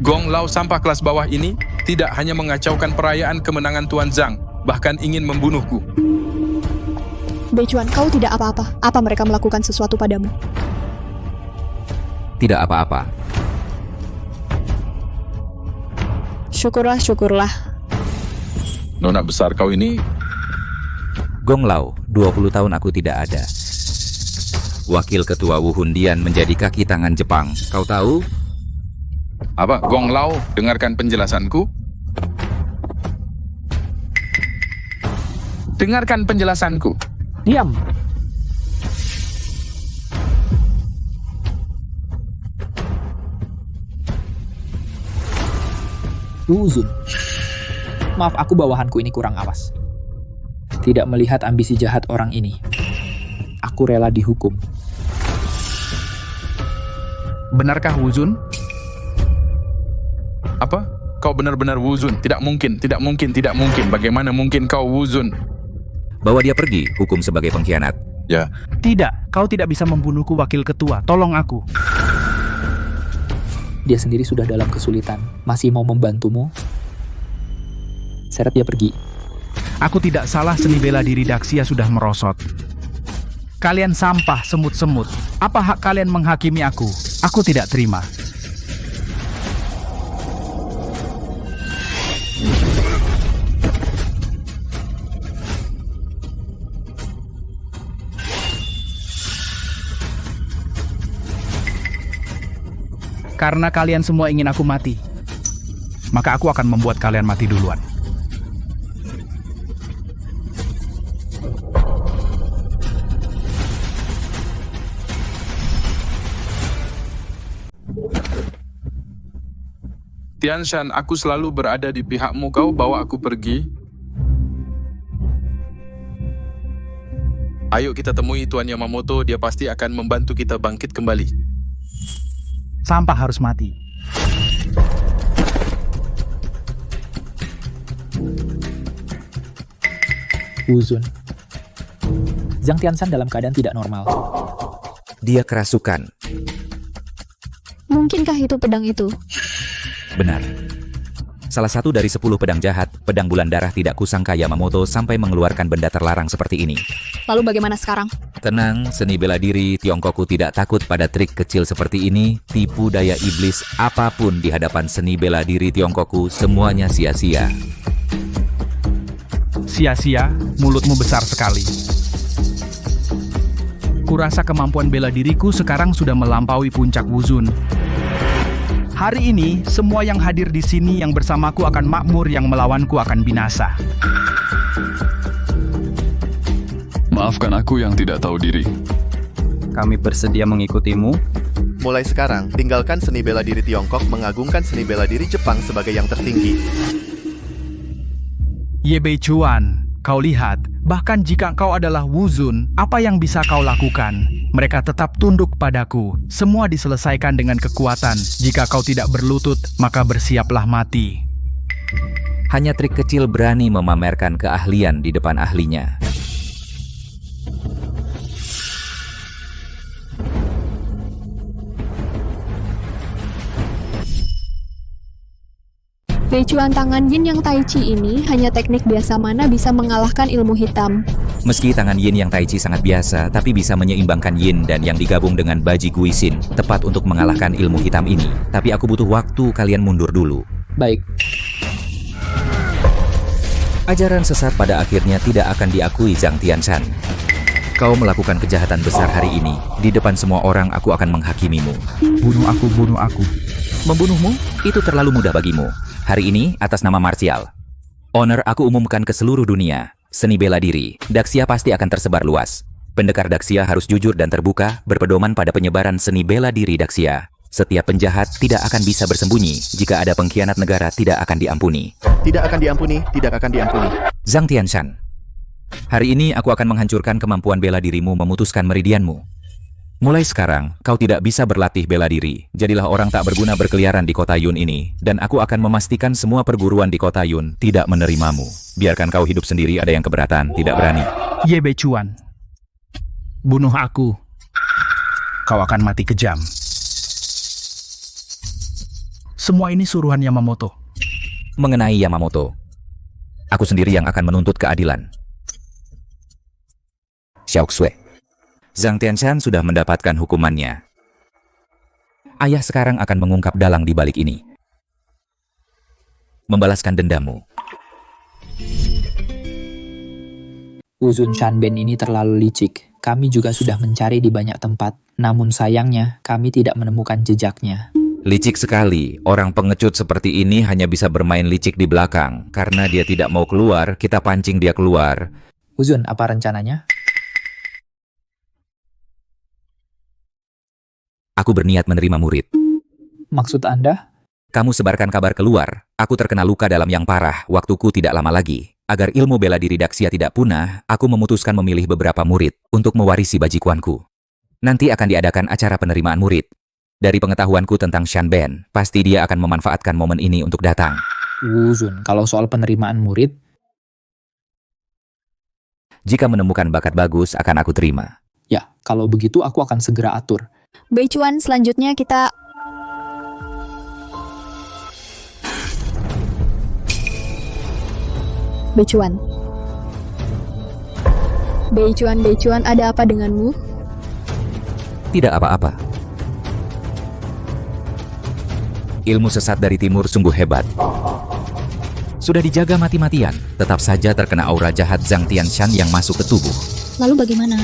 Gong Lao sampah kelas bawah ini tidak hanya mengacaukan perayaan kemenangan Tuan Zhang, bahkan ingin membunuhku. Beichuan, kau tidak apa-apa. Apa mereka melakukan sesuatu padamu? Tidak apa-apa. Syukurlah, syukurlah. Nona besar kau ini... Gong Lao, 20 tahun aku tidak ada. Wakil ketua Wu Hundian menjadi kaki tangan Jepang. Kau tahu? Apa, Gong Lao, dengarkan penjelasanku. Dengarkan penjelasanku. Diam. Wuzun. Maaf, aku bawahanku ini kurang awas. Tidak melihat ambisi jahat orang ini. Aku rela dihukum. Benarkah Wuzun? Apa? Kau benar-benar Wuzun? Tidak mungkin, tidak mungkin, tidak mungkin. Bagaimana mungkin kau Wuzun? Bawa dia pergi, hukum sebagai pengkhianat. Ya. Tidak, kau tidak bisa membunuhku wakil ketua. Tolong aku. Dia sendiri sudah dalam kesulitan. Masih mau membantumu? Seret dia pergi. Aku tidak salah, seni bela diri Daxia sudah merosot. Kalian sampah semut-semut. Apa hak kalian menghakimi aku? Aku tidak terima. Karena kalian semua ingin aku mati, maka aku akan membuat kalian mati duluan. Tianshan, aku selalu berada di pihakmu. Kau bawa aku pergi. Ayo kita temui Tuan Yamamoto. Dia pasti akan membantu kita bangkit kembali. Sampah harus mati. Wuzun. Zhang Tianshan dalam keadaan tidak normal. Dia kerasukan. Mungkinkah itu pedang itu? Benar. Salah satu dari 10 pedang jahat, pedang bulan darah tidak kusangka Yamamoto sampai mengeluarkan benda terlarang seperti ini. Lalu bagaimana sekarang? Tenang, seni bela diri Tiongkokku tidak takut pada trik kecil seperti ini. Tipu daya iblis apapun di hadapan seni bela diri Tiongkokku, semuanya sia-sia. Sia-sia, mulutmu besar sekali. Kurasa kemampuan bela diriku sekarang sudah melampaui puncak Wuzun. Hari ini, semua yang hadir di sini yang bersamaku akan makmur, yang melawanku akan binasa. Maafkan aku yang tidak tahu diri. Kami bersedia mengikutimu. Mulai sekarang, tinggalkan seni bela diri Tiongkok mengagungkan seni bela diri Jepang sebagai yang tertinggi. Ye Beichuan, kau lihat, Bahkan jika kau adalah Wuzun, apa yang bisa kau lakukan? Mereka tetap tunduk padaku. Semua diselesaikan dengan kekuatan. Jika kau tidak berlutut, maka bersiaplah mati. Hanya trik kecil berani memamerkan keahlian di depan ahlinya. Beicuan tangan yin yang Tai Chi ini hanya teknik biasa mana bisa mengalahkan ilmu hitam. Meski tangan yin yang Tai Chi sangat biasa, tapi bisa menyeimbangkan yin dan yang digabung dengan Baji Guisin, tepat untuk mengalahkan ilmu hitam ini. Tapi aku butuh waktu, kalian mundur dulu. Baik. Ajaran sesat pada akhirnya tidak akan diakui Zhang Tianshan. Kau melakukan kejahatan besar hari ini. Di depan semua orang aku akan menghakimimu. Bunuh aku, bunuh aku. Membunuhmu? Itu terlalu mudah bagimu. Hari ini atas nama martial. Honor aku umumkan ke seluruh dunia. Seni bela diri, Daxia pasti akan tersebar luas. Pendekar Daxia harus jujur dan terbuka, berpedoman pada penyebaran seni bela diri Daxia. Setiap penjahat tidak akan bisa bersembunyi. Jika ada pengkhianat negara tidak akan diampuni. Tidak akan diampuni, tidak akan diampuni. Zhang Tianshan, hari ini aku akan menghancurkan kemampuan bela dirimu memutuskan meridianmu. Mulai sekarang, kau tidak bisa berlatih bela diri. Jadilah orang tak berguna berkeliaran di kota Yun ini. Dan aku akan memastikan semua perguruan di kota Yun tidak menerimamu. Biarkan kau hidup sendiri, ada yang keberatan, tidak berani. Ye Beicuan, bunuh aku. Kau akan mati kejam. Semua ini suruhan Yamamoto. Mengenai Yamamoto, aku sendiri yang akan menuntut keadilan. Xiaoxue, Zhang Tianshan sudah mendapatkan hukumannya. Ayah sekarang akan mengungkap dalang di balik ini. Membalaskan dendammu. Wuzun Shanben ini terlalu licik. Kami juga sudah mencari di banyak tempat. Namun sayangnya, kami tidak menemukan jejaknya. Licik sekali. Orang pengecut seperti ini hanya bisa bermain licik di belakang. Karena dia tidak mau keluar, kita pancing dia keluar. Wuzun, apa rencananya? Aku berniat menerima murid. Maksud Anda? Kamu sebarkan kabar keluar. Aku terkena luka dalam yang parah. Waktuku tidak lama lagi. Agar ilmu bela diri Daxia tidak punah, aku memutuskan memilih beberapa murid untuk mewarisi bajikuanku. Nanti akan diadakan acara penerimaan murid. Dari pengetahuanku tentang Shanben, pasti dia akan memanfaatkan momen ini untuk datang. Wuzun, kalau soal penerimaan murid, jika menemukan bakat bagus, akan aku terima. Ya, kalau begitu aku akan segera atur. Beicuan, selanjutnya kita... Beicuan. Beicuan, ada apa denganmu? Tidak apa-apa. Ilmu sesat dari timur sungguh hebat. Sudah dijaga mati-matian, tetap saja terkena aura jahat Zhang Tianshan yang masuk ke tubuh. Lalu bagaimana?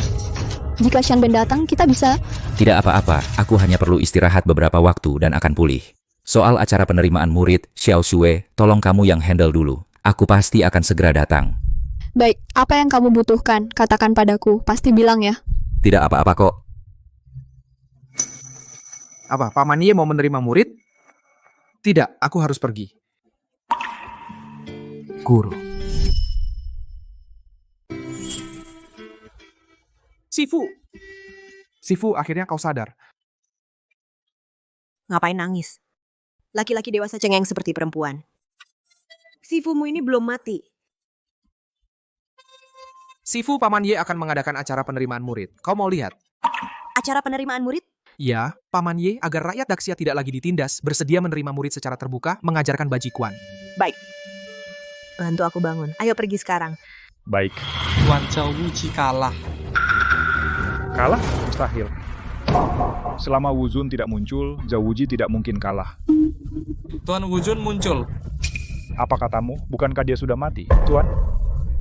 Jika Shanben datang, kita bisa... Tidak apa-apa, aku hanya perlu istirahat beberapa waktu dan akan pulih. Soal acara penerimaan murid, Xiaoxue, tolong kamu yang handle dulu. Aku pasti akan segera datang. Baik, apa yang kamu butuhkan? Katakan padaku, pasti bilang ya. Tidak apa-apa kok. Apa, Paman Ye mau menerima murid? Tidak, aku harus pergi. Guru. Sifu, akhirnya kau sadar. Ngapain nangis? Laki-laki dewasa cengeng seperti perempuan. Sifumu ini belum mati. Sifu, Paman Ye akan mengadakan acara penerimaan murid. Kau mau lihat? Acara penerimaan murid? Ya, Paman Ye, agar rakyat Daxia tidak lagi ditindas, bersedia menerima murid secara terbuka, mengajarkan bajikuan. Baik. Bantu aku bangun. Ayo pergi sekarang. Baik. Tuan Zhao Wuji kalah. Kalah? Mustahil. Selama Wuzun tidak muncul, Zhao Wuji tidak mungkin kalah. Tuan Wuzun muncul. Apa katamu? Bukankah dia sudah mati, Tuan?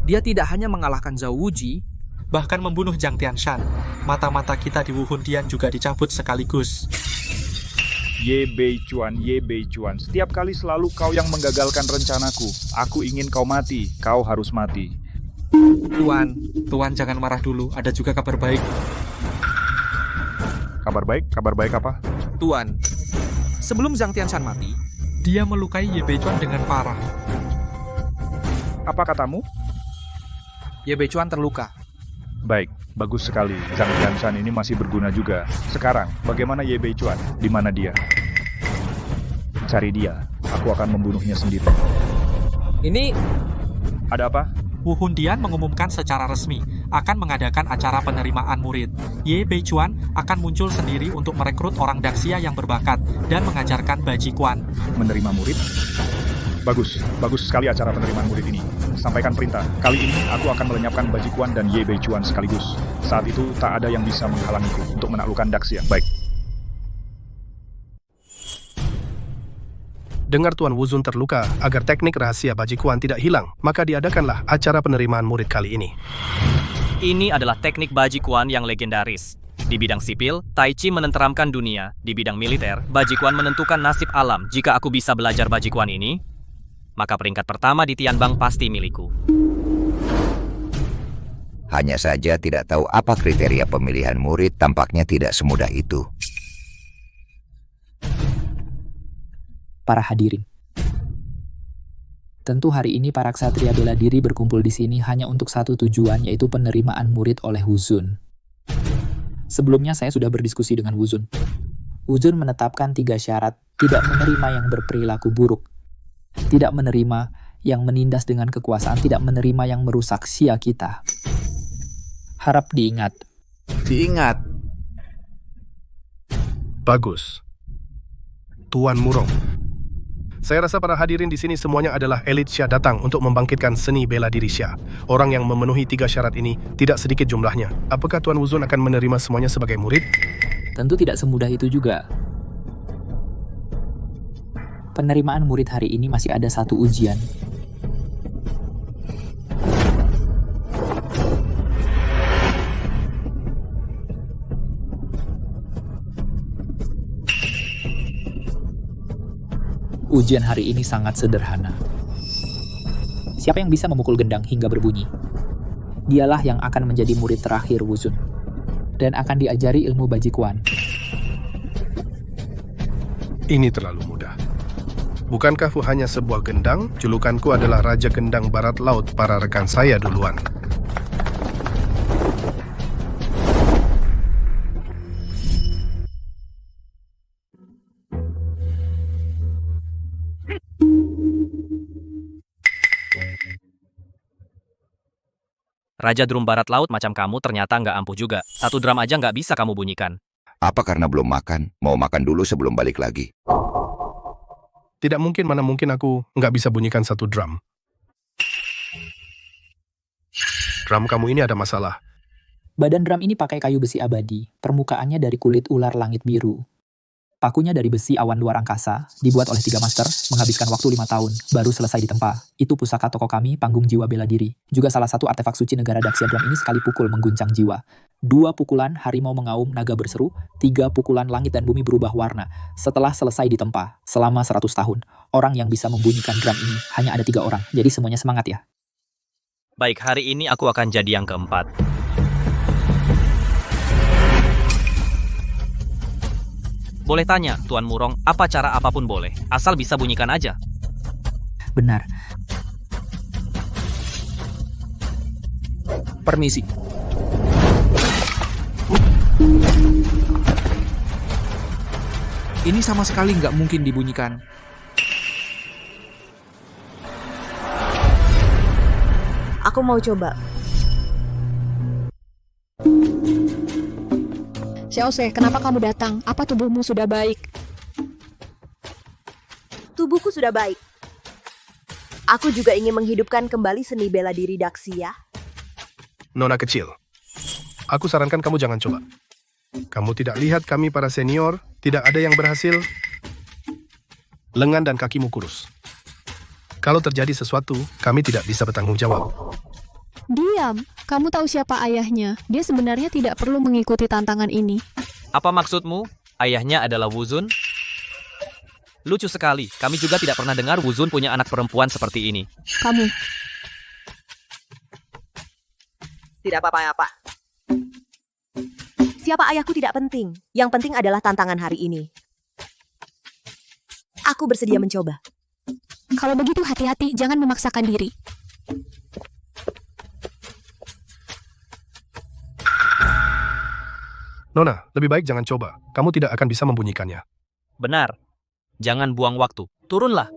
Dia tidak hanya mengalahkan Zhao Wuji, bahkan membunuh Zhang Tianshan. Mata-mata kita di Wuhun Dian juga dicabut sekaligus. Ye Beicuan, setiap kali selalu kau yang menggagalkan rencanaku. Aku ingin kau mati, kau harus mati. Tuan jangan marah dulu, ada juga kabar baik. Kabar baik apa? Tuan, sebelum Zhang Tianshan mati, dia melukai Ye Beicuan dengan parah. Apa katamu? Ye Beichuan terluka. Baik, bagus sekali. Zhang Tianshan ini masih berguna juga. Sekarang, bagaimana Ye Beichuan? Di mana dia? Cari dia. Aku akan membunuhnya sendiri. Ini... Ada apa? Wu Hundian mengumumkan secara resmi akan mengadakan acara penerimaan murid. Ye Beichuan akan muncul sendiri untuk merekrut orang Daxia yang berbakat dan mengajarkan Bajikuan. Menerima murid? Bagus, bagus sekali acara penerimaan murid ini. Sampaikan perintah. Kali ini aku akan melenyapkan Bajikuan dan Ye Beichuan sekaligus. Saat itu tak ada yang bisa menghalangiku untuk menaklukkan Daxia. Baik. Dengar Tuan Wuzun terluka, agar teknik rahasia Bajikuan tidak hilang, maka diadakanlah acara penerimaan murid kali ini. Ini adalah teknik Bajikuan yang legendaris. Di bidang sipil, Tai Chi menenteramkan dunia. Di bidang militer, Bajikuan menentukan nasib alam. Jika aku bisa belajar Bajikuan ini, maka peringkat pertama di Tianbang pasti milikku. Hanya saja tidak tahu apa kriteria pemilihan murid, tampaknya tidak semudah itu. Para hadirin. Tentu hari ini para ksatria bela diri berkumpul di sini hanya untuk satu tujuan, yaitu penerimaan murid oleh Wuzun. Sebelumnya saya sudah berdiskusi dengan Wuzun. Wuzun menetapkan 3 syarat: tidak menerima yang berperilaku buruk, tidak menerima yang menindas dengan kekuasaan, tidak menerima yang merusak sia kita. Harap diingat. Diingat. Bagus. Tuan Murong. Saya rasa para hadirin di sini semuanya adalah elit Xia datang untuk membangkitkan seni bela diri Xia. Orang yang memenuhi 3 syarat ini tidak sedikit jumlahnya. Apakah Tuan Wuzun akan menerima semuanya sebagai murid? Tentu tidak semudah itu juga. Penerimaan murid hari ini masih ada satu ujian. Ujian hari ini sangat sederhana. Siapa yang bisa memukul gendang hingga berbunyi? Dialah yang akan menjadi murid terakhir Wuzun dan akan diajari ilmu Bajikuan. Ini terlalu mudah. Bukankah hanya sebuah gendang? Julukanku adalah Raja Gendang Barat Laut para rekan saya duluan. Raja drum barat laut macam kamu ternyata nggak ampuh juga. 1 drum aja nggak bisa kamu bunyikan. Apa karena belum makan? Mau makan dulu sebelum balik lagi. Tidak mungkin, mana mungkin aku nggak bisa bunyikan 1 drum. Drum kamu ini ada masalah. Badan drum ini pakai kayu besi abadi. Permukaannya dari kulit ular langit biru. Pakunya dari besi awan luar angkasa, dibuat oleh 3 master, menghabiskan waktu 5 tahun, baru selesai ditempa. Itu pusaka toko kami, panggung jiwa bela diri. Juga salah satu artefak suci negara Daxia. Drum ini sekali pukul mengguncang jiwa. 2 pukulan, harimau mengaum, naga berseru. 3 pukulan, langit dan bumi berubah warna. Setelah selesai ditempa, selama 100 tahun, orang yang bisa membunyikan drum ini hanya ada 3 orang. Jadi semuanya semangat ya. Baik, hari ini aku akan jadi yang keempat. Boleh tanya, Tuan Murong, apa cara apapun boleh, asal bisa bunyikan aja. Benar. Permisi. Ini sama sekali nggak mungkin dibunyikan. Aku mau coba. Xiaose, kenapa kamu datang? Apa tubuhmu sudah baik? Tubuhku sudah baik. Aku juga ingin menghidupkan kembali seni bela diri Daxia. Nona kecil, aku sarankan kamu jangan coba. Kamu tidak lihat kami para senior, tidak ada yang berhasil. Lengan dan kakimu kurus. Kalau terjadi sesuatu, kami tidak bisa bertanggung jawab. Diam, kamu tahu siapa ayahnya. Dia sebenarnya tidak perlu mengikuti tantangan ini. Apa maksudmu? Ayahnya adalah Wuzun? Lucu sekali, kami juga tidak pernah dengar Wuzun punya anak perempuan seperti ini. Kamu. Tidak apa-apa. Siapa ayahku tidak penting. Yang penting adalah tantangan hari ini. Aku bersedia mencoba. Kalau begitu hati-hati, jangan memaksakan diri. Nona, lebih baik jangan coba. Kamu tidak akan bisa membunyikannya. Benar. Jangan buang waktu. Turunlah.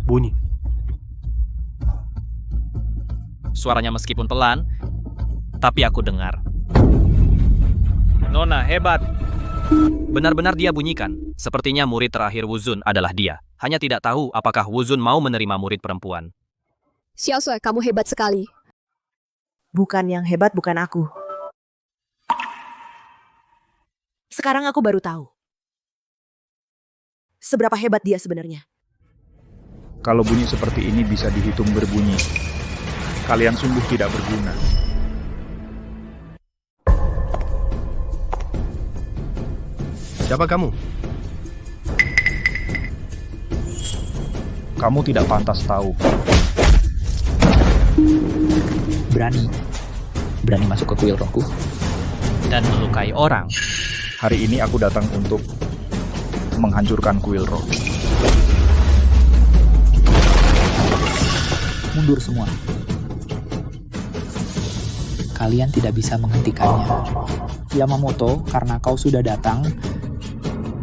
Bunyi. Suaranya meskipun pelan, tapi aku dengar. Nona, hebat. Benar-benar dia bunyikan. Sepertinya murid terakhir Wuzun adalah dia. Hanya tidak tahu apakah Wuzun mau menerima murid perempuan. Xiaosui, kamu hebat sekali. Bukan yang hebat, bukan aku. Sekarang aku baru tahu. Seberapa hebat dia sebenarnya. Kalau bunyi seperti ini bisa dihitung berbunyi. Kalian sungguh tidak berguna. Siapa kamu? Kamu tidak pantas tahu. Berani masuk ke kuil rohku. Dan melukai orang. Hari ini aku datang untuk menghancurkan kuil roh. Mundur semua. Kalian tidak bisa menghentikannya. Yamamoto, karena kau sudah datang,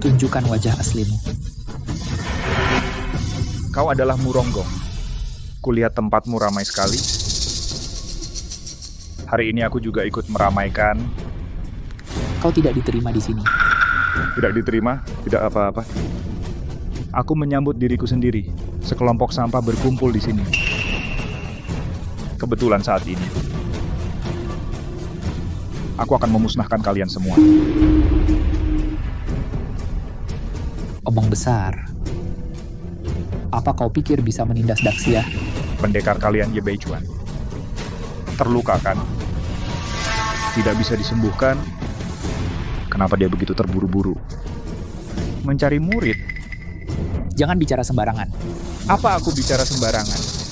tunjukkan wajah aslimu. Kau adalah Muronggong. Kulihat tempatmu ramai sekali. Hari ini aku juga ikut meramaikan. Kau tidak diterima di sini. Tidak diterima? Tidak apa-apa. Aku menyambut diriku sendiri. Sekelompok sampah berkumpul di sini. Kebetulan saat ini. Aku akan memusnahkan kalian semua. Omong besar. Apa kau pikir bisa menindas Daxia? Pendekar kalian Ye Beichuan. Terluka kan? Tidak bisa disembuhkan. Kenapa dia begitu terburu-buru? Mencari murid. Jangan bicara sembarangan. Apa aku bicara sembarangan?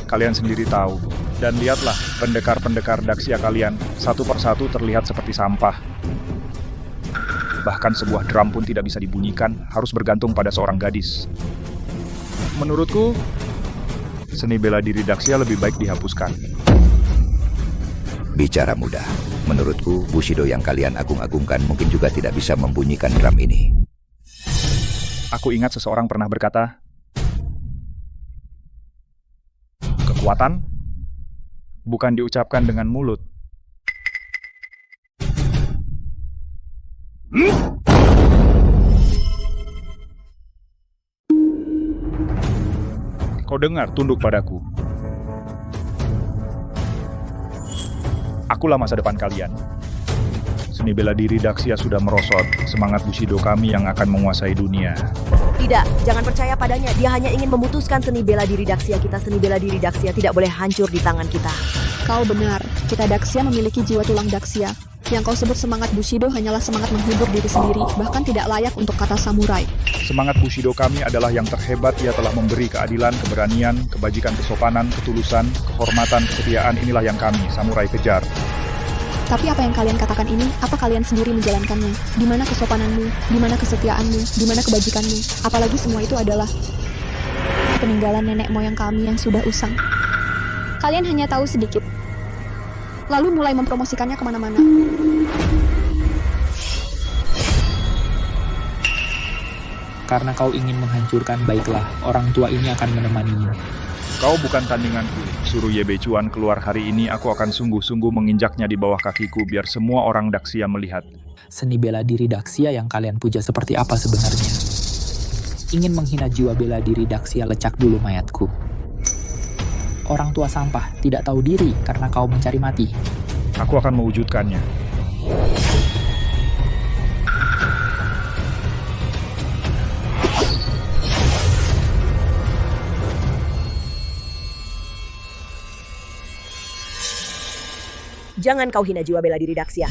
Kalian sendiri tahu. Dan lihatlah, pendekar-pendekar Daxia kalian, satu persatu terlihat seperti sampah. Bahkan sebuah drum pun tidak bisa dibunyikan, harus bergantung pada seorang gadis. Menurutku, seni bela diri Daxia lebih baik dihapuskan. Bicara mudah. Menurutku, Bushido yang kalian agung-agungkan mungkin juga tidak bisa membunyikan drum ini. Aku ingat seseorang pernah berkata, kekuatan bukan diucapkan dengan mulut. Kau dengar, tunduk padaku. Akulah masa depan kalian. Seni bela diri Daxia sudah merosot. Semangat Bushido kami yang akan menguasai dunia. Tidak, jangan percaya padanya. Dia hanya ingin memutuskan seni bela diri Daxia kita. Seni bela diri Daxia tidak boleh hancur di tangan kita. Kau benar, kita Daxia memiliki jiwa tulang Daxia. Yang kau sebut semangat Bushido hanyalah semangat menghibur diri sendiri, bahkan tidak layak untuk kata samurai. Semangat Bushido kami adalah yang terhebat. Ia telah memberi keadilan, keberanian, kebajikan, kesopanan, ketulusan, kehormatan, kesetiaan. Inilah yang kami, samurai, kejar. Tapi apa yang kalian katakan ini, apa kalian sendiri menjalankannya? Di mana kesopananmu? Di mana kesetiaanmu? Di mana kebajikanmu? Apalagi semua itu adalah peninggalan nenek moyang kami yang sudah usang. Kalian hanya tahu sedikit, lalu mulai mempromosikannya kemana-mana. Karena kau ingin menghancurkan, baiklah, orang tua ini akan menemanimu. Kau bukan tandinganku. Suruh Ye Beichuan keluar hari ini, aku akan sungguh-sungguh menginjaknya di bawah kakiku biar semua orang Daxia melihat. Seni bela diri Daxia yang kalian puja seperti apa sebenarnya? Ingin menghina jiwa bela diri Daxia, lecak dulu mayatku. Orang tua sampah, tidak tahu diri karena kau mencari mati. Aku akan mewujudkannya. Jangan kau hina jiwa bela diri Daxia.